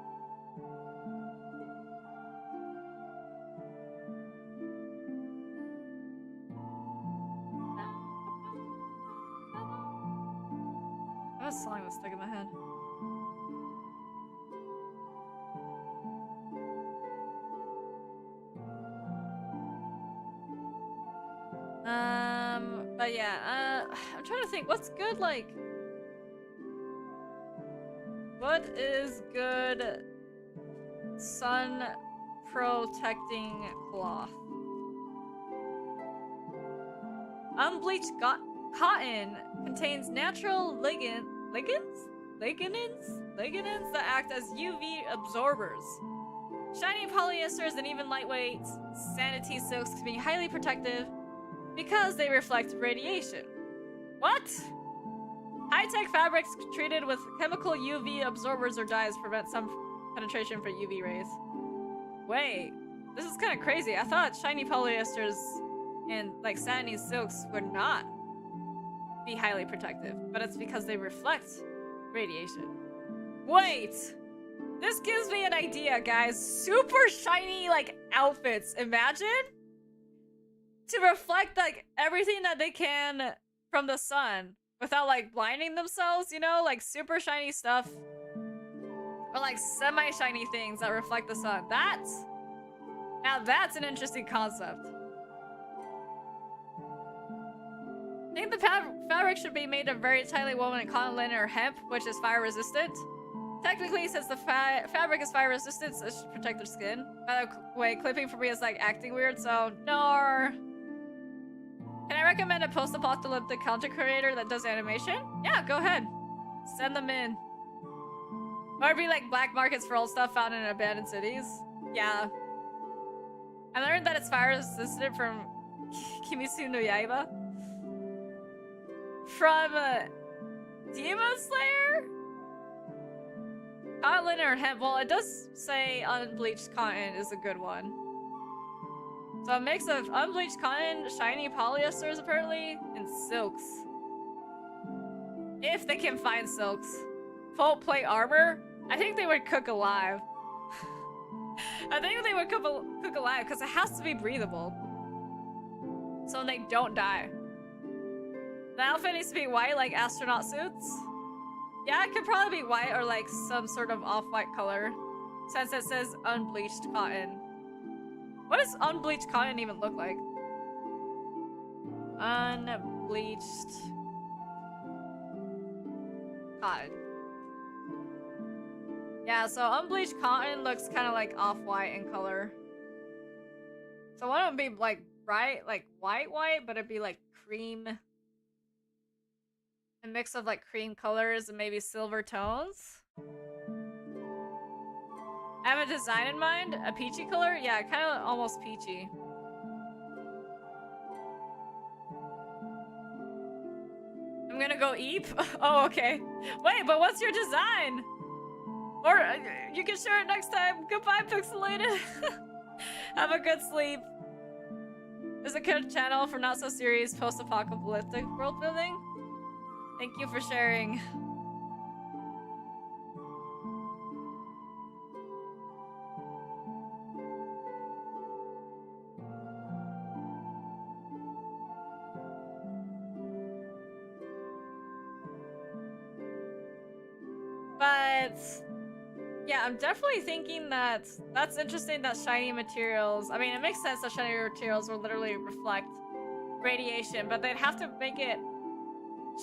[SPEAKER 1] What song was stuck in my head? But yeah, I'm trying to think, what's good, like... What is good sun protecting cloth? Unbleached cotton contains natural ligands that act as UV absorbers. Shiny polyesters and even lightweight sanity silks can be highly protective because they reflect radiation. What? High-tech fabrics treated with chemical UV absorbers or dyes prevent some penetration for UV rays. Wait, this is kind of crazy. I thought shiny polyesters and like satiny silks would not be highly protective, but it's because they reflect radiation. Wait, this gives me an idea, guys. Super shiny like outfits. Imagine to reflect like everything that they can from the sun without like blinding themselves, you know, like super shiny stuff. Or like semi-shiny things that reflect the sun. Now that's an interesting concept. I think the fabric should be made of very tightly woven cotton, linen, or hemp, which is fire resistant. Technically, since the fabric is fire resistant, it should protect their skin. By the way, clipping for me is like acting weird, so no. Can I recommend a post-apocalyptic content creator that does animation? Yeah, go ahead. Send them in. Or it'd be like black markets for old stuff found in abandoned cities. Yeah. I learned that it's fire resistant from Kimetsu no Yaiba. From Demon Slayer? Cotton, linen, or hemp. Well, it does say unbleached cotton is a good one. So a mix of unbleached cotton, shiny polyesters apparently, and silks. If they can find silks. Full plate armor? I think they would cook alive. I think they would cook alive because it has to be breathable. So they don't die. The outfit needs to be white like astronaut suits. Yeah, it could probably be white or like some sort of off-white color. Since it says unbleached cotton. What does unbleached cotton even look like? Unbleached cotton. Yeah, so unbleached cotton looks kind of like off-white in color. So one would be like bright, like white, but it'd be like cream. A mix of like cream colors and maybe silver tones. I have a design in mind. A peachy color? Yeah, kind of almost peachy. I'm gonna go eep. Oh, okay. Wait, but what's your design? Or you can share it next time. Goodbye, Pixelated. Have a good sleep. There's a good channel for not so serious post-apocalyptic world building. Thank you for sharing. But yeah, I'm definitely thinking that that's interesting that shiny materials, I mean, it makes sense that shiny materials will literally reflect radiation, but they'd have to make it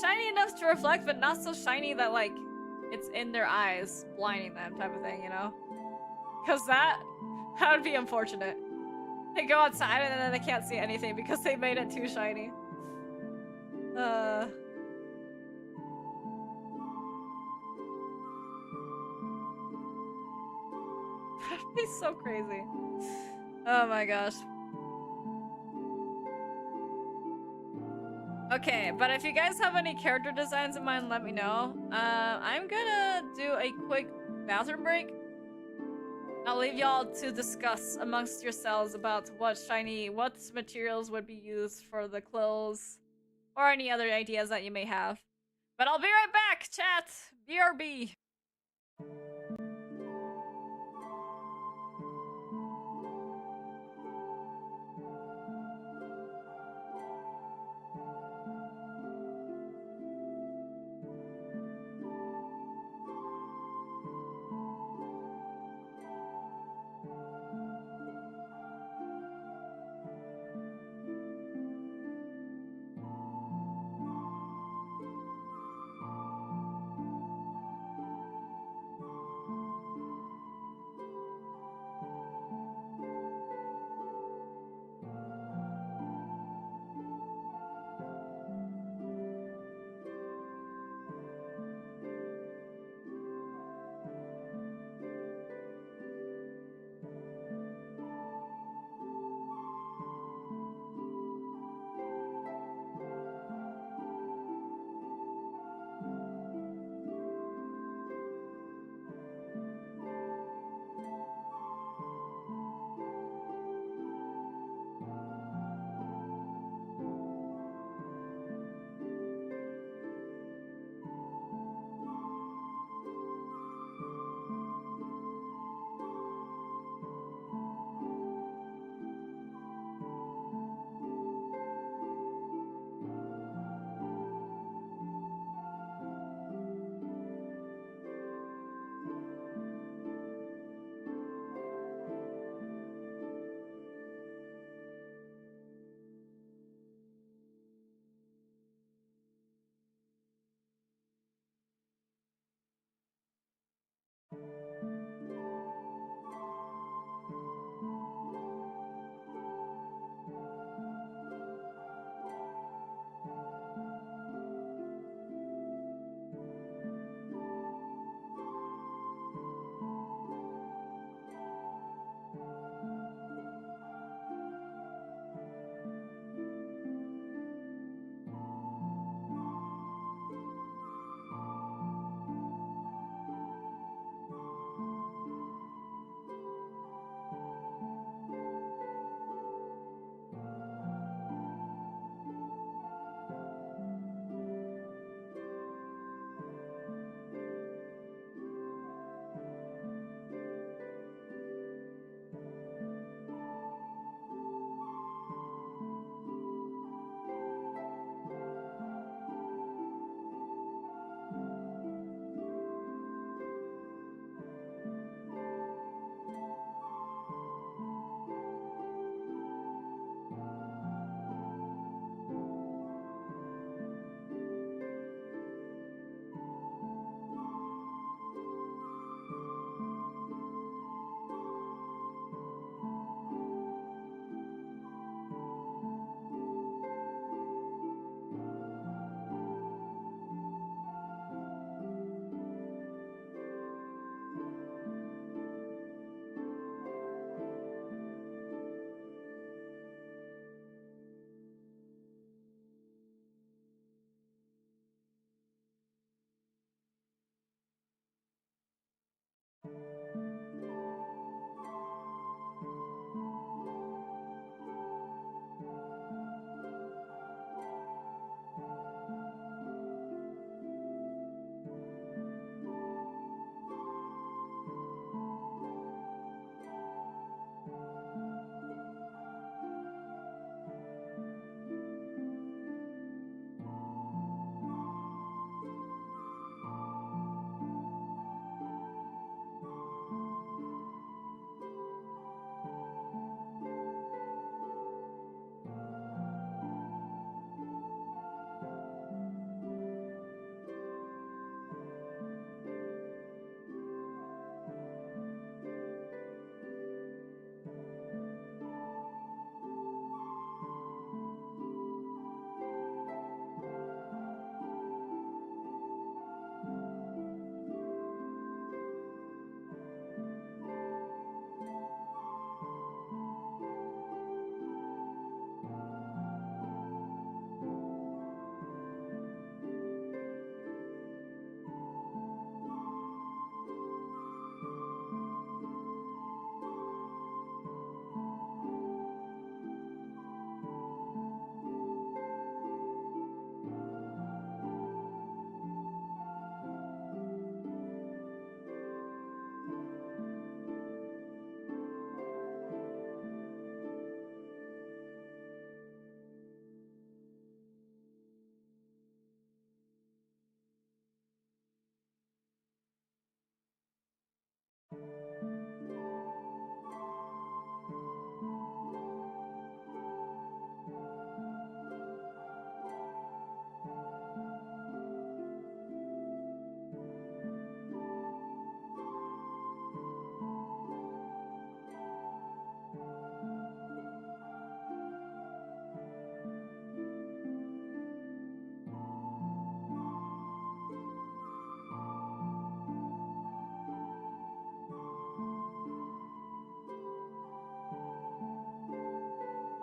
[SPEAKER 1] shiny enough to reflect, but not so shiny that like it's in their eyes, blinding them type of thing, you know? Because that would be unfortunate. They go outside and then they can't see anything because they made it too shiny. That'd be so crazy. Oh my gosh. Okay, but if you guys have any character designs in mind, let me know. I'm gonna do a quick bathroom break. I'll leave y'all to discuss amongst yourselves about what materials would be used for the clothes, or any other ideas that you may have. But I'll be right back, chat! BRB!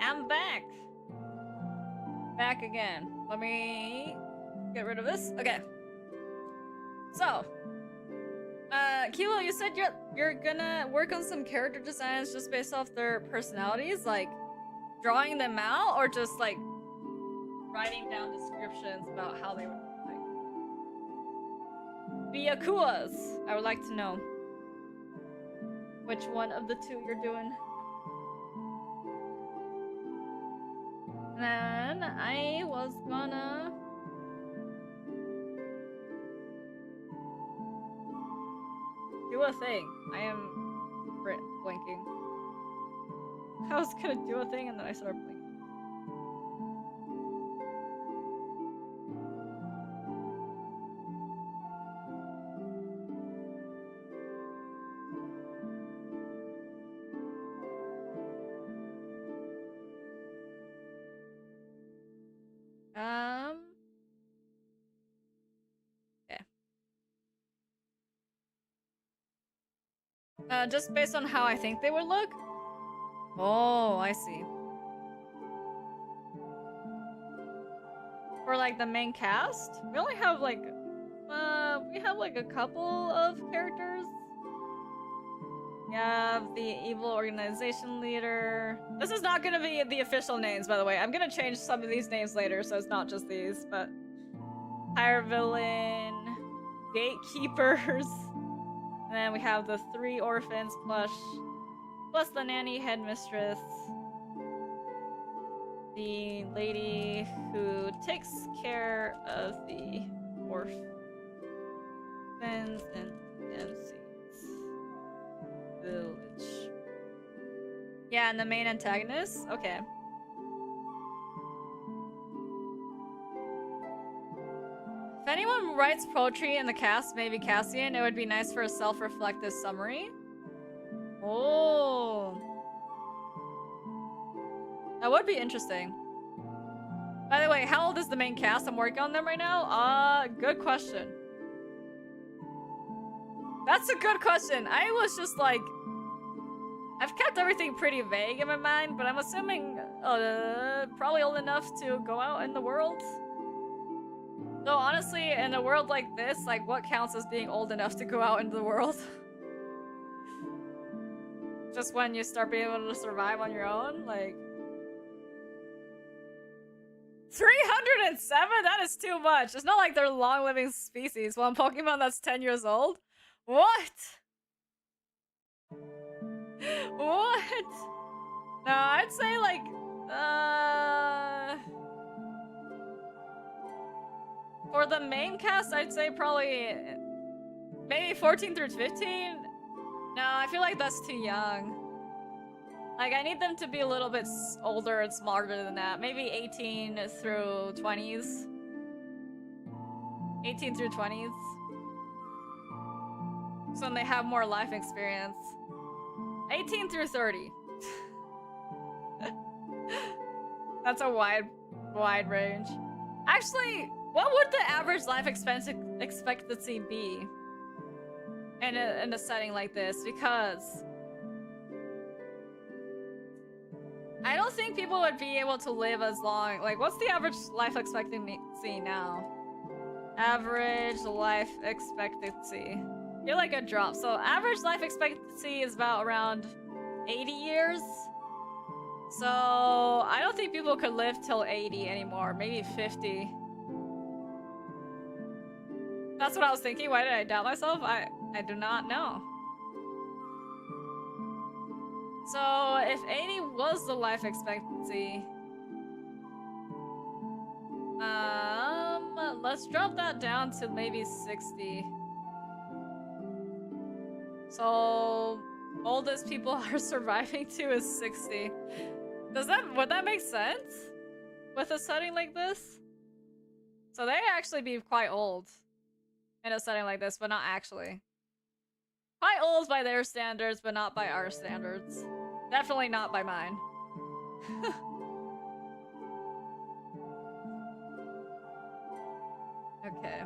[SPEAKER 1] I'm back. Back again. Let me get rid of this. Okay. So, Kilo, you said you're gonna work on some character designs just based off their personalities, like drawing them out, or just like writing down descriptions about how they would like. Byakuas. I would like to know which one of the two you're doing. And then I was gonna do a thing. I am blinking. I was gonna do a thing and then I started blinking. Okay. Just based on how I think they would look? Oh, I see. For like the main cast, we only have like, we have like a couple of characters. We have the evil organization leader. This is not gonna be the official names, by the way. I'm gonna change some of these names later, so it's not just these, but higher villain, gatekeepers, and then we have the 3 orphans plus the nanny headmistress, the lady who takes care of the orphans and MC's village. Yeah, and the main antagonist? Okay. If anyone writes poetry in the cast, maybe Cassian, it would be nice for a self-reflective summary. Oh. That would be interesting. By the way, how old is the main cast? I'm working on them right now. Good question. That's a good question. I was just like, I've kept everything pretty vague in my mind, but I'm assuming probably old enough to go out in the world. So honestly, in a world like this, like what counts as being old enough to go out into the world? Just when you start being able to survive on your own, like 307? That is too much. It's not like they're long-living species. One Pokemon that's 10 years old? What? What? No, I'd say like, for the main cast, I'd say probably maybe 14 through 15. No, I feel like that's too young. Like, I need them to be a little bit older and smarter than that. Maybe 18 through 20s. 18 through 20s. So when they have more life experience. 18 through 30. That's a wide range. Actually, what would the average life expectancy be in a setting like this? Because I don't think people would be able to live as long. Like, what's the average life expectancy now? Average life expectancy. You're like a drop. So average life expectancy is about around 80 years. So I don't think people could live till 80 anymore. Maybe 50. That's what I was thinking. Why did I doubt myself? I do not know. So if 80 was the life expectancy, let's drop that down to maybe 60. So oldest people are surviving to is 60. Would that make sense with a setting like this? So they actually be quite old in a setting like this, but not actually. Quite old by their standards, but not by our standards. Definitely not by mine. Okay.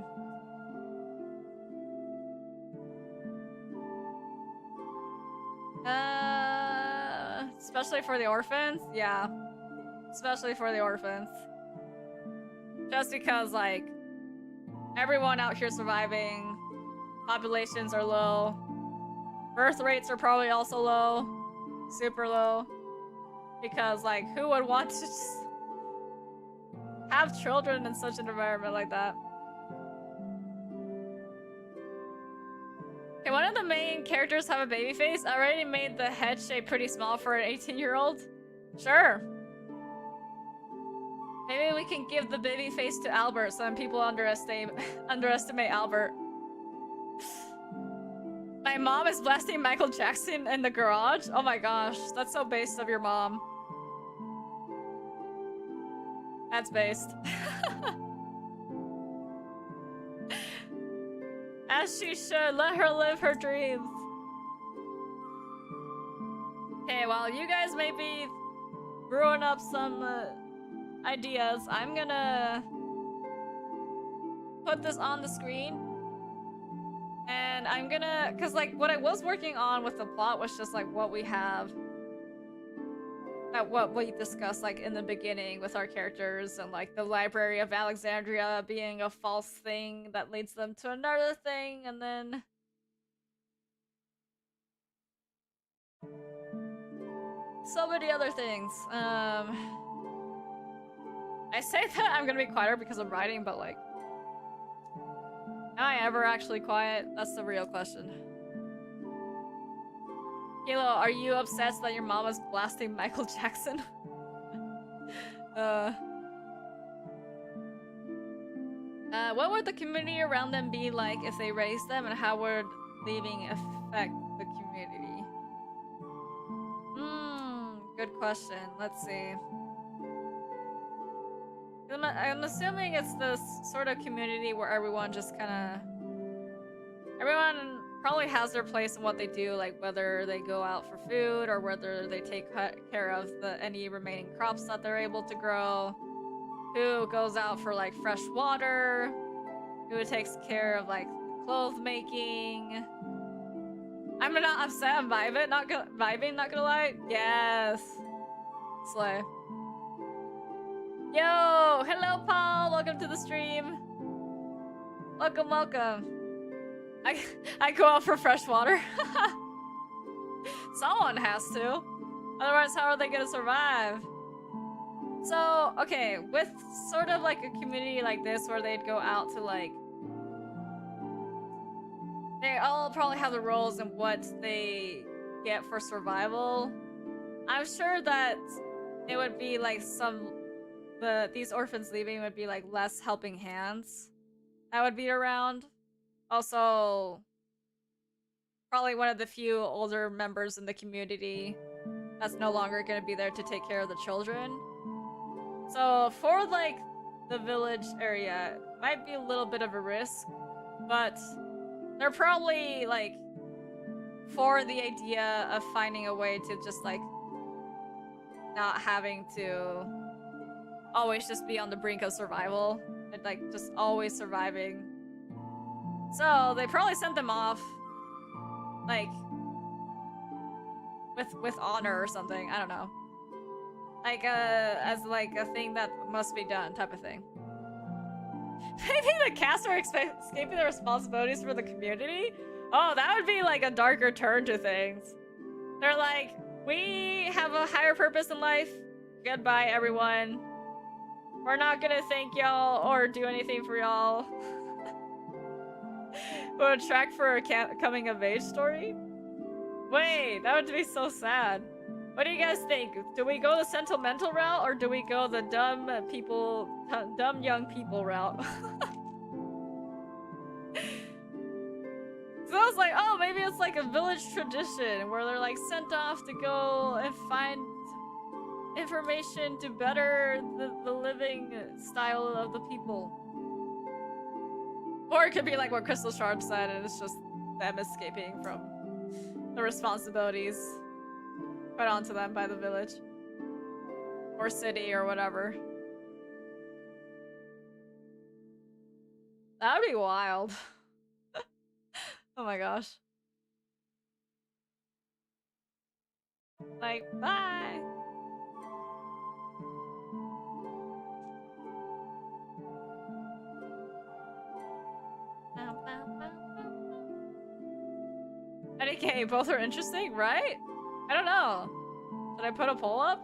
[SPEAKER 1] Especially for the orphans? Yeah. especially for the orphans. Just because, like, everyone out here surviving, populations are low, birth rates are probably also low, super low, because, like, who would want to just have children in such an environment like that? Okay, one of the main characters have a baby face. I already made the head shape pretty small for an 18-year-old. Sure. Maybe we can give the baby face to Albert so when people underestimate Albert. My mom is blasting Michael Jackson in the garage? Oh my gosh, that's so based of your mom. That's based. As she should. Let her live her dreams. Okay, while you guys may be brewing up some ideas, I'm gonna put this on the screen. And I'm gonna... Because, like, what I was working on with the plot was just, like, what we have... what we discussed, like, in the beginning with our characters, and, like, the Library of Alexandria being a false thing that leads them to another thing, and then... so many other things. I say that I'm gonna be quieter because I'm writing, but, like... am I ever actually quiet? That's the real question. Kilo, are you obsessed that your mom is blasting Michael Jackson? What would the community around them be like if they raised them, and how would leaving affect the community? Good question. Let's see. I'm assuming it's this sort of community where everyone just kind of... everyone probably has their place in what they do, like whether they go out for food or whether they take care of any remaining crops that they're able to grow, who goes out for like fresh water, who takes care of like clothes making. I'm not upset, I'm vibing, not gonna lie. Yes. Slay. Yo, hello Paul, welcome to the stream. Welcome, welcome. I go out for fresh water. Someone has to. Otherwise, how are they gonna survive? So, okay, with sort of like a community like this where they'd go out to like... they all probably have the roles in what they get for survival. I'm sure that it would be like these orphans leaving would be like less helping hands that would be around. Also, probably one of the few older members in the community that's no longer going to be there to take care of the children. So for like the village area, it might be a little bit of a risk, but they're probably like for the idea of finding a way to just like not having to always just be on the brink of survival and like just always surviving. So they probably sent them off like with honor or something. I don't know, like as like a thing that must be done type of thing. Maybe the cast are escaping their responsibilities for the community. Oh, that would be like a darker turn to things. They're like, we have a higher purpose in life. Goodbye, everyone. We're not gonna thank y'all or do anything for y'all. Would a track for a coming of age story? Wait, that would be so sad. What do you guys think? Do we go the sentimental route or do we go the dumb young people route? So I was like, oh, maybe it's like a village tradition where they're like sent off to go and find information to better the living style of the people. Or it could be like what Crystal Sharp said, and it's just them escaping from the responsibilities put onto them by the village. Or city or whatever. That would be wild. Oh my gosh. Like, bye! Okay, both are interesting, right? I don't know. Should I put a poll up?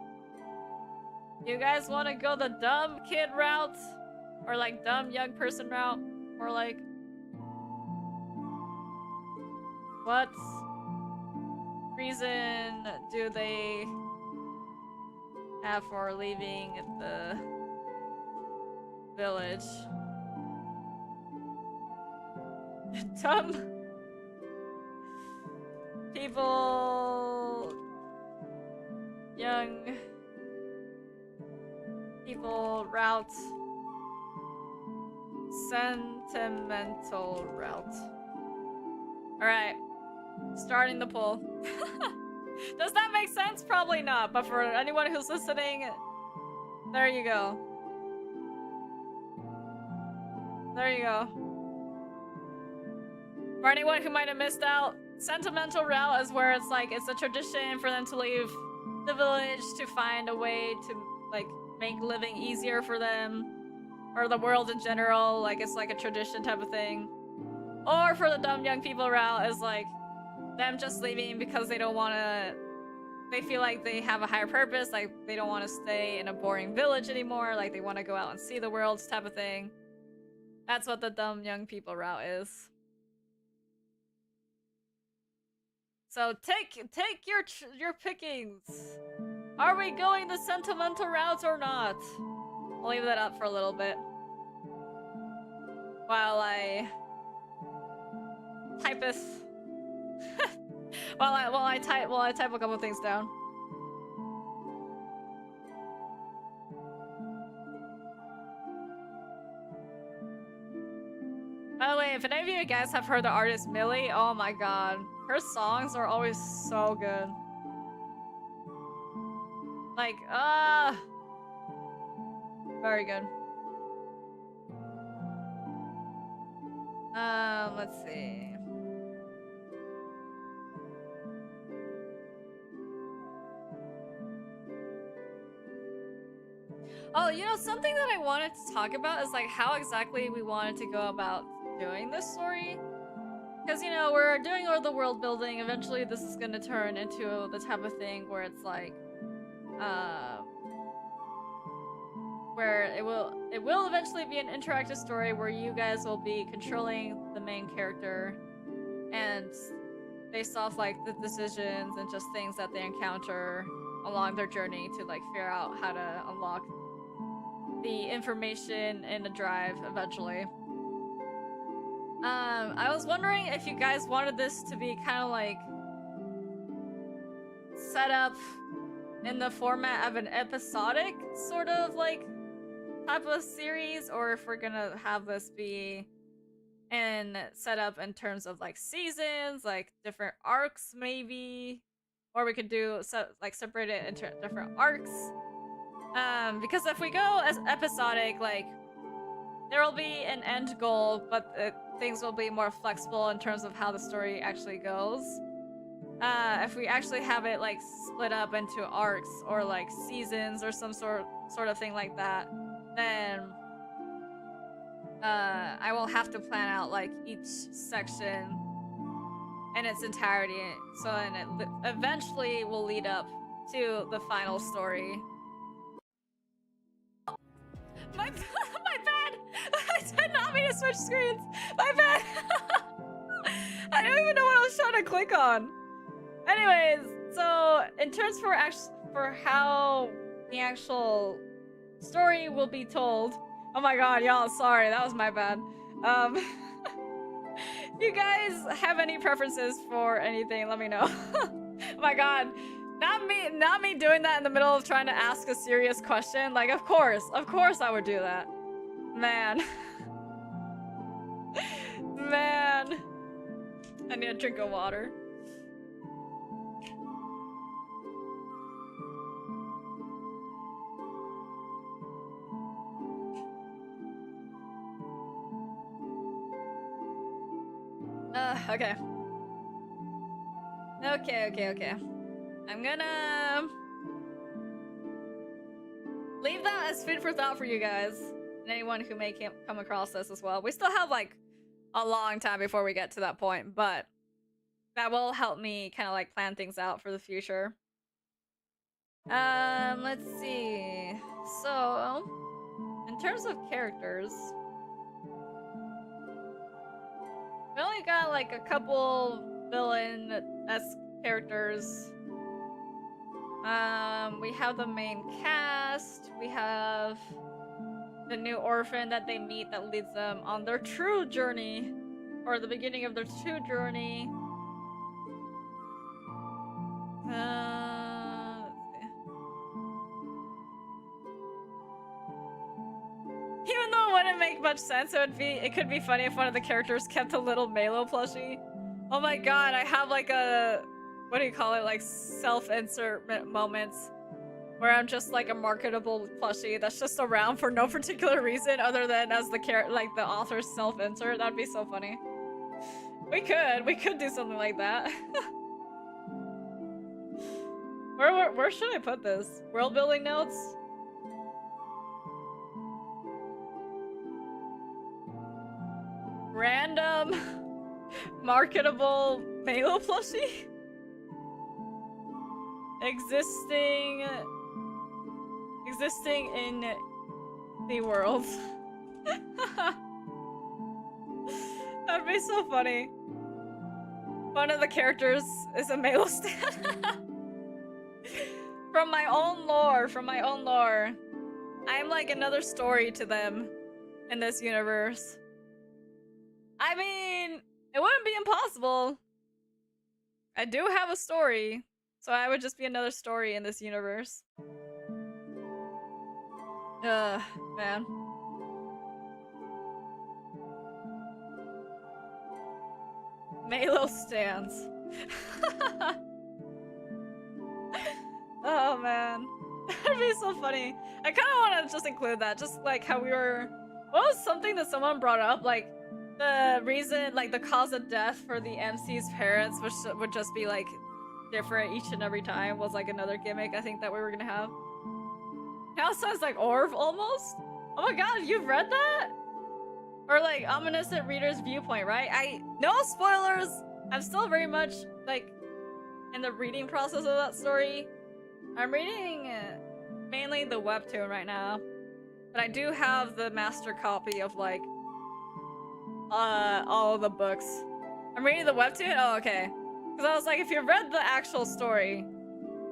[SPEAKER 1] You guys want to go the dumb kid route? Or like dumb young person route? Or like... what reason do they have for leaving the village? Dumb people, young people route, sentimental route. Alright, starting the poll. Does that make sense? Probably not, but for anyone who's listening, there you go. There you go. For anyone who might have missed out, sentimental route is where it's like, it's a tradition for them to leave the village to find a way to, like, make living easier for them. Or the world in general, like, it's like a tradition type of thing. Or for the dumb young people route is like, them just leaving because they don't want to... they feel like they have a higher purpose, like, they don't want to stay in a boring village anymore, like, they want to go out and see the world type of thing. That's what the dumb young people route is. So take your pickings. Are we going the sentimental route or not? I'll leave that up for a little bit while I type this. while I type a couple things down. By the way, if any of you guys have heard the artist Millie, oh my god. Her songs are always so good. Like, very good. Let's see. Oh, you know, something that I wanted to talk about is like how exactly we wanted to go about doing this story. Because, you know, we're doing all the world building. Eventually this is going to turn into the type of thing where it's like, where it will eventually be an interactive story where you guys will be controlling the main character and based off like the decisions and just things that they encounter along their journey to like figure out how to unlock the information in the drive eventually. I was wondering if you guys wanted this to be kind of like set up in the format of an episodic sort of like type of series, or if we're gonna have this be and set up in terms of like seasons, like different arcs maybe, or we could do like separate it into different arcs. Because if we go as episodic, like there will be an end goal, but things will be more flexible in terms of how the story actually goes. If we actually have it like split up into arcs or like seasons or some sort of thing like that, then I will have to plan out like each section in its entirety, so then it eventually will lead up to the final story. My bad! I did not mean to switch screens! My bad! I don't even know what I was trying to click on. Anyways, so in terms for how the actual story will be told. Oh my god, y'all, sorry, that was my bad. You guys have any preferences for anything, let me know. Oh my god. Not me doing that in the middle of trying to ask a serious question. Like, of course I would do that. Man. Man. I need a drink of water. Okay. Okay. I'm gonna leave that as food for thought for you guys and anyone who may come across this as well. We still have like a long time before we get to that point, but that will help me kind of like plan things out for the future. Let's see. So, in terms of characters, we only got like a couple villain-esque characters. We have the main cast. We have the new orphan that they meet that leads them on their true journey, or the beginning of their true journey. Let's see. Even though it wouldn't make much sense, it could be funny if one of the characters kept a little Maelo plushie. Oh my god, I have like a, what do you call it, like self-insert moments where I'm just like a marketable plushie that's just around for no particular reason other than as the like the author's self-insert. That'd be so funny. We could do something like that. Where should I put this? World building notes? Random marketable Maelo plushie? Existing in the world. That'd be so funny. One of the characters is a Maelo stan. From my own lore. I'm like another story to them in this universe. I mean, it wouldn't be impossible. I do have a story, so I would just be another story in this universe. Man. Maelo stands. Oh man. That'd be so funny. I kind of want to just include that, just like how we were... What was something that someone brought up? Like, the reason, like the cause of death for the MC's parents, which would just be like different each and every time, was like another gimmick I think that we were gonna have. Now it sounds like Orv almost? Oh my god, you've read that? Or like omniscient reader's viewpoint, right? No spoilers! I'm still very much like in the reading process of that story. I'm reading mainly the webtoon right now, but I do have the master copy of like all of the books. I'm reading the webtoon? Oh, okay. Because I was like, if you read the actual story,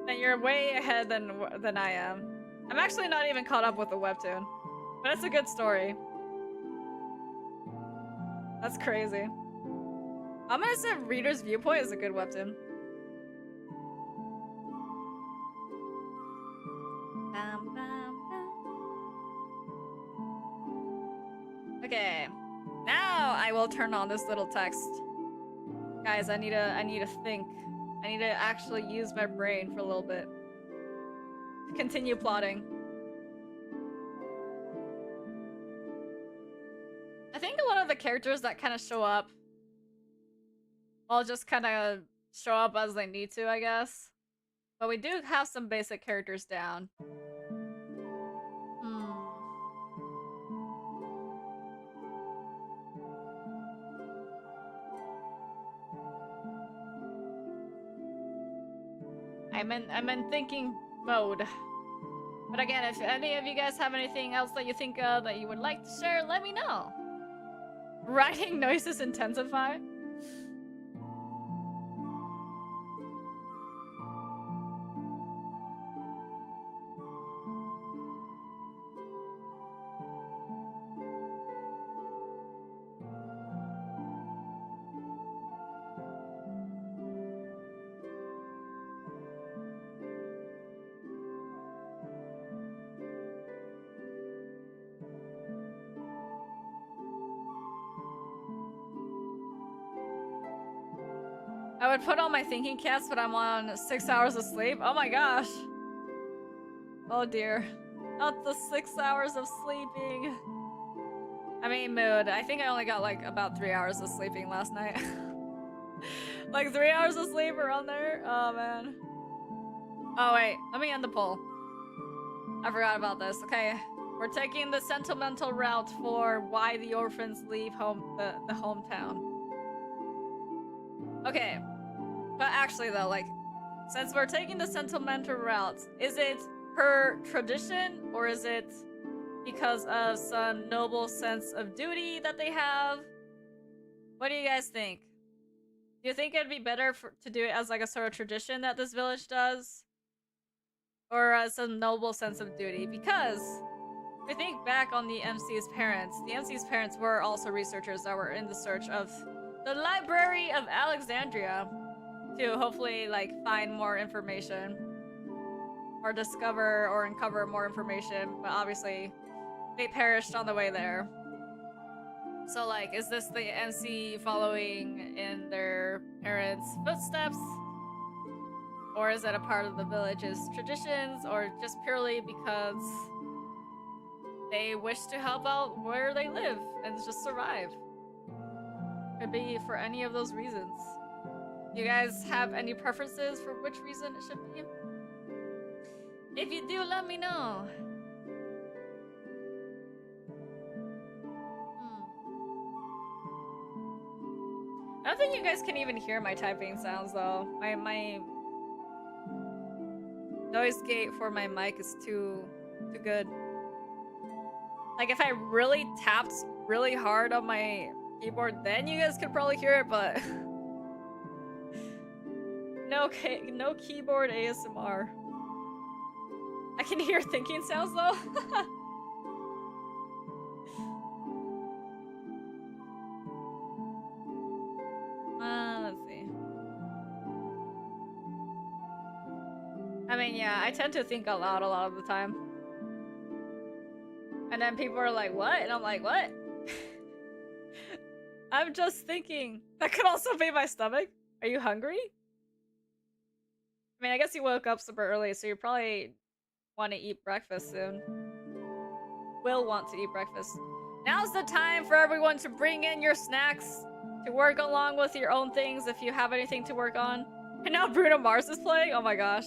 [SPEAKER 1] then you're way ahead than I am. I'm actually not even caught up with the webtoon, but it's a good story. That's crazy. I'm gonna say Reader's Viewpoint is a good webtoon. Okay. Now I will turn on this little text. Guys, I need to think. I need to actually use my brain for a little bit. To continue plotting. I think a lot of the characters that kind of show up will just kind of show up as they need to, I guess. But we do have some basic characters down. I'm in thinking mode. But again, if any of you guys have anything else that you think of that you would like to share, let me know. Writing noises intensify. I would put on my thinking caps, but I'm on 6 hours of sleep. Oh my gosh. Oh dear. Not the 6 hours of sleeping. I mean, mood. I think I only got like about 3 hours of sleeping last night. Like 3 hours of sleep around there. Oh man. Oh wait, let me end the poll. I forgot about this. Okay, we're taking the sentimental route for why the orphans leave home, the hometown. Okay, But actually though, like, since we're taking the sentimental route, is it per tradition or is it because of some noble sense of duty that they have? What do you guys think? Do you think it'd be better to do it as like a sort of tradition that this village does? Or as a noble sense of duty? Because if we think back on the MC's parents were also researchers that were in the search of the Library of Alexandria to hopefully like find more information or discover or uncover more information, but obviously they perished on the way there. So like, is this the MC following in their parents' footsteps? Or is it a part of the village's traditions, or just purely because they wish to help out where they live and just survive? Could be for any of those reasons. You guys have any preferences for which reason it should be? If you do, let me know. I don't think you guys can even hear my typing sounds though. My noise gate for my mic is too good. Like if I really tapped really hard on my keyboard, then you guys could probably hear it, but no keyboard ASMR. I can hear thinking sounds though. Let's see. I mean, yeah, I tend to think out loud a lot of the time. And then people are like, what? And I'm like, what? I'm just thinking. That could also be my stomach. Are you hungry? I mean, I guess you woke up super early, so you probably want to eat breakfast soon. Will want to eat breakfast. Now's the time for everyone to bring in your snacks to work along with your own things if you have anything to work on. And now Bruno Mars is playing? Oh my gosh.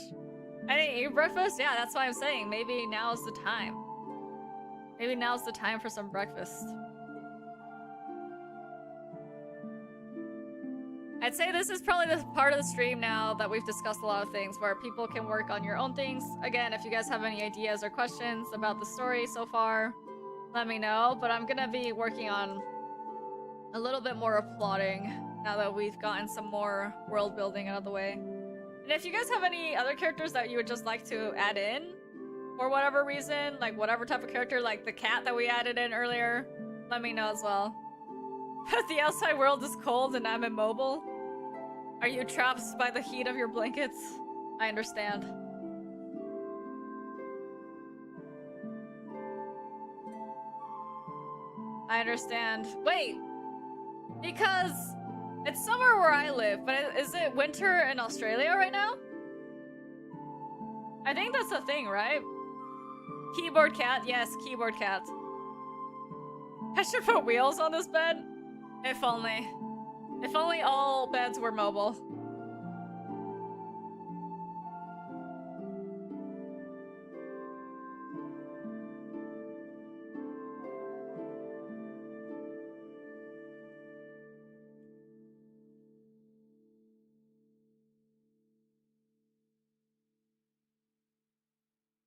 [SPEAKER 1] I didn't eat breakfast? Yeah, that's why I'm saying. Maybe now's the time. Maybe now's the time for some breakfast. I'd say this is probably the part of the stream now that we've discussed a lot of things where people can work on your own things. Again, if you guys have any ideas or questions about the story so far, let me know. But I'm gonna be working on a little bit more of plotting now that we've gotten some more world building out of the way. And if you guys have any other characters that you would just like to add in for whatever reason, like whatever type of character, like the cat that we added in earlier, let me know as well. The outside world is cold and I'm immobile. Are you trapped by the heat of your blankets? I understand. I understand. Wait! Because it's somewhere where I live, but is it winter in Australia right now? I think that's the thing, right? Keyboard cat? Yes, keyboard cat. I should put wheels on this bed? If only. If only all beds were mobile.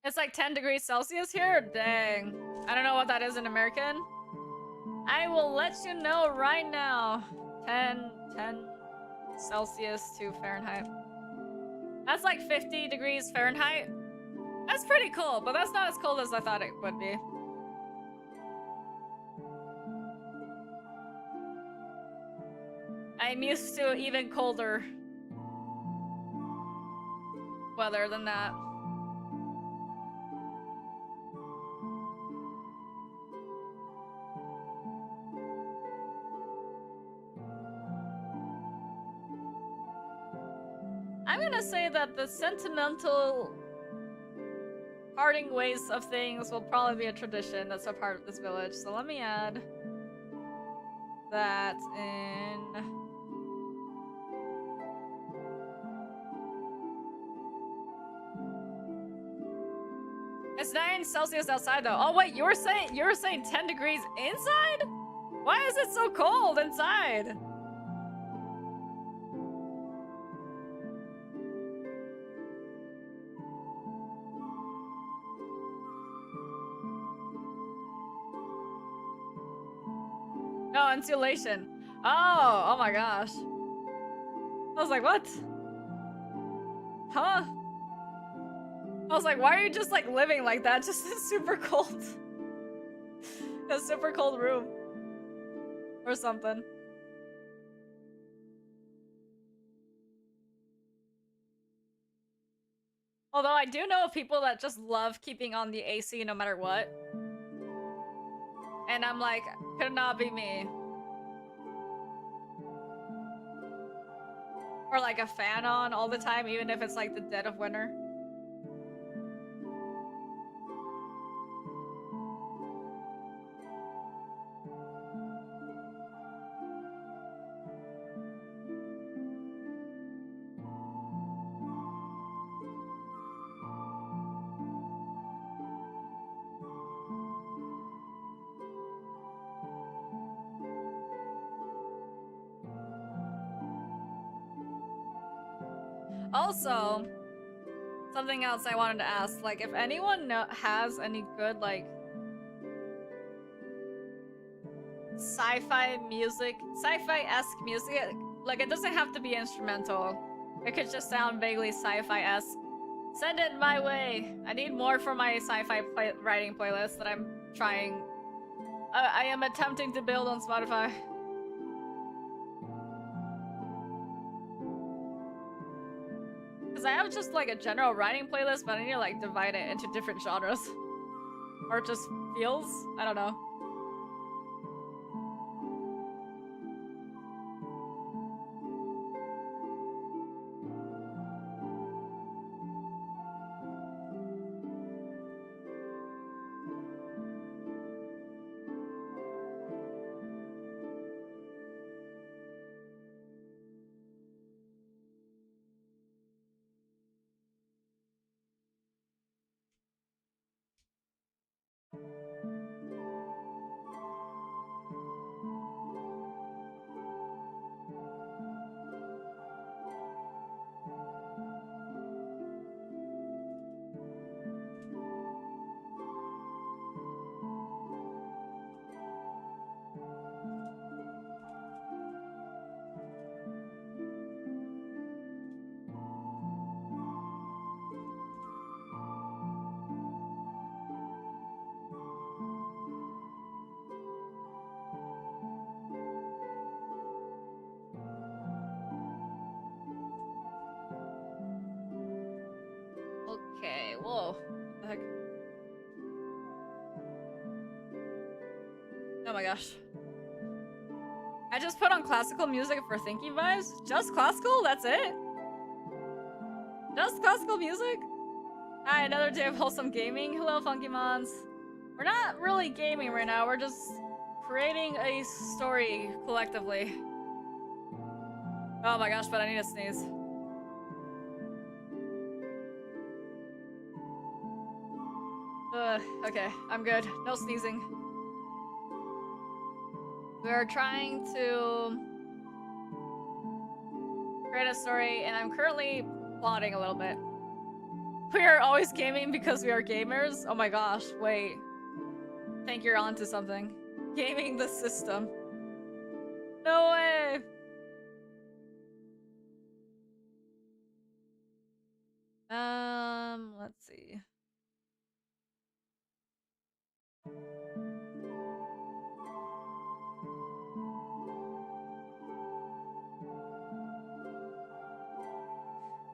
[SPEAKER 1] It's like 10 degrees Celsius here? Dang. I don't know what that is in American. I will let you know right now. 10 Celsius to Fahrenheit. That's like 50 degrees Fahrenheit. That's pretty cool, but that's not as cold as I thought it would be. I'm used to even colder weather than that. I'm gonna say that the sentimental parting ways of things will probably be a tradition that's a part of this village. So let me add that in. It's 9 Celsius outside though. Oh wait, you were saying 10 degrees inside? Why is it so cold inside? No, insulation. Oh my gosh. I was like, what? Huh? I was like, why are you just like living like that? Just in super cold. A super cold room. Or something. Although I do know of people that just love keeping on the AC no matter what. And I'm like, could not be me. Or like a fan on all the time, even if it's like the dead of winter. Also, something else I wanted to ask, like, if anyone has any good, like, sci-fi music, sci-fi-esque music, like, it doesn't have to be instrumental. It could just sound vaguely sci-fi-esque. Send it my way. I need more for my sci-fi writing playlist that I'm trying. I am attempting to build on Spotify. Because I have just like a general writing playlist, but I need to like divide it into different genres. Or just feels? I don't know. Okay, whoa. What the heck? Oh my gosh. I just put on classical music for thinking vibes? Just classical? That's it? Just classical music? Hi, another day of wholesome gaming. Hello, Funky Mons. We're not really gaming right now, we're just creating a story collectively. Oh my gosh, but I need to sneeze. Okay, I'm good. No sneezing. We are trying to create a story, and I'm currently plotting a little bit. We are always gaming because we are gamers? Oh my gosh, wait. I think you're onto something. Gaming the system. No way! Let's see.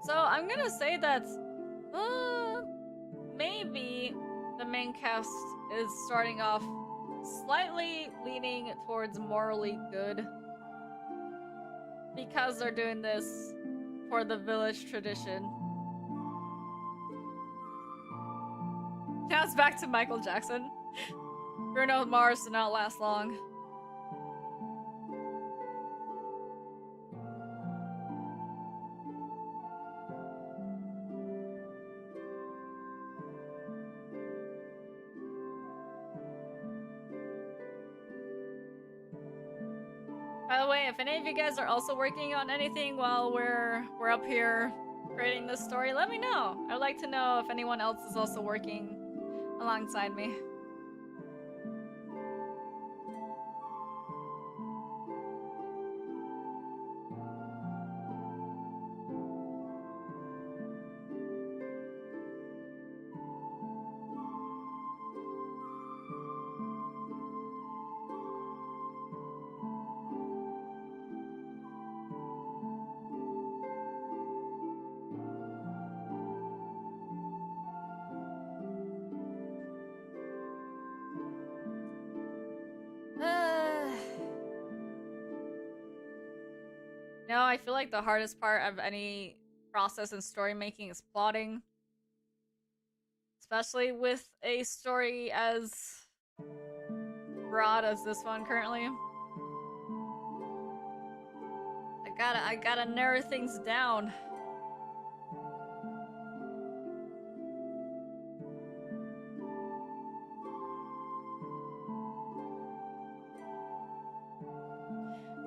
[SPEAKER 1] So I'm gonna say that maybe the main cast is starting off slightly leaning towards morally good because they're doing this for the village tradition. Now it's back to Michael Jackson. Bruno Mars did not last long. By the way, if any of you guys are also working on anything while we're up here creating this story, let me know. I'd like to know if anyone else is also working alongside me. I feel like the hardest part of any process in story making is plotting. Especially with a story as broad as this one currently. I gotta narrow things down.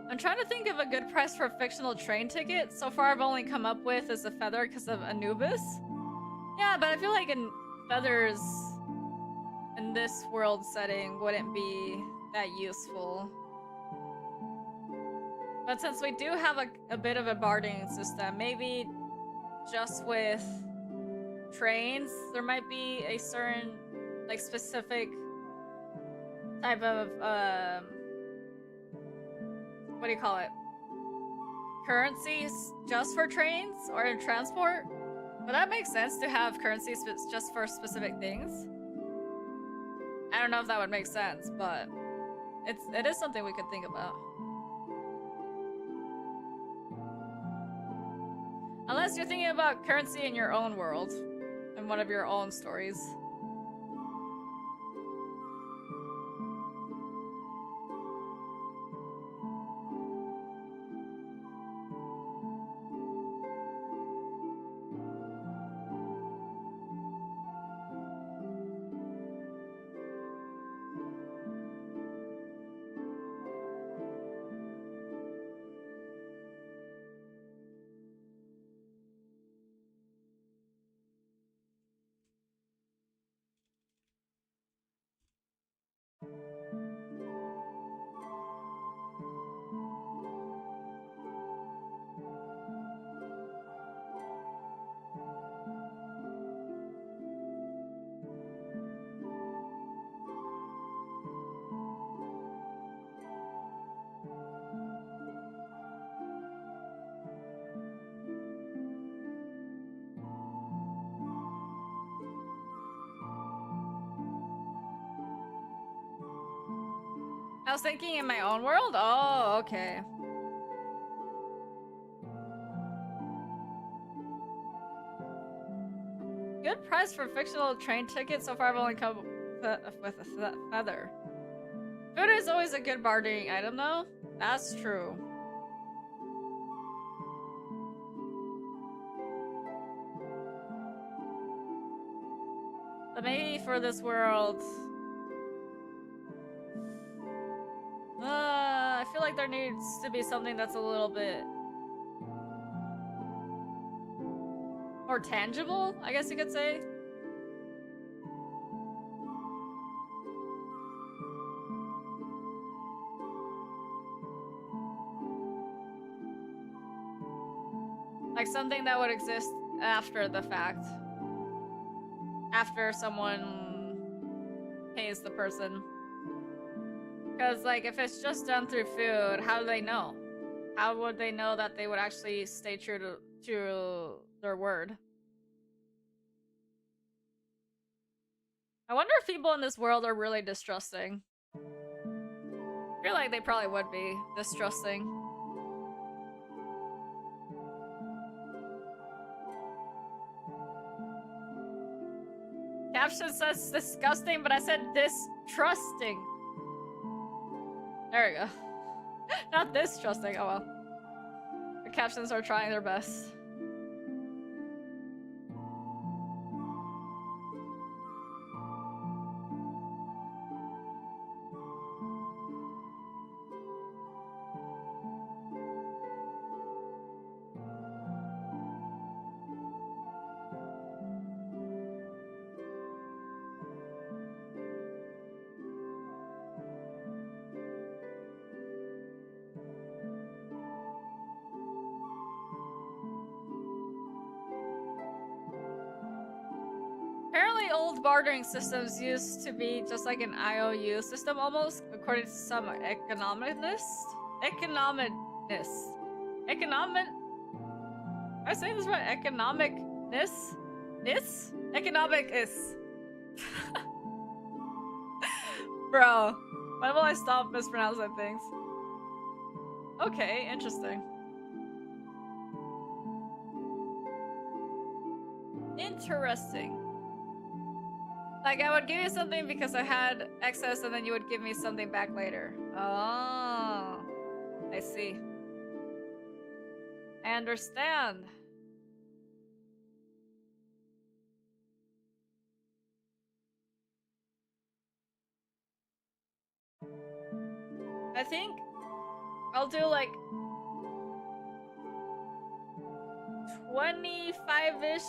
[SPEAKER 1] I'm trying to think of a good price for a fictional train ticket. So far I've only come up with is a feather because of Anubis. Yeah, but I feel like feathers in this world setting wouldn't be that useful. But since we do have a bit of a barding system, maybe just with trains, there might be a certain, like, specific type of, what do you call it? Currencies just for trains or transport? But that makes sense to have currencies just for specific things. I don't know if that would make sense, but it is something we could think about. Unless you're thinking about currency in your own world, in one of your own stories. I was thinking in my own world? Oh, okay. Good price for fictional train tickets. So far I've only come with a feather. Food is always a good bartering item though. That's true. But maybe for this world... I feel like there needs to be something that's a little bit more tangible, I guess you could say. Like something that would exist after the fact. After someone pays the person. Because, like, if it's just done through food, how do they know? How would they know that they would actually stay true to their word? I wonder if people in this world are really distrusting. I feel like they probably would be distrusting. Caption says disgusting, but I said distrusting. There we go. Not this trusting, oh well. The captions are trying their best. Bartering systems used to be just like an IOU system almost, according to some economicness? Am I saying this right? Economicness? Economic-is. Bro, when will I stop mispronouncing things? Okay, interesting. Interesting. Like, I would give you something because I had excess, and then you would give me something back later. Oh, I see. I understand. I think I'll do like 25-ish,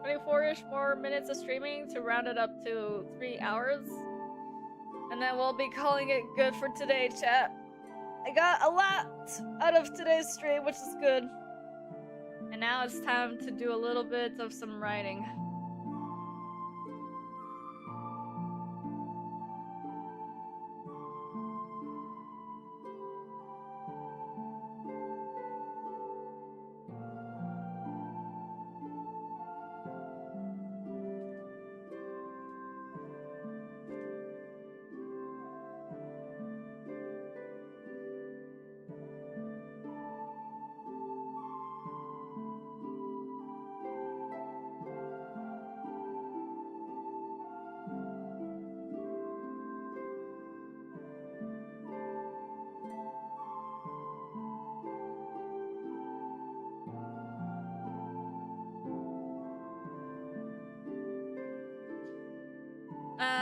[SPEAKER 1] 24-ish more minutes of streaming to round it up to 3 hours. And then we'll be calling it good for today, chat. I got a lot out of today's stream, which is good. And now it's time to do a little bit of some writing.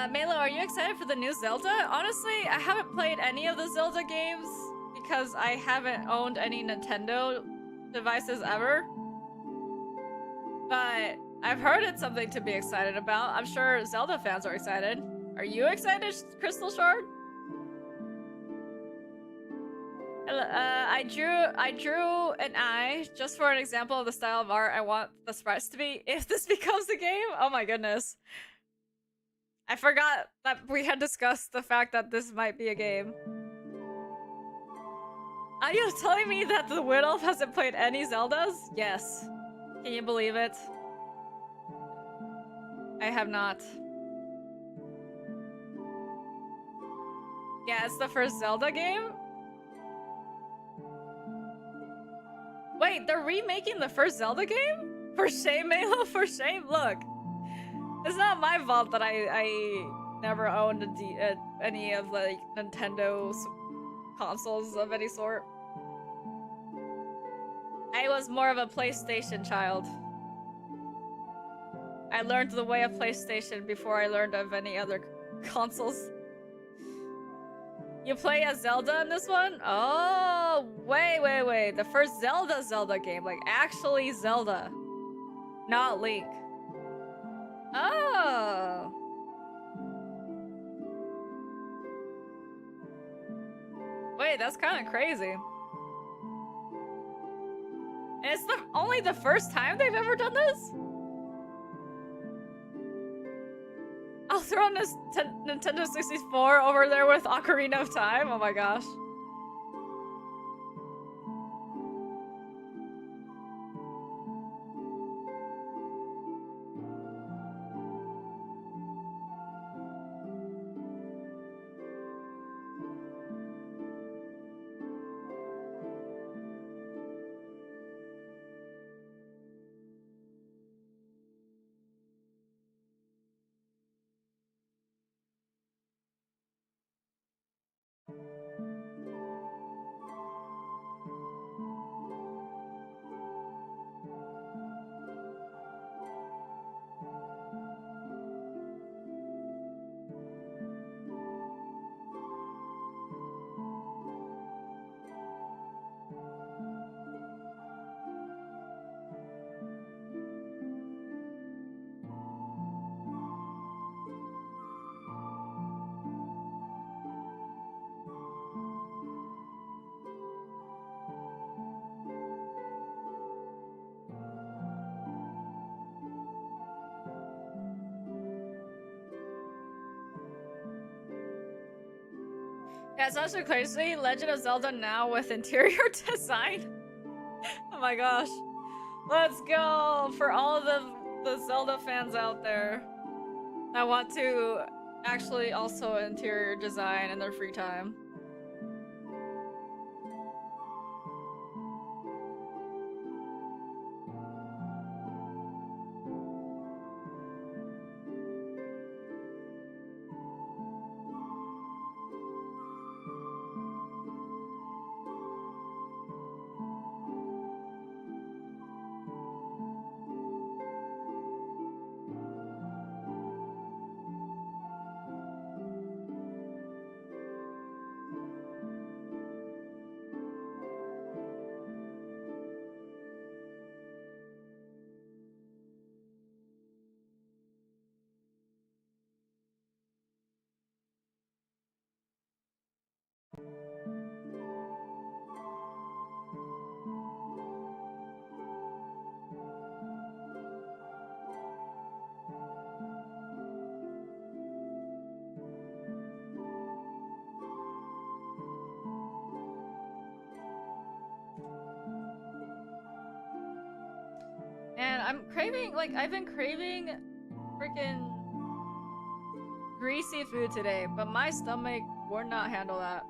[SPEAKER 1] Maelo, are you excited for the new Zelda? Honestly, I haven't played any of the Zelda games because I haven't owned any Nintendo devices ever. But I've heard it's something to be excited about. I'm sure Zelda fans are excited. Are you excited, Crystal Shard? I drew an eye just for an example of the style of art I want the sprites to be if this becomes the game. Oh my goodness. I forgot that we had discussed the fact that this might be a game. Are you telling me that the Wood Elf hasn't played any Zeldas? Yes. Can you believe it? I have not. Yeah, it's the first Zelda game? Wait, they're remaking the first Zelda game? For shame, Maelo, for shame? Look. It's not my fault that I never owned any of like Nintendo consoles of any sort. I was more of a PlayStation child. I learned the way of PlayStation before I learned of any other consoles. You play as Zelda in this one? Oh, wait. The first Zelda game, like actually Zelda, not Link. Oh. Wait, that's kind of crazy. And it's only the first time they've ever done this? I'll throw this Nintendo 64 over there with Ocarina of Time. Oh my gosh. Yeah, it's actually crazy. Legend of Zelda now with interior design. Oh my gosh. Let's go! For all the Zelda fans out there. I want to actually also interior design in their free time. I'm craving, like, I've been craving freaking greasy food today, but my stomach would not handle that.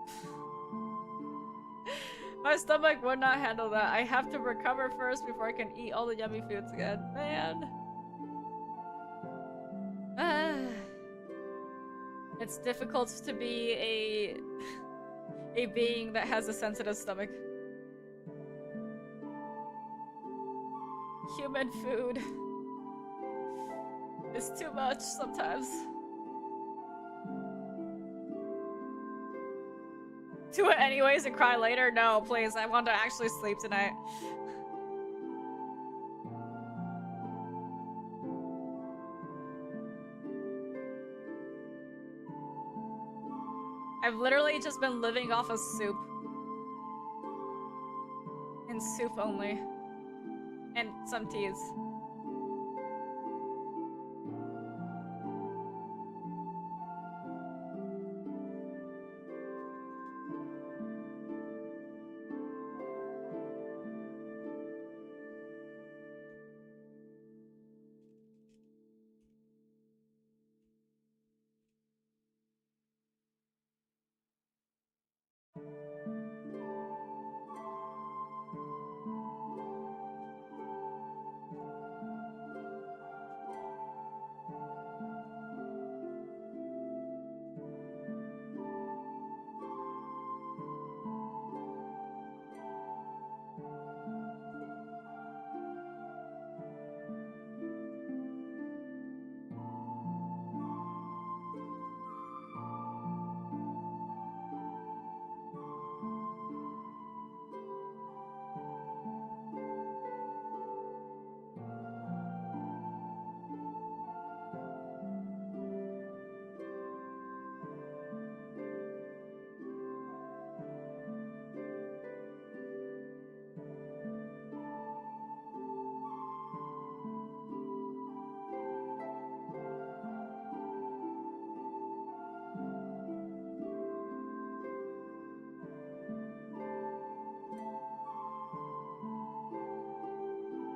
[SPEAKER 1] My stomach would not handle that. I have to recover first before I can eat all the yummy foods again. Man. It's difficult to be a being that has a sensitive stomach. Human food is too much sometimes. Do it anyways and cry later? No, please. I want to actually sleep tonight. I've literally just been living off of soup. And soup only. And some teas.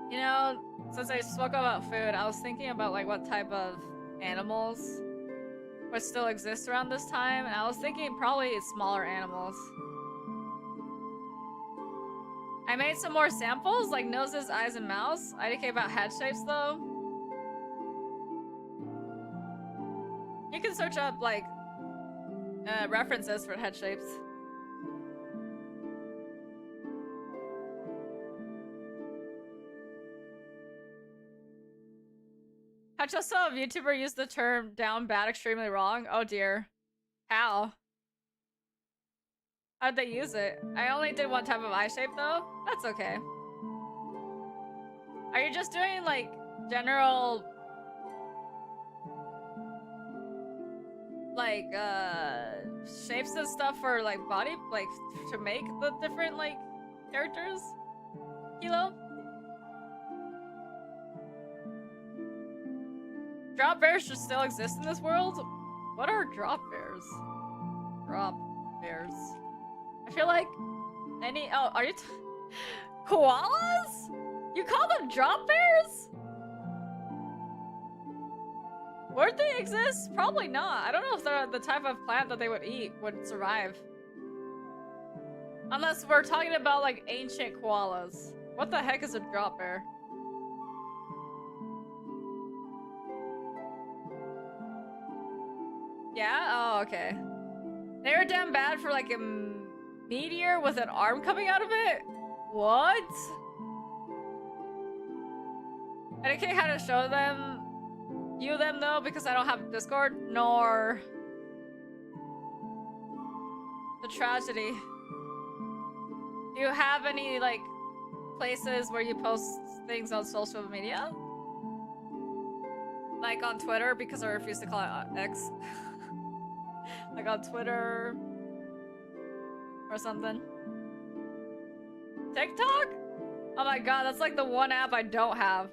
[SPEAKER 1] You know, since I spoke about food, I was thinking about like what type of animals would still exist around this time, and I was thinking probably smaller animals. I made some more samples, like noses, eyes, and mouths. IDK about head shapes though. You can search up like references for head shapes. I just saw a YouTuber use the term down bad extremely wrong. Oh dear. How? How'd they use it? I only did one type of eye shape though. That's okay. Are you just doing like general like shapes and stuff for like body, like to make the different like characters? Kilo? Drop bears should still exist in this world? What are drop bears? Drop bears. I feel like any— oh, are you koalas? You call them drop bears? Would they exist? Probably not. I don't know if they're the type of plant that they would eat would survive. Unless we're talking about like ancient koalas. What the heck is a drop bear? Yeah? Oh, okay. They were damn bad for like a meteor with an arm coming out of it? What? I didn't know how to show them, view them though, because I don't have Discord, nor the tragedy. Do you have any like places where you post things on social media? Like on Twitter, because I refuse to call it X. Like on Twitter or something. TikTok? Oh my god, that's like the one app I don't have.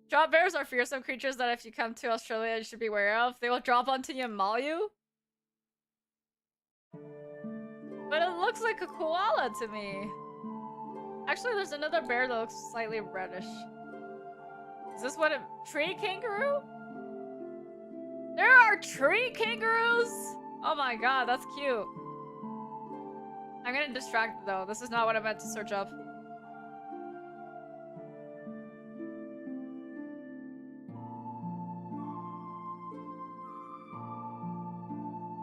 [SPEAKER 1] Drop bears are fearsome creatures that if you come to Australia you should be aware of. They will drop onto you and maul you. But it looks like a koala to me. Actually, there's another bear that looks slightly reddish. Is this what a tree kangaroo? There are tree kangaroos? Oh my god, that's cute. I'm getting distracted though. This is not what I meant to search up.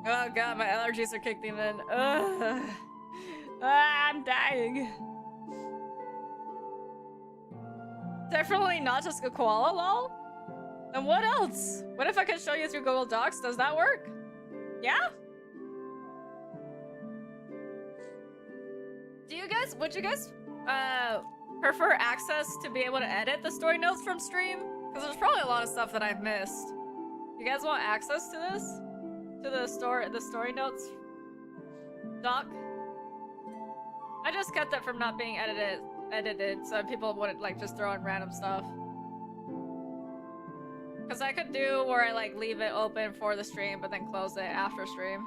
[SPEAKER 1] Oh god, my allergies are kicking in. Ugh. Ah, I'm dying. Definitely not just a koala, lol. And what else? What if I could show you through Google Docs? Does that work? Yeah? Would you guys prefer access to be able to edit the story notes from stream? Because there's probably a lot of stuff that I've missed. You guys want access to this? To the story notes doc? I just kept it from not being edited so people wouldn't like just throw in random stuff. Because I could do where I like leave it open for the stream but then close it after stream.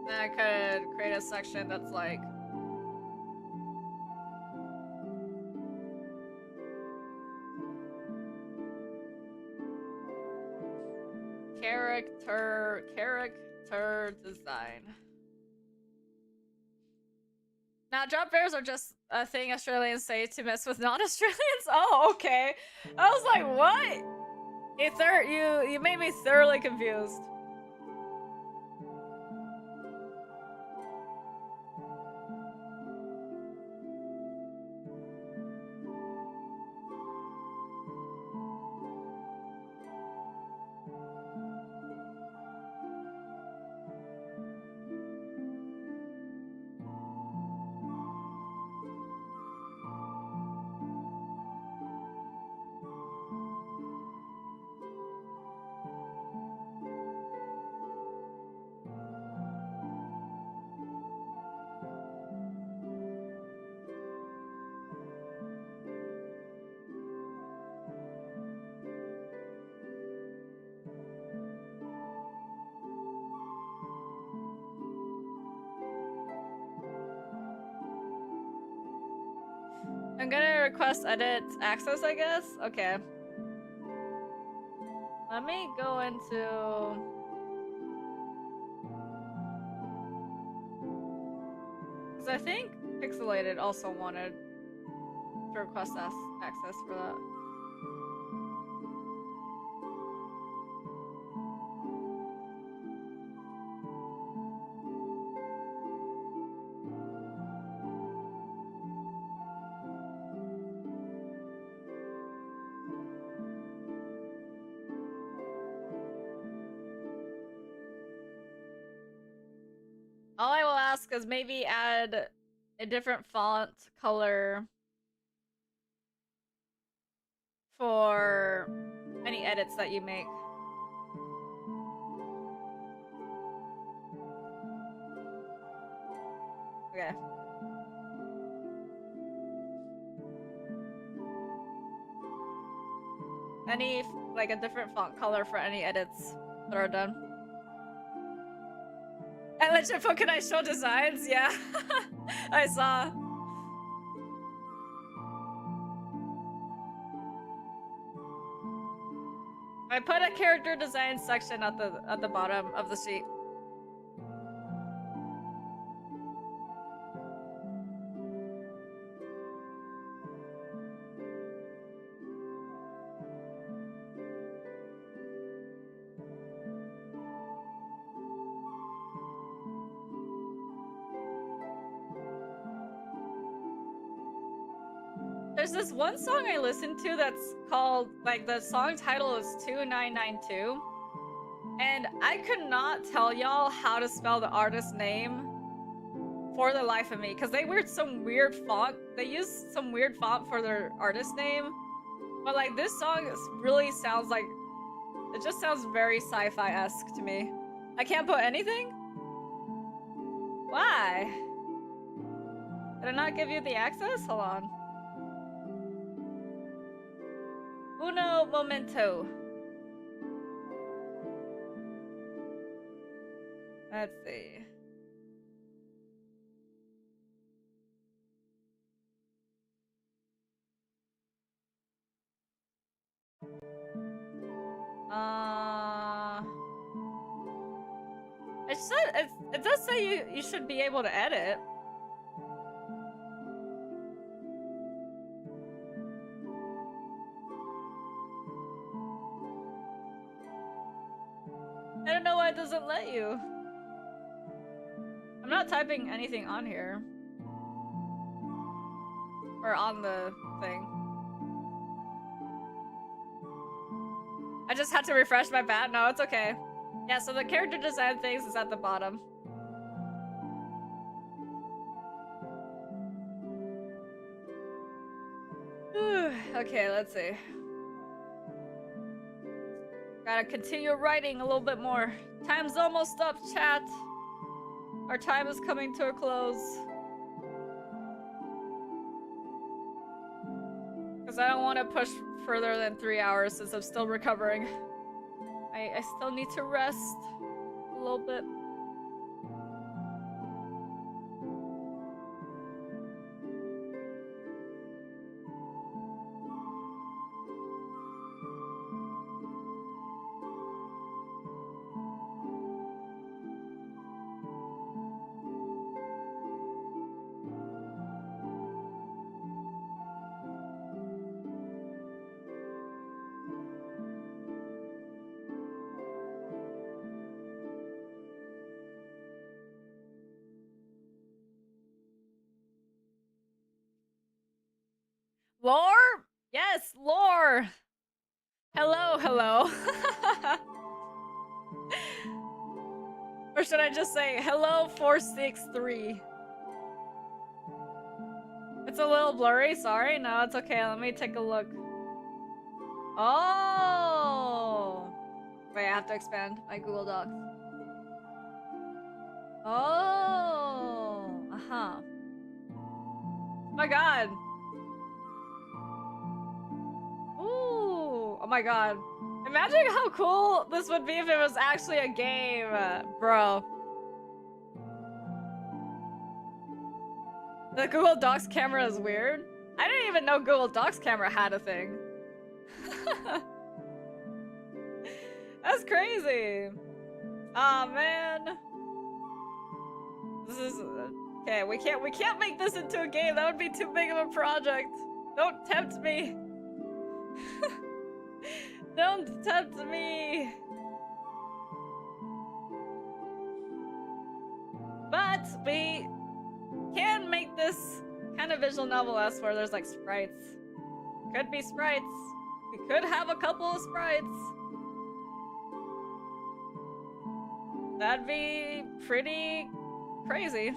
[SPEAKER 1] Then I could create a section that's like character design. Now, drop bears are just a thing Australians say to mess with non-Australians. Oh, okay. I was like, what? You made me thoroughly confused. I'm gonna request edit access, I guess? Okay. Let me go into... Because I think Pixelated also wanted to request access for that. All I will ask is maybe add a different font color for any edits that you make. Okay. Any, like, a different font color for any edits that are done. And legit, can I show designs? Yeah. I saw. I put a character design section at the bottom of the sheet. There's this one song I listened to that's called, like, the song title is 2992. And I could not tell y'all how to spell the artist's name for the life of me. Because they used some weird font. They used some weird font for their artist name. But, like, this song really sounds like... It just sounds very sci-fi-esque to me. I can't put anything? Why? Did I not give you the access? Hold on. Uno momento. Let's see. It does say you should be able to edit. I don't know why it doesn't let you. I'm not typing anything on here. Or on the thing. I just had to refresh my bat. No, it's okay. Yeah, so the character design things is at the bottom. Okay, let's see. Gotta continue writing a little bit more. Time's almost up, chat. Our time is coming to a close. Because I don't want to push further than 3 hours since I'm still recovering. I still need to rest a little bit. Lore? Yes, lore! Hello, hello. Or should I just say, hello 463? It's a little blurry, sorry. No, it's okay. Let me take a look. Oh! Wait, I have to expand my Google Docs. Oh! Uh-huh. Oh my god. Ooh! Oh my god. Imagine how cool this would be if it was actually a game, bro. The Google Docs camera is weird. I didn't even know Google Docs camera had a thing. That's crazy. Aw, oh, man. This is okay. We can't make this into a game. That would be too big of a project. Don't tempt me. Don't tempt me. But we can make this kind of visual novel-esque where there's like sprites. Could be sprites. We could have a couple of sprites. That'd be pretty crazy.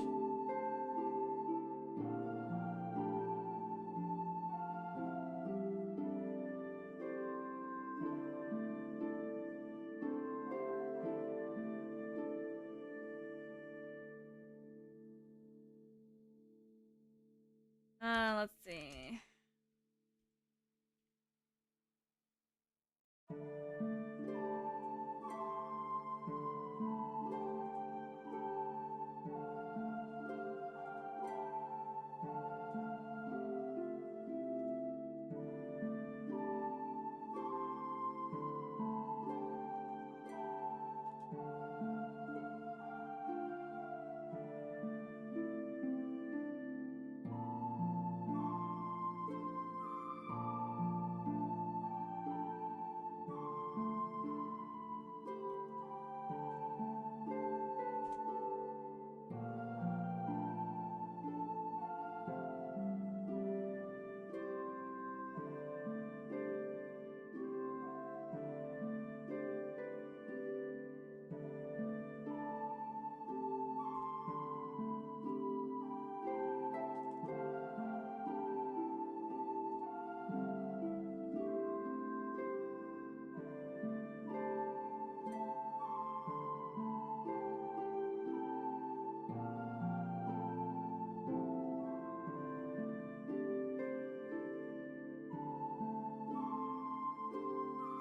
[SPEAKER 1] Let's see.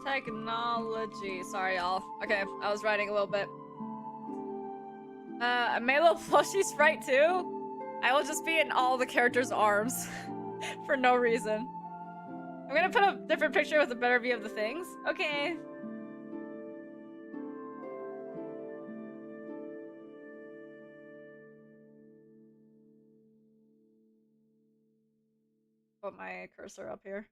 [SPEAKER 1] Technology. Sorry, y'all. Okay, I was writing a little bit. Maelo plushie sprite too? I will just be in all the characters' arms. For no reason. I'm gonna put a different picture with a better view of the things. Okay. Put my cursor up here.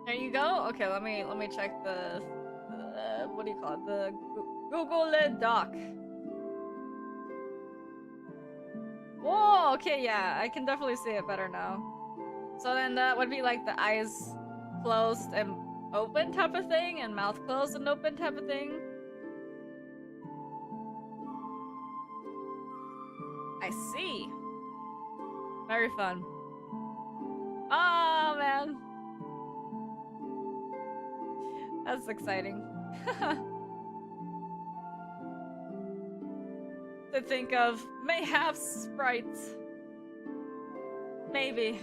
[SPEAKER 1] There you go. Okay, let me check the what do you call it? The Google Doc. Whoa, okay, yeah, I can definitely see it better now. So then that would be like the eyes closed and open type of thing, and mouth closed and open type of thing. I see. Very fun. Oh man. That's exciting. To think of mayhap sprites. Maybe.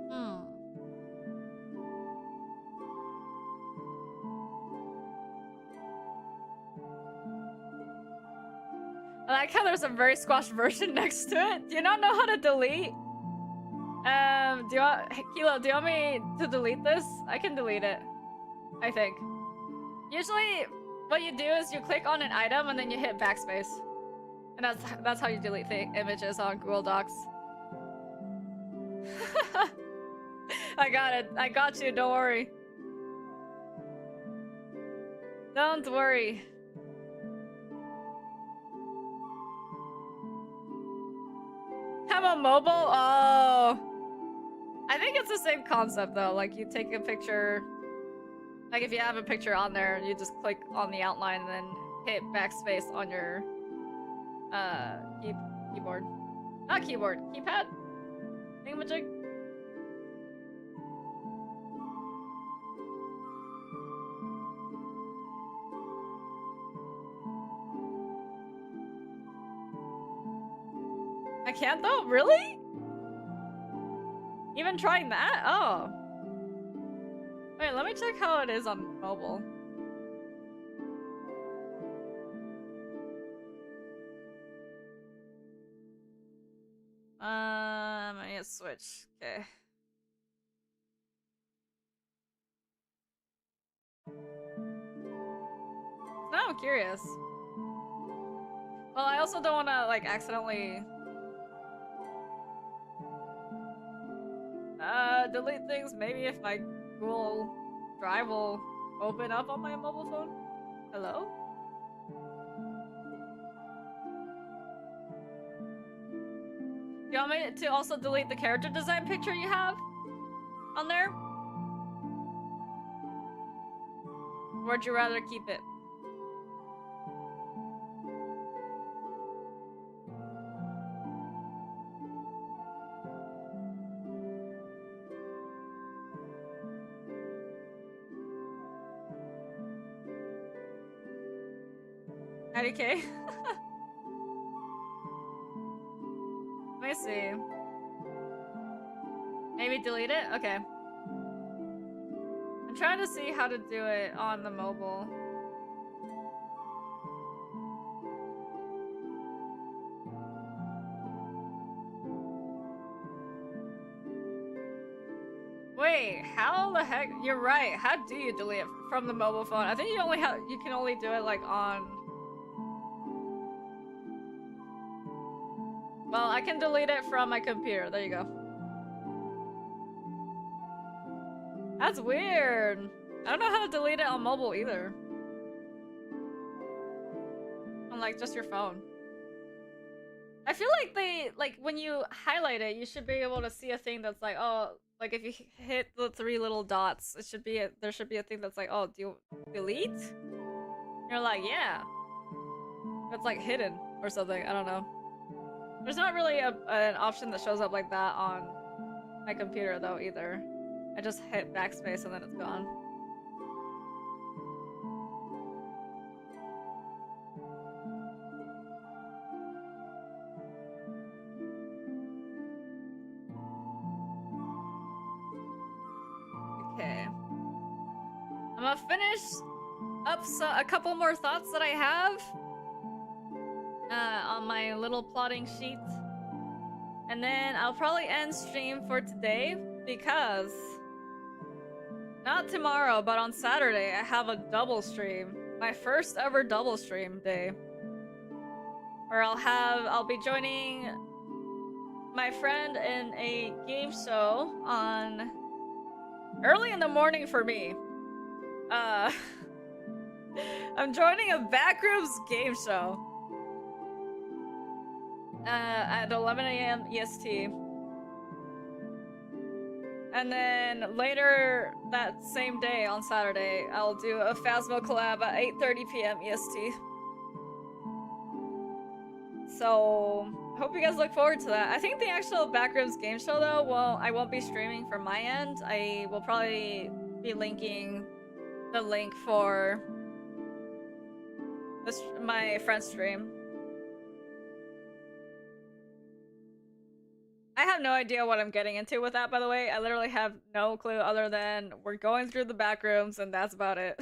[SPEAKER 1] Hmm. I like how there's a very squashed version next to it. Do you not know how to delete? Do you want Kilo, do you want me to delete this? I can delete it. I think. Usually what you do is you click on an item and then you hit backspace. And that's how you delete the images on Google Docs. I got it. I got you, don't worry. Don't worry. Have a mobile? Oh. I think it's the same concept though. Like you take a picture. Like if you have a picture on there, you just click on the outline and then hit backspace on your keyboard. Not keyboard, keypad? Thingamajig? I can't though? Really? Even trying that? Oh. Wait, let me check how it is on mobile. I need to switch. Okay. Now I'm curious. Well, I also don't want to, like, accidentally... delete things. Maybe if my Google Drive will open up on my mobile phone. Hello? Do you want me to also delete the character design picture you have on there? Or would you rather keep it? Okay. Let me see. Maybe delete it? Okay. I'm trying to see how to do it on the mobile. Wait, how the heck? You're right. How do you delete it from the mobile phone? I think you can only do it like on. Well, I can delete it from my computer. There you go. That's weird. I don't know how to delete it on mobile either. On like just your phone. I feel like when you highlight it, you should be able to see a thing that's like, oh, like if you hit the 3 little dots, there should be a thing that's like, oh, do you delete? You're like, yeah. It's like hidden or something. I don't know. There's not really an option that shows up like that on my computer though either. I just hit backspace and then it's gone. Okay. I'm gonna finish up a couple more thoughts that I have on my little plotting sheet. And then I'll probably end stream for today because not tomorrow, but on Saturday I have a double stream. My first ever double stream day. Where I'll be joining my friend in a game show on early in the morning for me. I'm joining a Backrooms game show at 11 a.m. EST. And then later that same day on Saturday, I'll do a Phasmo collab at 8:30 p.m. EST. So, hope you guys look forward to that. I think the actual Backrooms game show though, well, I won't be streaming from my end. I will probably be linking the link for my friend's stream. I have no idea what I'm getting into with that, by the way. I literally have no clue other than we're going through the back rooms and that's about it.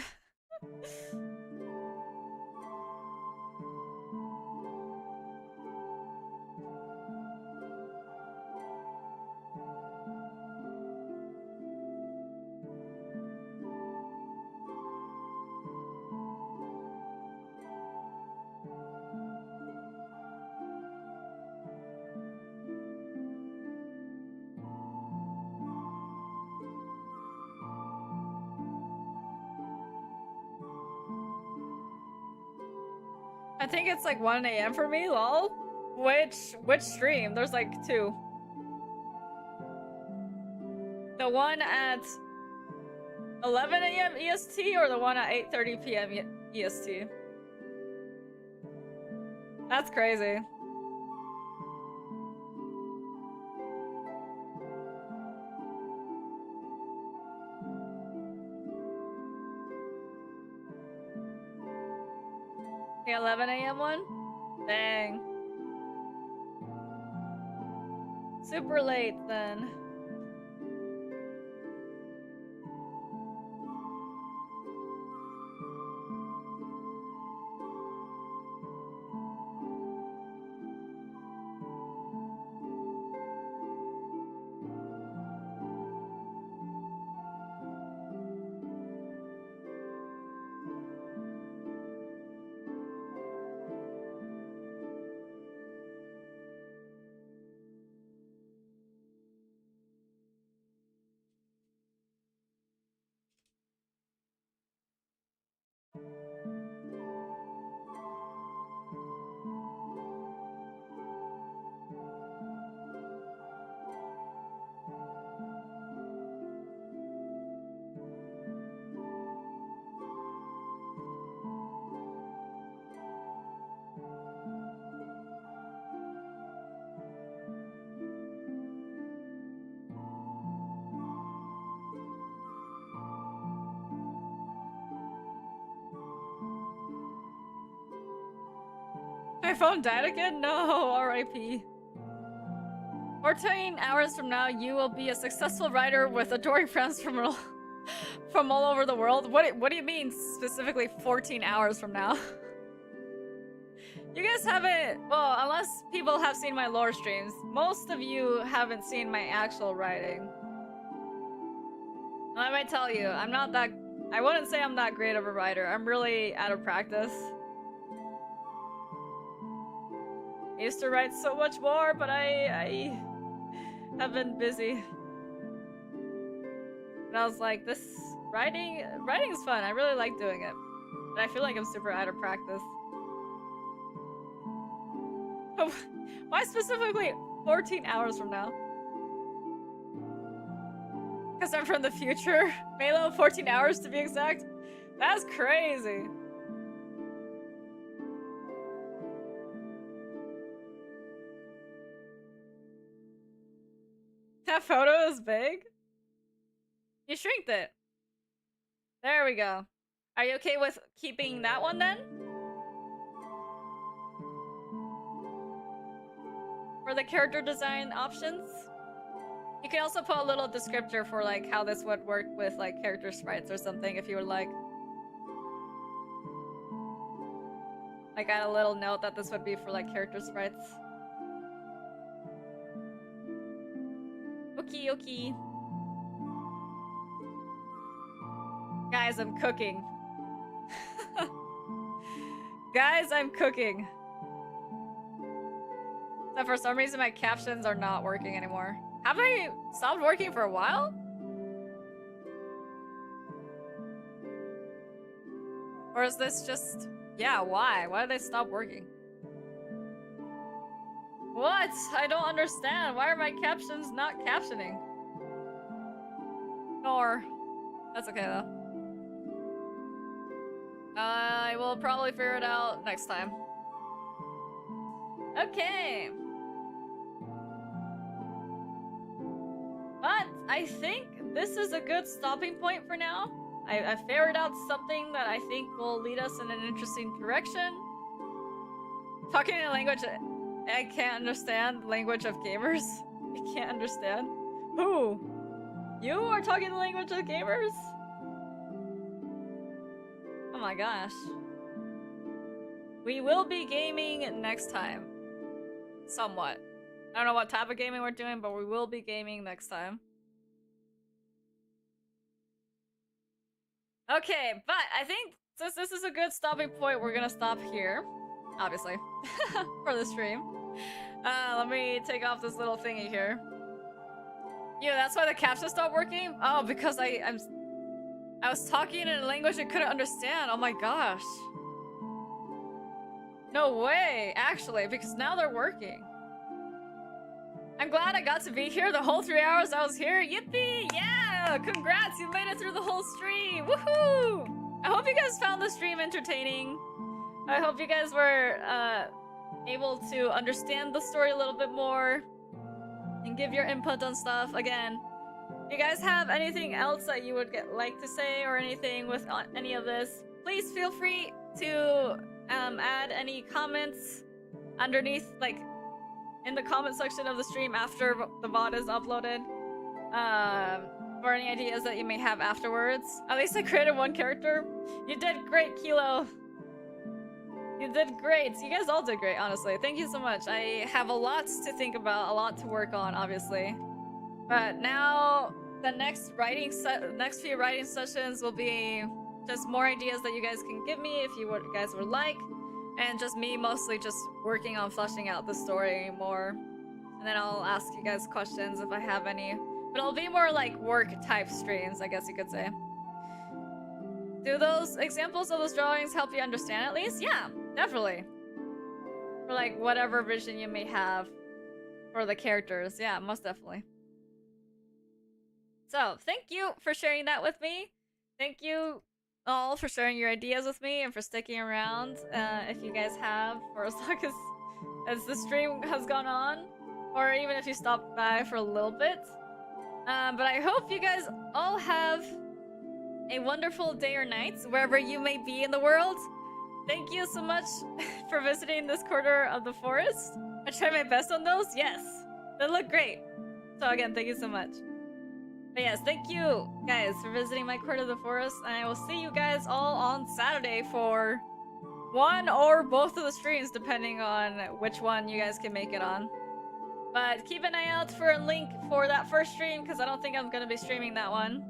[SPEAKER 1] I think it's like 1 a.m. for me, lol. Which stream? There's like 2. The one at 11 a.m. EST or the one at 8:30 p.m. EST? That's crazy. The 11 a.m. one? Dang. Super late then. My phone died again? No, RIP. 14 hours from now, you will be a successful writer with adoring friends from all over the world. What do you mean specifically 14 hours from now? You guys haven't, well, unless people have seen my lore streams, most of you haven't seen my actual writing. I might tell you, I'm not that... I wouldn't say I'm that great of a writer. I'm really out of practice. I used to write so much more, but I have been busy. And I was like, this writing is fun. I really like doing it. But I feel like I'm super out of practice. Why specifically 14 hours from now? Because I'm from the future? Maelo, 14 hours to be exact? That's crazy. That photo is big? You shrinked it. There we go. Are you okay with keeping that one then? For the character design options? You can also put a little descriptor for like how this would work with like character sprites or something if you would like. Like add a little note that this would be for like character sprites. Okay, okay. Guys, I'm cooking. Guys, I'm cooking. So for some reason my captions are not working anymore. Have they stopped working for a while? Or is this just... Yeah, why? Why did they stop working? What? I don't understand. Why are my captions not captioning? Nor. That's okay though. I will probably figure it out next time. Okay. But I think this is a good stopping point for now. I figured out something that I think will lead us in an interesting direction. Talking in a language I can't understand, language of gamers. I can't understand. Who? You are talking the language of gamers? Oh my gosh. We will be gaming next time. Somewhat. I don't know what type of gaming we're doing, but we will be gaming next time. Okay, but I think since this is a good stopping point, we're gonna stop here. Obviously. For the stream. Let me take off this little thingy here. Yeah, that's why the caption stopped working? Oh, because I was talking in a language I couldn't understand. Oh my gosh. No way, actually, because now they're working. I'm glad I got to be here the whole 3 hours I was here. Yippee! Yeah! Congrats! You made it through the whole stream! Woohoo! I hope you guys found the stream entertaining. I hope you guys were able to understand the story a little bit more and give your input on stuff. Again, if you guys have anything else that you would like to say or anything with any of this, please feel free to add any comments underneath, like in the comment section of the stream after the VOD is uploaded, or any ideas that you may have afterwards. At least I created one character. You did great, Kilo. You did great. You guys all did great, honestly. Thank you so much. I have a lot to think about, a lot to work on, obviously. But now the next few writing sessions will be just more ideas that you guys can give me if you guys would like. And just me mostly just working on fleshing out the story more. And then I'll ask you guys questions if I have any. But it'll be more like work type streams, I guess you could say. Do those examples of those drawings help you understand at least? Yeah, definitely. For like whatever vision you may have for the characters. Yeah, most definitely. So, thank you for sharing that with me. Thank you all for sharing your ideas with me and for sticking around if you guys have for as long as the stream has gone on, or even if you stopped by for a little bit. But I hope you guys all have a wonderful day or night wherever you may be in the world. Thank you so much for visiting this corner of the forest. I tried my best on those. Yes, they look great. So again, thank you so much. But yes, thank you guys for visiting my corner of the forest, and I will see you guys all on Saturday for one or both of the streams, depending on which one you guys can make it on. But keep an eye out for a link for that first stream, because I don't think I'm going to be streaming that one.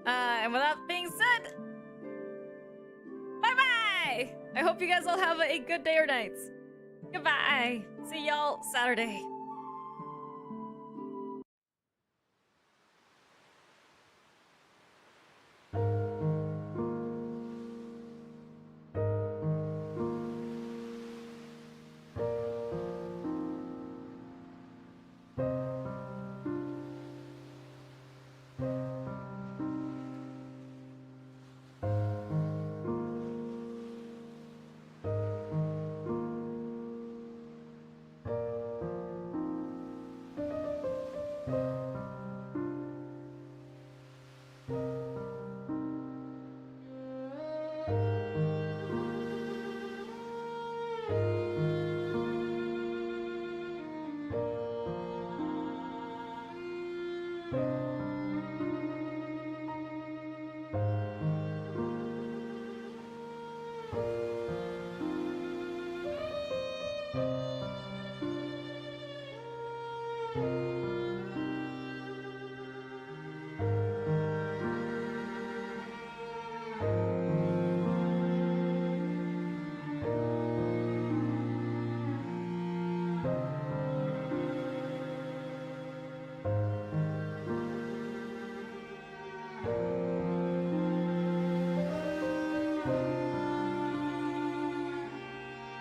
[SPEAKER 1] And with that being said, bye-bye! I hope you guys all have a good day or night. Goodbye! See y'all Saturday.